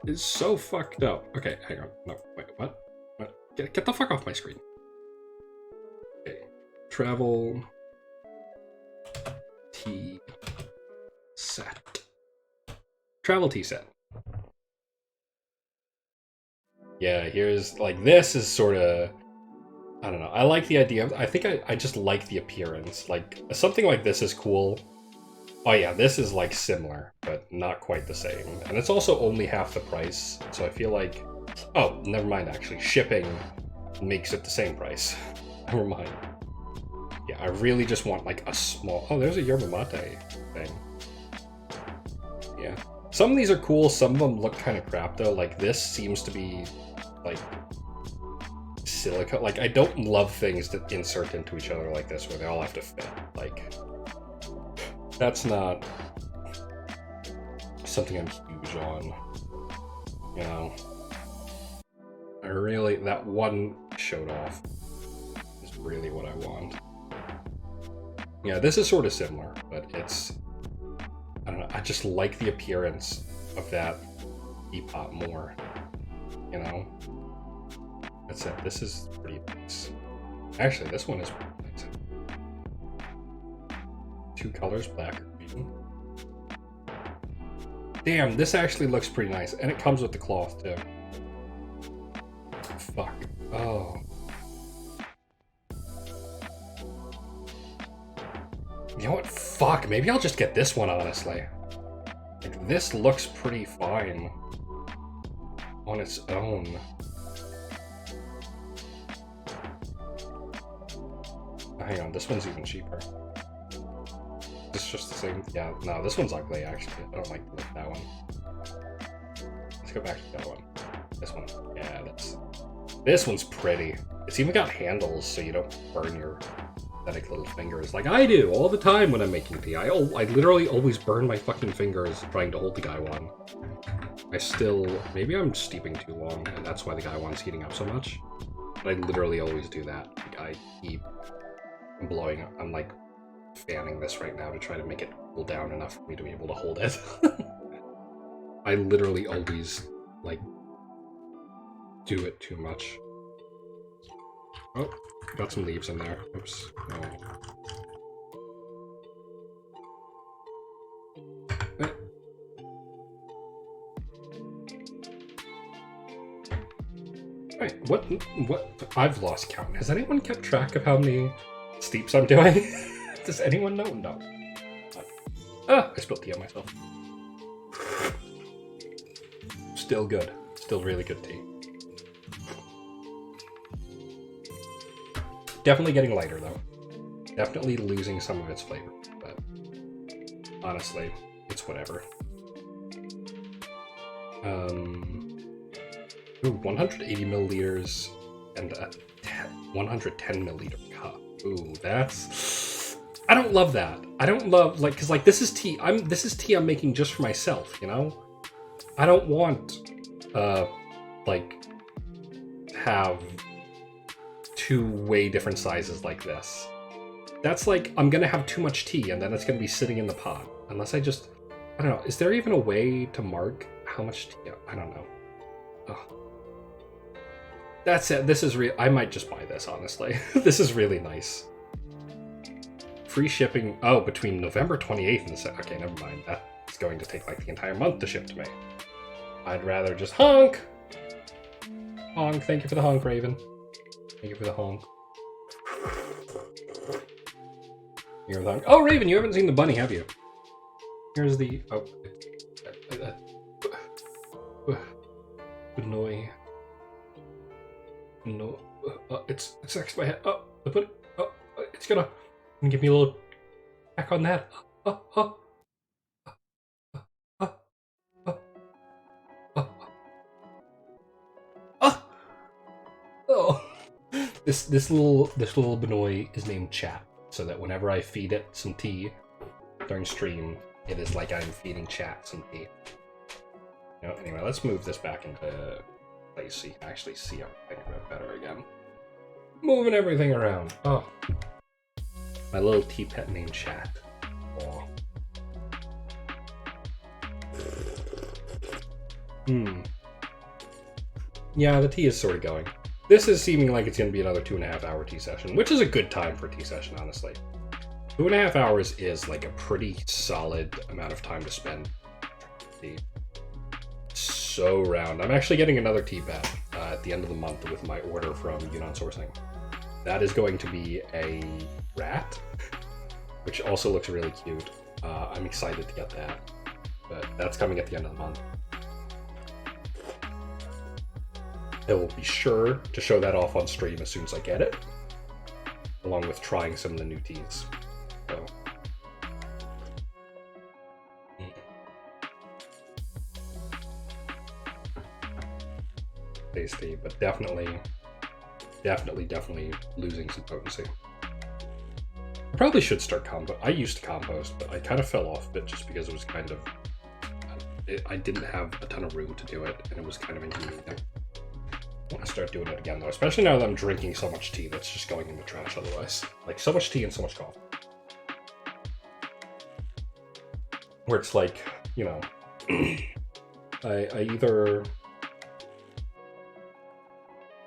is so fucked up. Okay, hang on. No, wait, what? What? Get the fuck off my screen. Okay. Travel tea set. Travel tea set. Yeah, here's like this is sort of, I don't know. I like the idea. I think I just like the appearance. Like something like this is cool. Oh yeah, this is like similar, but not quite the same. And it's also only half the price. So I feel like, oh, never mind actually. Shipping makes it the same price. Never mind. Yeah, I really just want like a small, oh, there's a yerba mate thing. Yeah. Some of these are cool. Some of them look kind of crap though. Like this seems to be like silicone. Like I don't love things that insert into each other like this where they all have to fit. Like that's not something I'm huge on. You know, I really, that one showed off is really what I want. Yeah, this is sort of similar, but it's, I don't know, I just like the appearance of that teapot more, you know? That's it. This is pretty nice. Actually, this one is pretty nice. 2 colors, black or green. Damn, this actually looks pretty nice. And it comes with the cloth, too. Fuck. Oh. You know what? Fuck, maybe I'll just get this one, honestly. Like, this looks pretty fine on its own. Hang on, this one's even cheaper. It's just the same. Yeah, no, this one's ugly, actually. I don't like the look of that one. Let's go back to the other one. This one. Yeah, this one's pretty. It's even got handles so you don't burn your pathetic little fingers like I do all the time when I'm making tea. I literally always burn my fucking fingers trying to hold the Gaiwan. Maybe I'm steeping too long and that's why the Gaiwan's heating up so much. But I literally always do that. Like I keep blowing up. I'm like fanning this right now to try to make it cool down enough for me to be able to hold it. I literally always like do it too much. Oh, got some leaves in there. Oops. No. Wait, what? I've lost count. Has anyone kept track of how many steeps I'm doing? Does anyone know? No. Ah, I spilled tea on myself. Still good. Still really good tea. Definitely getting lighter though. Definitely losing some of its flavor, but honestly, it's whatever. Ooh, 180 milliliters and a 110 milliliter cup. Ooh, that's... I don't love that. I don't love, like, because, like, this is tea. This is tea I'm making just for myself, you know? I don't want, like, have two way different sizes like this. That's like, I'm gonna have too much tea and then it's gonna be sitting in the pot. Unless I just, I don't know, is there even a way to mark how much tea? I don't know. Ugh. That's it, this is real. I might just buy this, honestly. This is really nice. Free shipping, oh, between November 28th and okay, never mind. That's going to take like the entire month to ship to me. I'd rather just honk! Honk, thank you for the honk, Raven. Thank you for the honk. Here's the honk. Oh, Raven, you haven't seen the bunny, have you? Here's the... Oh. Annoying. No. It's next to my head. Oh, I put it. Oh, it's gonna give me a little back on that. Oh. This little Benoy is named Chat, so that whenever I feed it some tea during stream, it is like I'm feeding Chat some tea. You know, anyway, let's move this back into place so you can actually see everything a bit better again. Moving everything around. Oh. My little tea pet named Chat. Oh. Yeah, the tea is sort of going. This is seeming like it's going to be another 2.5 hour tea session, which is a good time for a tea session, honestly. 2.5 hours is like a pretty solid amount of time to spend. Tea. So round. I'm actually getting another tea bag at the end of the month with my order from Yunnan Sourcing. That is going to be a rat, which also looks really cute. I'm excited to get that, but that's coming at the end of the month. I will be sure to show that off on stream as soon as I get it, along with trying some of the new teas. So. Tasty, but definitely losing some potency. I probably should start compost. I used to compost, but I kind of fell off a bit just because it was kind of... I didn't have a ton of room to do it, and it was kind of inconvenient. I want to start doing it again, though, especially now that I'm drinking so much tea that's just going in the trash otherwise. Like, so much tea and so much coffee. Where it's like, you know, I either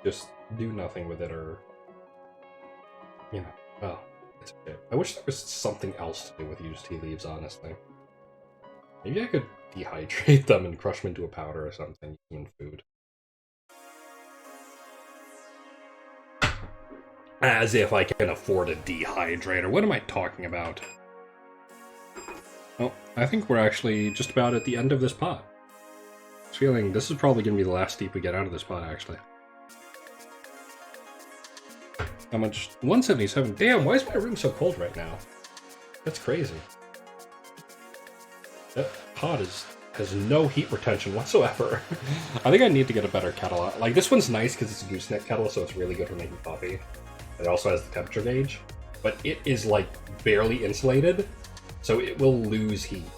just do nothing with it or, you know, well, it's okay. I wish there was something else to do with used tea leaves, honestly. Maybe I could dehydrate them and crush them into a powder or something in food. As if I can afford a dehydrator. What am I talking about? Well, I think we're actually just about at the end of this pot. I was feeling this is probably going to be the last steep we get out of this pot, actually. How much? 177. Damn, why is my room so cold right now? That's crazy. That pot has no heat retention whatsoever. I think I need to get a better kettle. Like, this one's nice because it's a gooseneck kettle, so it's really good for making coffee. It also has the temperature gauge, but it is like barely insulated, so it will lose heat.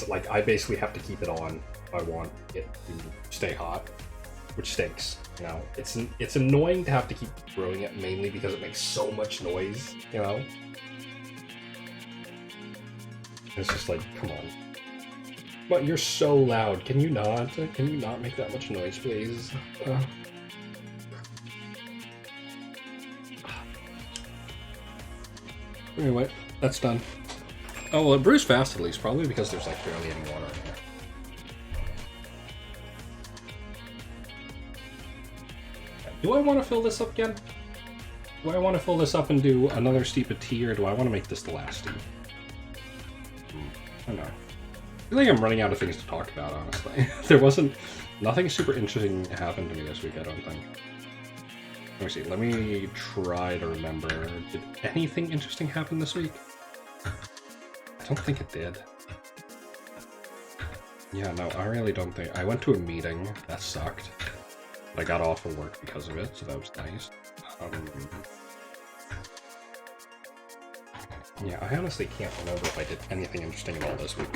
Like I basically have to keep it on if I want it to stay hot, which stinks. You know, it's annoying to have to keep brewing it mainly because it makes so much noise. You know, it's just like, come on. But you're so loud. Can you not? Can you not make that much noise, please? Anyway, that's done. Oh, well, it brews fast at least, probably because there's like barely any water in here. Do I want to fill this up again? Do I want to fill this up and do another steep of tea, or do I want to make this the last steep? I don't know. I feel like I'm running out of things to talk about, honestly. Nothing super interesting happened to me this week, I don't think. Let me see, let me try to remember. Did anything interesting happen this week? I don't think it did. Yeah, no, I really don't think. I went to a meeting. That sucked. I got off of work because of it, so that was nice. Yeah, I honestly can't remember if I did anything interesting at all this week.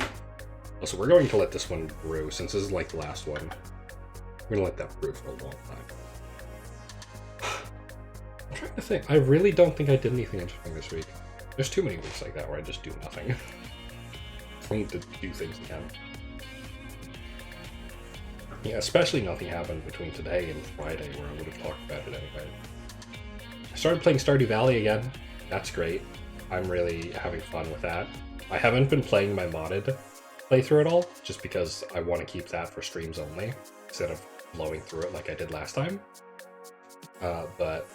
So we're going to let this one brew, since this is like the last one. We're gonna let that brew for a long time. I'm trying to think. I really don't think I did anything interesting this week. There's too many weeks like that where I just do nothing. I need to do things again. Yeah, especially nothing happened between today and Friday where I would have talked about it anyway. I started playing Stardew Valley again. That's great. I'm really having fun with that. I haven't been playing my modded playthrough at all, just because I want to keep that for streams only, instead of blowing through it like I did last time. But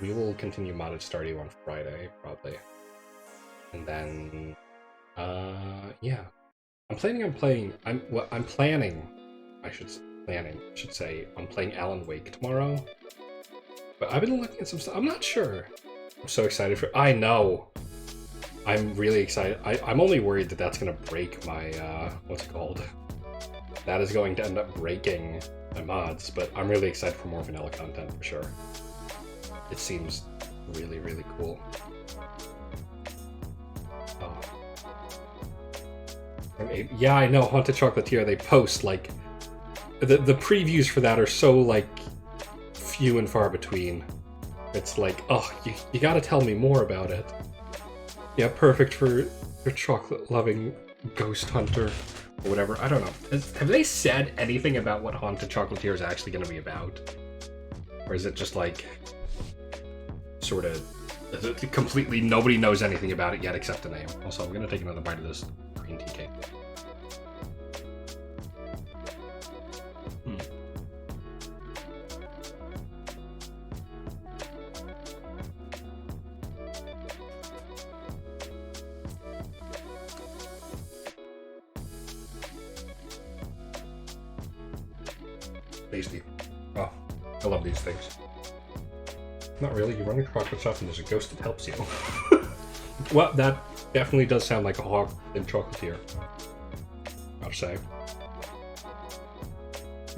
we will continue modded Stardew on Friday, probably. And then, yeah. I'm planning on playing on playing Alan Wake tomorrow. But I've been looking at some stuff. I'm not sure. I'm so excited for. I know. I'm really excited. I'm only worried that that's going to break my what's it called? That is going to end up breaking my mods. But I'm really excited for more vanilla content for sure. It seems really, really cool. Yeah, I know. Haunted Chocolatier. They post like the previews for that are so like few and far between. It's like, oh, you gotta tell me more about it. Yeah, perfect for chocolate-loving ghost hunter or whatever. I don't know. Have they said anything about what Haunted Chocolatier is actually going to be about? Or is it just like sort of completely nobody knows anything about it yet except the name? Also, I'm going to take another bite of this green tea cake. Tasty. Oh, I love these things. Not really. You run your chocolate shop and there's a ghost that helps you. Well, that definitely does sound like a hawk in Chocolatier. I'll say.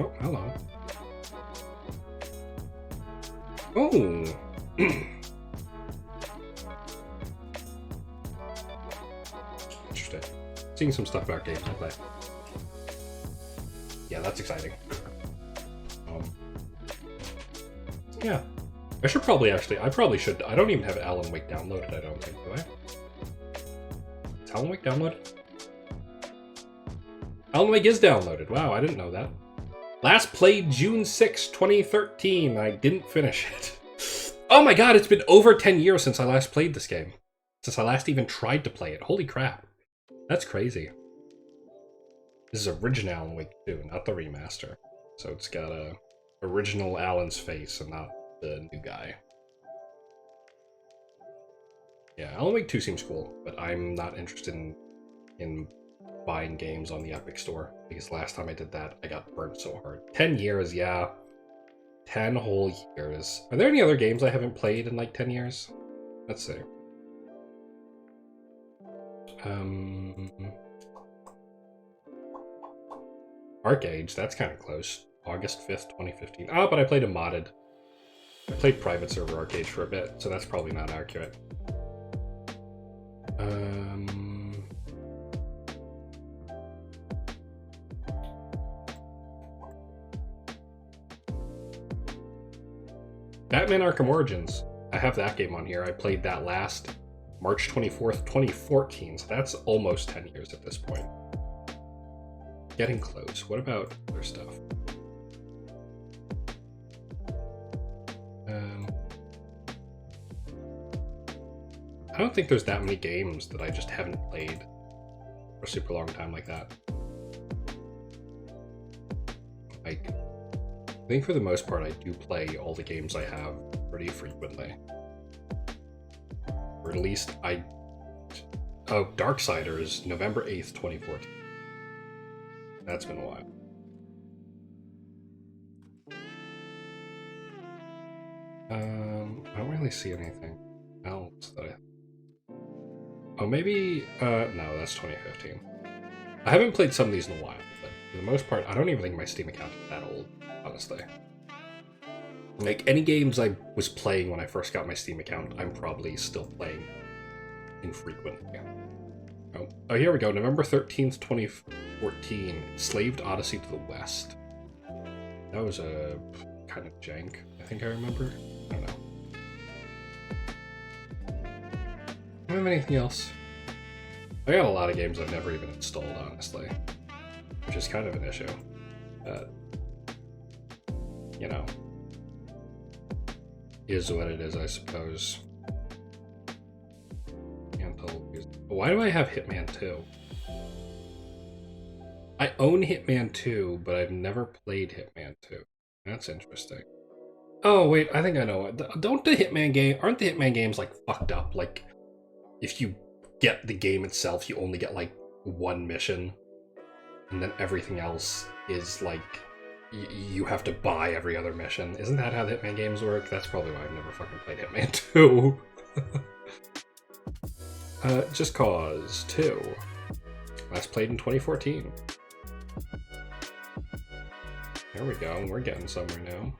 Oh, hello. Oh. Interesting. Seeing some stuff about games I play. Yeah, that's exciting. Yeah. I should probably I probably should. I don't even have Alan Wake downloaded, I don't think, do I? Is Alan Wake downloaded? Alan Wake is downloaded. Wow, I didn't know that. Last played June 6, 2013. I didn't finish it. Oh my god, it's been over 10 years since I last played this game. Since I last even tried to play it. Holy crap. That's crazy. This is original Alan Wake 2, not the remaster. So it's got a original Alan's face and not the new guy. Yeah, Alan Wake 2 seems cool, but I'm not interested in buying games on the Epic Store, because last time I did that, I got burnt so hard. 10 years, yeah. 10 whole years. Are there any other games I haven't played in like 10 years? Let's see. Arcade, that's kind of close. August 5th, 2015. Oh, but I played a modded. I played private server arcade for a bit, so that's probably not accurate. Batman Arkham Origins. I have that game on here. I played that last March 24th, 2014, so that's almost 10 years at this point. Getting close. What about other stuff? I don't think there's that many games that I just haven't played for a super long time like that. Like, I think for the most part I do play all the games I have pretty frequently. Or at least Oh, Darksiders, November 8th, 2014. That's been a while. I don't really see anything else that I... Oh, maybe... no, that's 2015. I haven't played some of these in a while, but for the most part, I don't even think my Steam account is that old, honestly. Like, any games I was playing when I first got my Steam account, I'm probably still playing infrequently. Oh, here we go. November 13th, 2014. Enslaved Odyssey to the West. That was a kind of jank, I think I remember. I don't know. I don't have anything else. I got a lot of games I've never even installed, honestly. Which is kind of an issue. You know. Is what it is, I suppose. Why do I have Hitman 2? I own Hitman 2, but I've never played Hitman 2. That's interesting. Oh, wait, I think I know it. Aren't the Hitman games, like, fucked up? Like, if you get the game itself, you only get, like, one mission, and then everything else is, like, you have to buy every other mission. Isn't that how the Hitman games work? That's probably why I've never fucking played Hitman 2. Just Cause 2. Last played in 2014. There we go, we're getting somewhere now.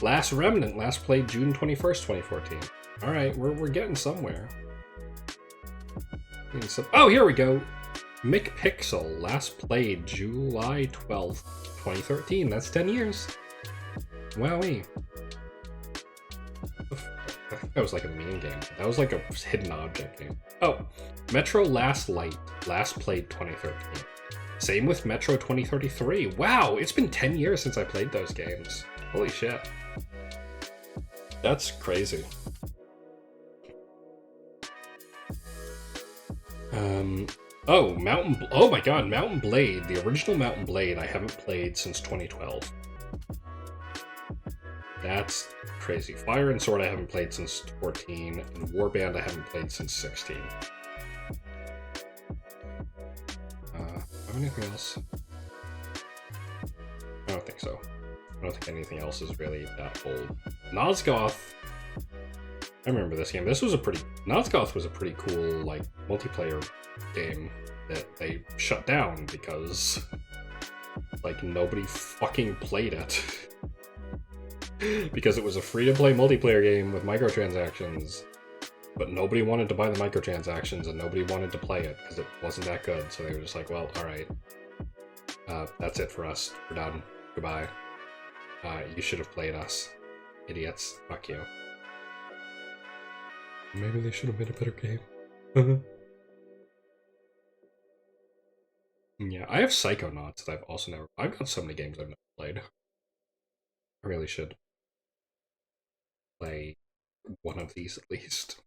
Last Remnant, last played June 21st, 2014. Alright, we're getting somewhere. Oh, here we go! McPixel, last played July 12th, 2013. That's 10 years. Wowee. I think that was like a meme game. That was like a hidden object game. Oh, Metro Last Light, last played 2013. Same with Metro 2033. Wow, it's been 10 years since I played those games. Holy shit. That's crazy. Oh, oh my god, Mountain Blade. The original Mountain Blade I haven't played since 2012. That's crazy. Fire and Sword I haven't played since 14, and Warband I haven't played since 16. Have anything else? I don't think so. I don't think anything else is really that old. Nosgoth. I remember this game. Nosgoth was a pretty cool, like, multiplayer game that they shut down because, like, nobody fucking played it. Because it was a free-to-play multiplayer game with microtransactions, but nobody wanted to buy the microtransactions and nobody wanted to play it because it wasn't that good. So they were just like, well, alright. That's it for us. We're done. Goodbye. You should have played us. Idiots. Fuck you. Maybe they should have made a better game. Yeah, I have Psychonauts that I've also never... I've got so many games I've never played. I really should play one of these at least.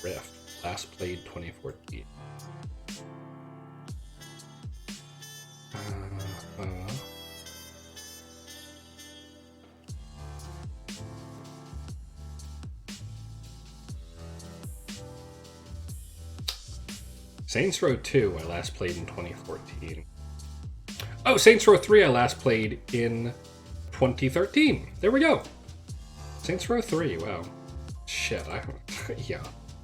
Rift, last played 2014. Saints Row 2 I last played in 2014. Oh, Saints Row 3 I last played in 2013. There we go. Saints Row 3, wow. Shit, yeah.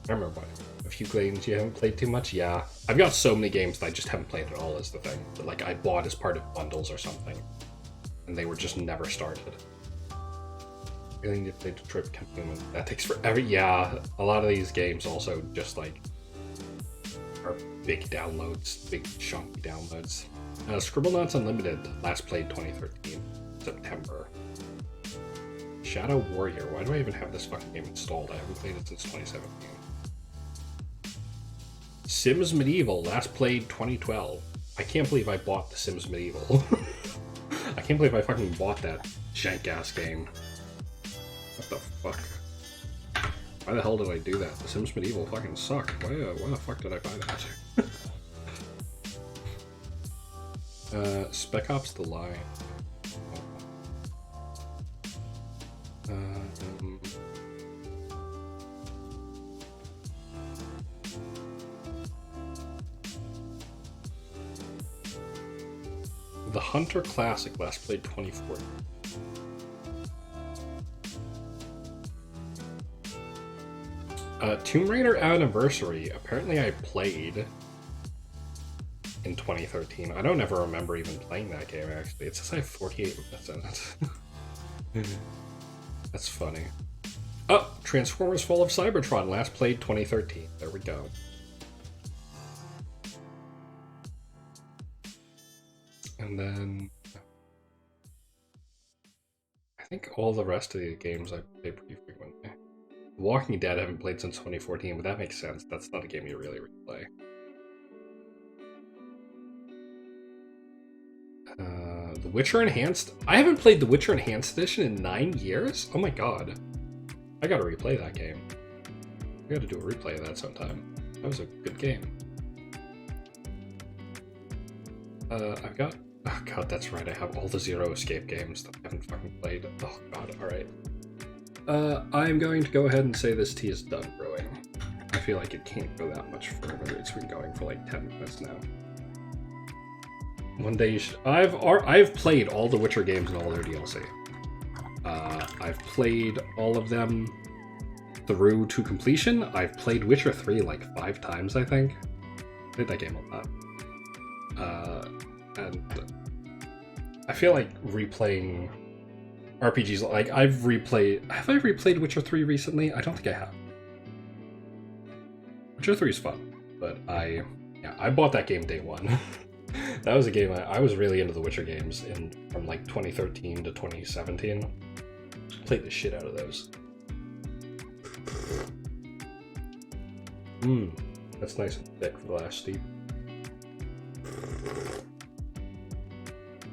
I remember a few games you haven't played too much. Yeah, I've got so many games that I just haven't played at all is the thing. That, like, I bought as part of bundles or something, and they were just never started. Really need to play Detroit Become Human. That takes forever. Yeah, a lot of these games also just like are big downloads, big chunky downloads. Scribblenauts Unlimited, last played 2013, September. Shadow Warrior. Why do I even have this fucking game installed? I haven't played it since 2017. Sims Medieval, last played 2012. I can't believe I bought The Sims Medieval. I can't believe I fucking bought that jank-ass game. What the fuck? Why the hell did I do that? The Sims Medieval fucking suck. Why the fuck did I buy that? Spec Ops The Line. The Hunter Classic, last played 2014. Tomb Raider Anniversary. Apparently I played in 2013. I don't ever remember even playing that game, actually. It says I have 48 minutes in it. That's funny. Oh, Transformers Fall of Cybertron. Last played 2013. There we go. And then I think all the rest of the games I play pretty frequently. Walking Dead I haven't played since 2014, but that makes sense. That's not a game you really replay. The Witcher Enhanced? I haven't played The Witcher Enhanced Edition in 9 years? Oh my god. I gotta replay that game. I gotta do a replay of that sometime. That was a good game. I've got... Oh god, that's right, I have all the Zero Escape games that I haven't fucking played. Oh god, alright. I'm going to go ahead and say this tea is done brewing. I feel like it can't go that much further. It's been going for like 10 minutes now. One day you should... I've played all the Witcher games and all their DLC. I've played all of them through to completion. I've played Witcher 3 like 5 times, I think. I played that game a lot. And I feel like replaying RPGs, like have I replayed Witcher 3 recently? I don't think I have. Witcher 3 is fun, but I bought that game day one. That was a game I was really into the Witcher games from like 2013 to 2017. Played the shit out of those. That's nice and thick for the last steep.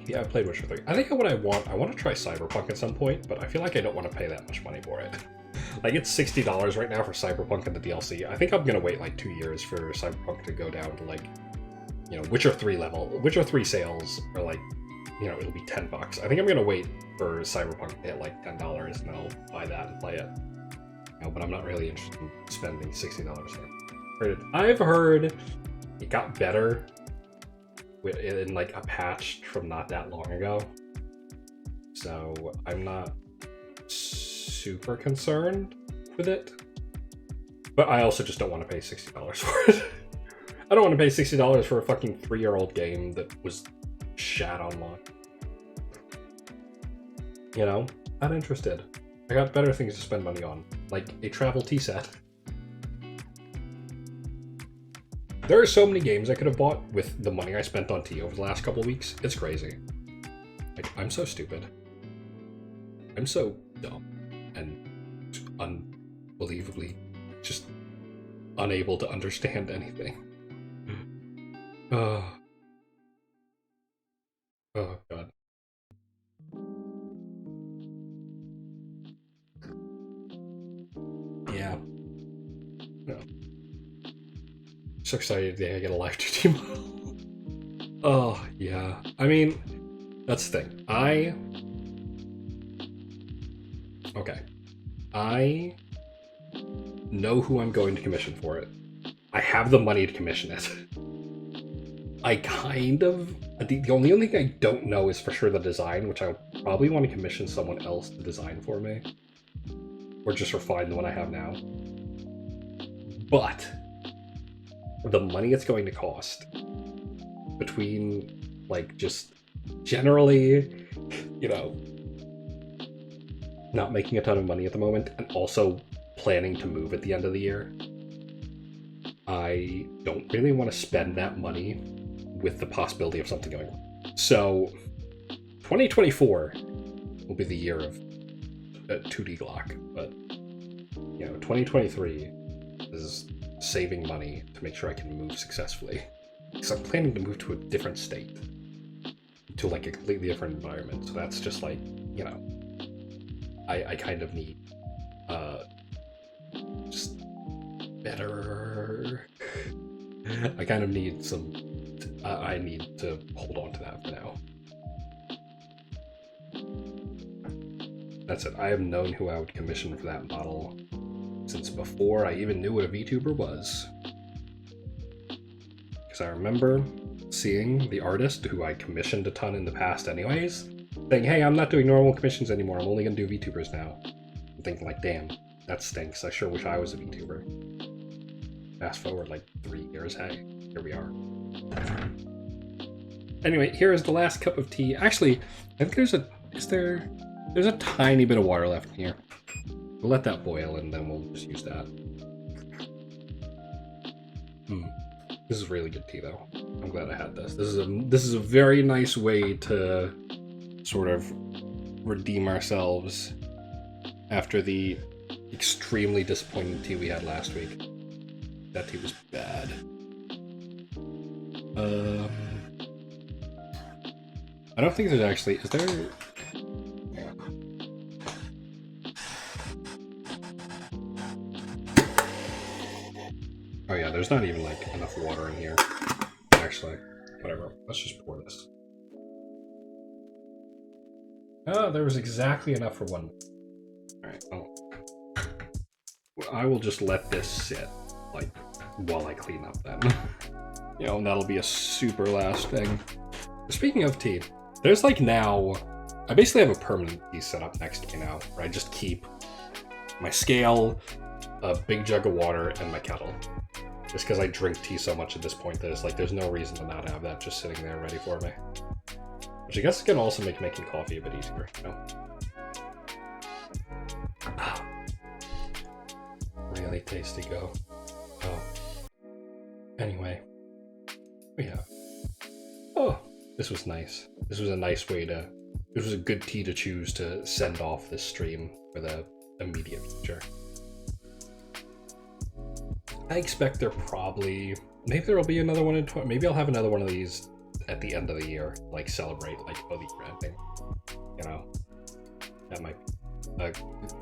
Yeah, I played Witcher 3. I think what I want to try Cyberpunk at some point, but I feel like I don't want to pay that much money for it. Like, it's $60 right now for Cyberpunk and the DLC. I think I'm gonna wait like 2 years for Cyberpunk to go down to like, you know, Witcher 3 level. Witcher 3 sales are like, you know, it'll be $10. I think I'm gonna wait for Cyberpunk to hit like $10 and I'll buy that and play it. You know, but I'm not really interested in spending $60 for it. I've heard it got better in like a patch from not that long ago, so I'm not super concerned with it, but I also just don't want to pay $60 for it. I don't want to pay $60 for a fucking 3-year-old game that was shat online. You know, not interested. I got better things to spend money on, like a travel tea set. There are so many games I could have bought with the money I spent on tea over the last couple of weeks. It's crazy. Like, I'm so stupid. I'm so dumb and unbelievably just unable to understand anything. Oh god. Yeah. No. So excited today I get a live 2D model. Oh, yeah. I mean, that's the thing. I know who I'm going to commission for it. I have the money to commission it. The only thing I don't know is for sure the design, which I probably want to commission someone else to design for me. Or just refine the one I have now. But the money it's going to cost between, like, just generally, you know, not making a ton of money at the moment and also planning to move at the end of the year, I don't really want to spend that money with the possibility of something going wrong. So 2024 will be the year of 2D Glock, but you know, 2023 is saving money to make sure I can move successfully, because I'm planning to move to a different state, to like a completely different environment. So that's just like, you know, I kind of need just better. I kind of need some. I need to hold on to that for now. That's it. I have known who I would commission for that model since before I even knew what a VTuber was. Because I remember seeing the artist, who I commissioned a ton in the past anyways, saying, hey, I'm not doing normal commissions anymore, I'm only going to do VTubers now. I'm thinking like, damn, that stinks. I sure wish I was a VTuber. Fast forward like 3 years, hey, here we are. Anyway, here is the last cup of tea. Actually, I think there's a tiny bit of water left in here. We'll let that boil and then we'll just use that. This is really good tea though. I'm glad I had this. This is a very nice way to sort of redeem ourselves after the extremely disappointing tea we had last week. That tea was bad. I don't think there's actually, is there? Oh yeah, there's not even like enough water in here. Actually, whatever, let's just pour this. Oh, there was exactly enough for one. Alright, well, I will just let this sit, like, while I clean up then. You know, and that'll be a super last thing. Speaking of tea, there's like now, I basically have a permanent tea set up next to me now, where I just keep my scale, a big jug of water, and my kettle. Just because I drink tea so much at this point that it's like there's no reason to not have that just sitting there ready for me. Which I guess can also make making coffee a bit easier, you know? Really tasty go. Oh. Anyway. We have. Oh, this was nice. This was a nice way to. This was a good tea to choose to send off this stream for the immediate future. I expect there probably. Maybe there will be another one in. Maybe I'll have another one of these at the end of the year, like celebrate, like the year ending. You know, that might be a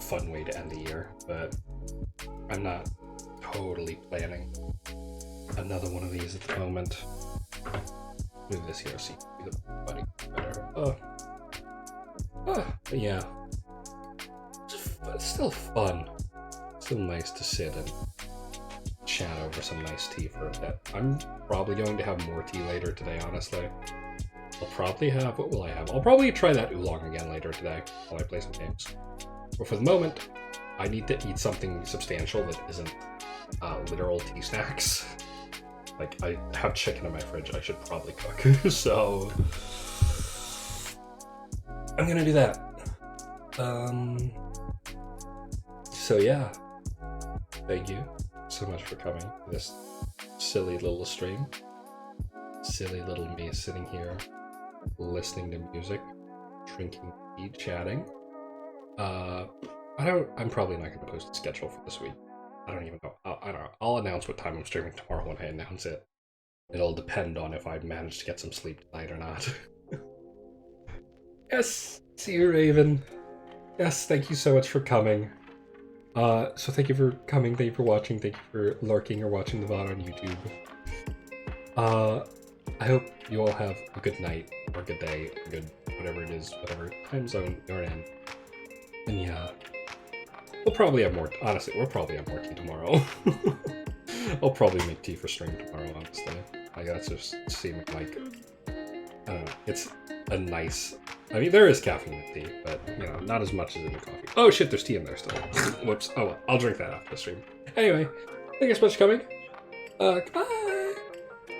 fun way to end the year, but I'm not totally planning another one of these at the moment. Move this here so you can see the buddy better. But yeah, it's still fun. Still nice to sit and chat over some nice tea for a bit. I'm probably going to have more tea later today, honestly. I'll probably have, what will I have? I'll probably try that oolong again later today while I play some games. But for the moment, I need to eat something substantial that isn't literal tea snacks. Like, I have chicken in my fridge I should probably cook, so I'm gonna do that. So yeah, thank you so much for coming to this silly little stream. Silly little me sitting here, listening to music, drinking tea, chatting. I'm probably not gonna post a schedule for this week. I don't even know. I don't know. I'll announce what time I'm streaming tomorrow when I announce it. It'll depend on if I manage to get some sleep tonight or not. Yes, see you, Raven. Yes, thank you so much for coming. So thank you for coming, thank you for watching, thank you for lurking or watching the VOD on YouTube. I hope you all have a good night, or a good day, or good whatever it is, whatever time zone you're in. And yeah. We'll probably have more, honestly, we'll probably have more tea tomorrow. I'll probably make tea for stream tomorrow, honestly. Like, that's just seeming like, I don't know, it's a nice, I mean, there is caffeine in tea, but, you know, not as much as in the coffee. Oh shit, there's tea in there still. Whoops, oh well, I'll drink that after the stream. Anyway, thank you so much for coming. Goodbye.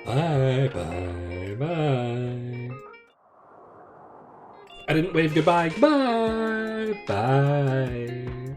Bye, bye, bye. I didn't wave goodbye. Goodbye. Bye.